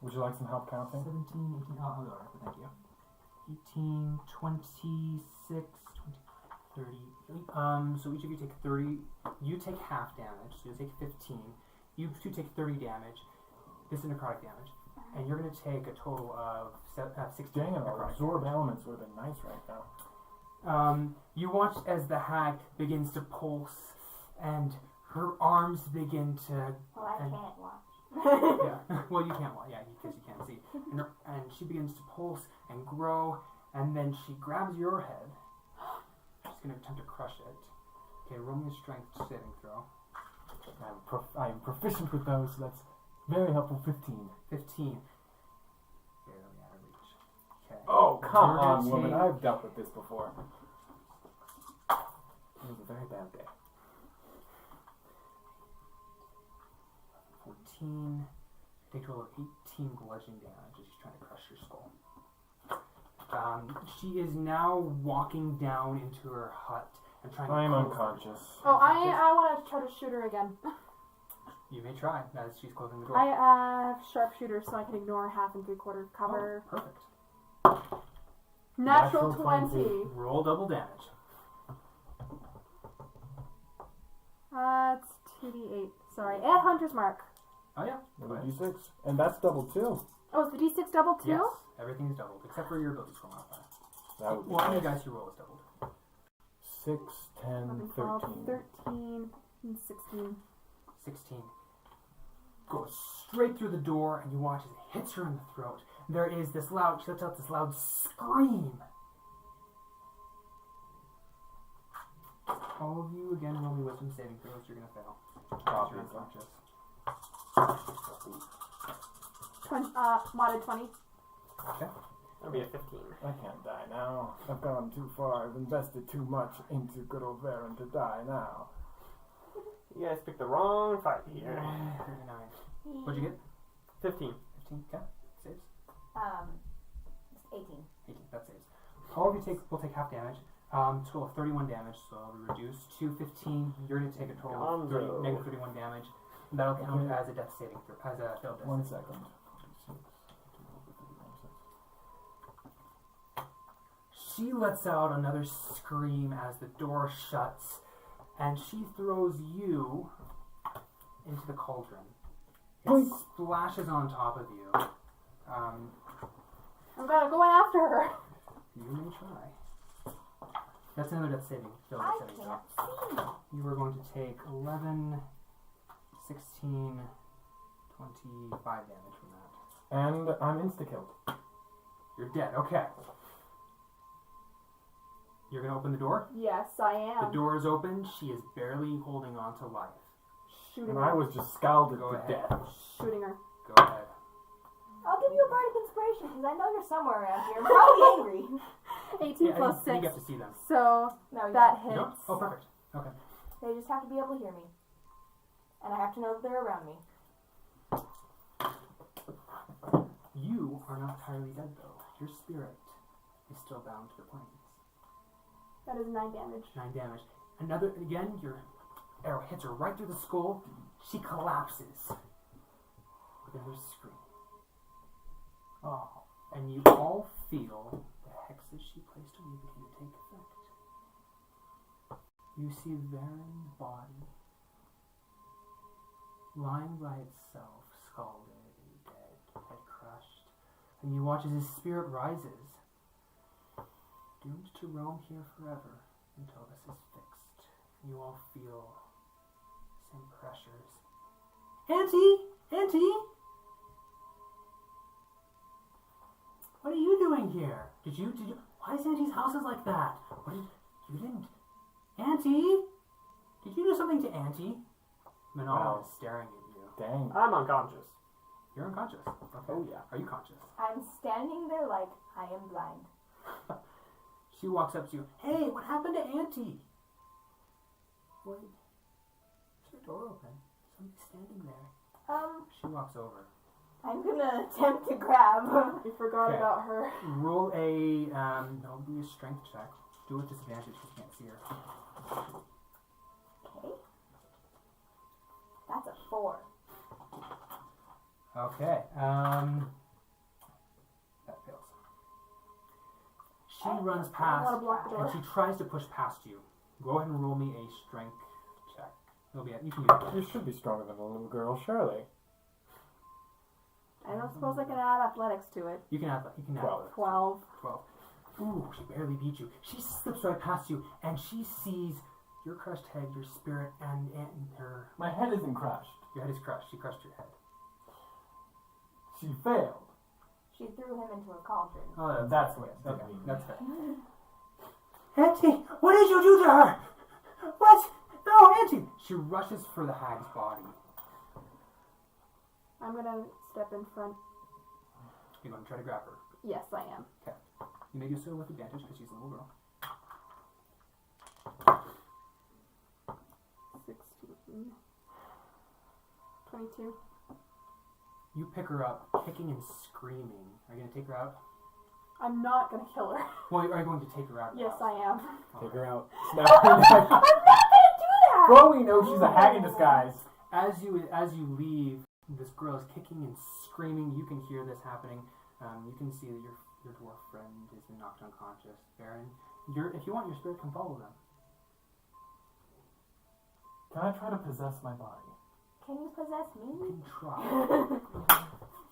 Would you like some help counting? 17, 18, oh, I'll go right, but thank you. 18, 26, 20, 30. So each of you take 30. You take half damage, so you take 15. You two take 30 damage. This is necrotic damage. And you're going to take a total of 16 Dang it, necrotic absorb damage. elements would have been nice right now. You watch as the hag begins to pulse, and her arms begin to. Well, I And- can't watch. Yeah. Well, you can't. Yeah, because you can't see. And she begins to pulse and grow, and then she grabs your head. She's going to attempt to crush it. Okay, roll me a strength saving throw. I'm proficient with those, so that's Very helpful. 15. 15. Barely out of reach. Okay. Oh, come You're on, gonna woman. take- I've dealt with this before. It was a very bad day. 14. Take a total of 18 bludgeoning damage as she's trying to crush your skull. She is now walking down into her hut and trying to I am close unconscious. Oh, I want to try to shoot her again. You may try as she's closing the door. I have sharpshooter, so I can ignore half and 3/4 cover. Oh, perfect. Natural Natural 20. 20. Roll double damage. It's 2d8. Sorry, and Hunter's Mark. Oh yeah. Another D6. And that's double too. Oh, is the d6 double too? Yes, everything's doubled except for your ability score modifier. That would be Well, any nice. dice you roll is doubled. 6, 10, 11, 12, 13. 13, and 16. 16. Goes straight through the door, and you watch as it hits her in the throat. There is this loud, she lets out this loud scream. All of you, again, roll me wisdom saving throws. You're going to fail. Because you're unconscious. 20, modded 20. Okay. That'll be a 15. I can't die now. I've gone too far. I've invested too much into good old Varen to die now. You guys picked the wrong fight here. 39. What'd you get? 15. 15. Okay. Saves. 18. 18. That saves. All of you will take half damage. Total of 31 damage, so I'll reduce to 15. You're going to take a total of Gonzo. negative 31 damage. And that'll count as a death saving throw, as a failed death. 1 save. second. She lets out another scream as the door shuts, and she throws you into the cauldron. It Boink. splashes on top of you. I'm gonna go in after her. You may try. That's another death saving. Failed I death saving can't throw. see. You are going to take 11, 16, 25 damage from that. And I'm insta-killed. You're dead. Okay. You're going to open the door? Yes, I am. The door is open. She is barely holding on to life. Shooting And her. I was just scalded Go to ahead. death. Shooting her. Go ahead. I'll give you a bardic inspiration because I know you're somewhere around here. I'm probably angry. 18 Yeah, plus I 6. think you have to see them. So No, you that don't. You hits. don't? Oh, perfect. Okay. They just have to be able to hear me. And I have to know that they're around me. You are not entirely dead, though. Your spirit is still bound to the planes. That is 9 damage. 9 damage. Another, again, your arrow hits her right through the skull. She collapses with another scream. Oh, and you all feel the hexes she placed on you begin to take effect. You see Varen's body lying by itself, scalded and dead, head crushed, and you watch as his spirit rises, doomed to roam here forever until this is fixed. You all feel the same pressures. Auntie! Auntie! What are you doing here? Did you, why is Auntie's house is like that? You didn't, Auntie? Did you do something to Auntie? Manal Wow. is staring at you. Dang. I'm unconscious. You're unconscious. Okay. Oh, yeah. Are you conscious? I'm standing there like I am blind. She walks up to you. Hey, what happened to Auntie? Wait. Is your door open? Somebody's standing there. She walks over. I'm gonna attempt to grab. You forgot Okay. about her. Roll a, that'll be a strength check. Do it with disadvantage because you can't see her. Okay. That's a 4. Okay, that fails. She runs I past, want to block the and door. she tries to push past you. Go ahead and roll me a strength check. It'll be you can use it. You should be stronger than a little girl, surely. I don't suppose I can add athletics to it. You can add 12. 12. 12. Ooh, she barely beat you. She slips right past you, and she sees your crushed head, your spirit, and her. My head isn't crushed. Your head is crushed. She crushed your head. She failed. She threw him into a cauldron. Oh, That's what. okay. Okay. That's fair. Auntie, what did you do to her? What? No, Auntie! She rushes for the hag's body. I'm gonna step in front. You're going to try to grab her. Yes, I am. You may do so with advantage because she's a little girl. 16. 22. You pick her up, kicking and screaming. Are you going to take her out? I'm not gonna kill her. Well, are you going to take her out? Yes, I am. Take her out. Snap her neck. I'm not gonna do that! For all we know, she's a hag in disguise. As you leave, this girl is kicking and screaming. You can hear this happening. You can see that your dwarf friend has been knocked unconscious. Baron, if you want, your spirit can follow them. Can I try to possess my body? Can you possess You me? can try.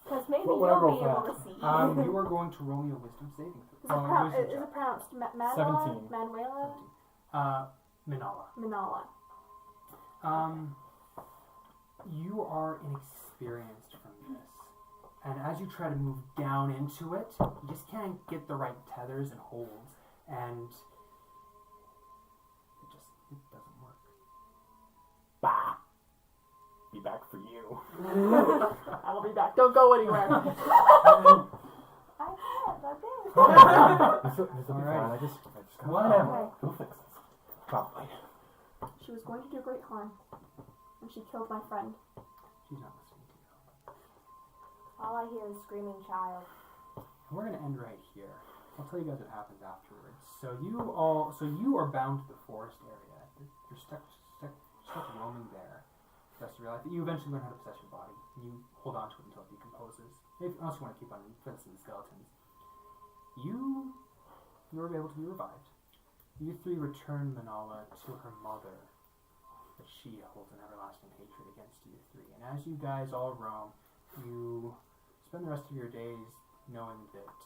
Because maybe What would I you'll roll be for able that? to see. You are going to roll me a wisdom saving Is throw. it pronounced Manala? 17. Manuela? 17. Manala. Manala. You are inexperienced from this. And as you try to move down into it, you just can't get the right tethers and holds. And it doesn't work. Bah! Be back for you. I'll be back. Don't go anywhere. I can't. I've been. This will be Alright. fine. I just Wow. We'll fix this. Probably. She was going to do great harm. And she killed my friend. She's not listening to you. All I hear is screaming child. And we're going to end right here. I'll tell you guys what happens afterwards. So you are bound to the forest area. You're stuck roaming there. The rest of your life. You eventually learn how to possess your body. And you hold on to it until it decomposes. Unless you want to keep on fencing the skeletons. You will be able to be revived. You three return Manala to her mother, but she holds an everlasting hatred against you three. And as you guys all roam, you spend the rest of your days knowing that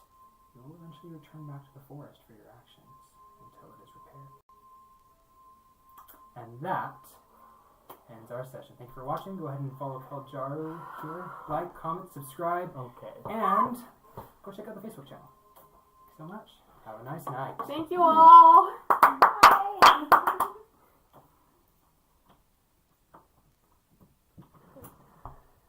you will eventually return back to the forest for your actions until it is repaired. And that ends our session. Thank you for watching. Go ahead and follow Kal'Jaru here. Like, comment, subscribe, Okay. and go check out the Facebook channel. Thank you so much. Have a nice night. Thank you all.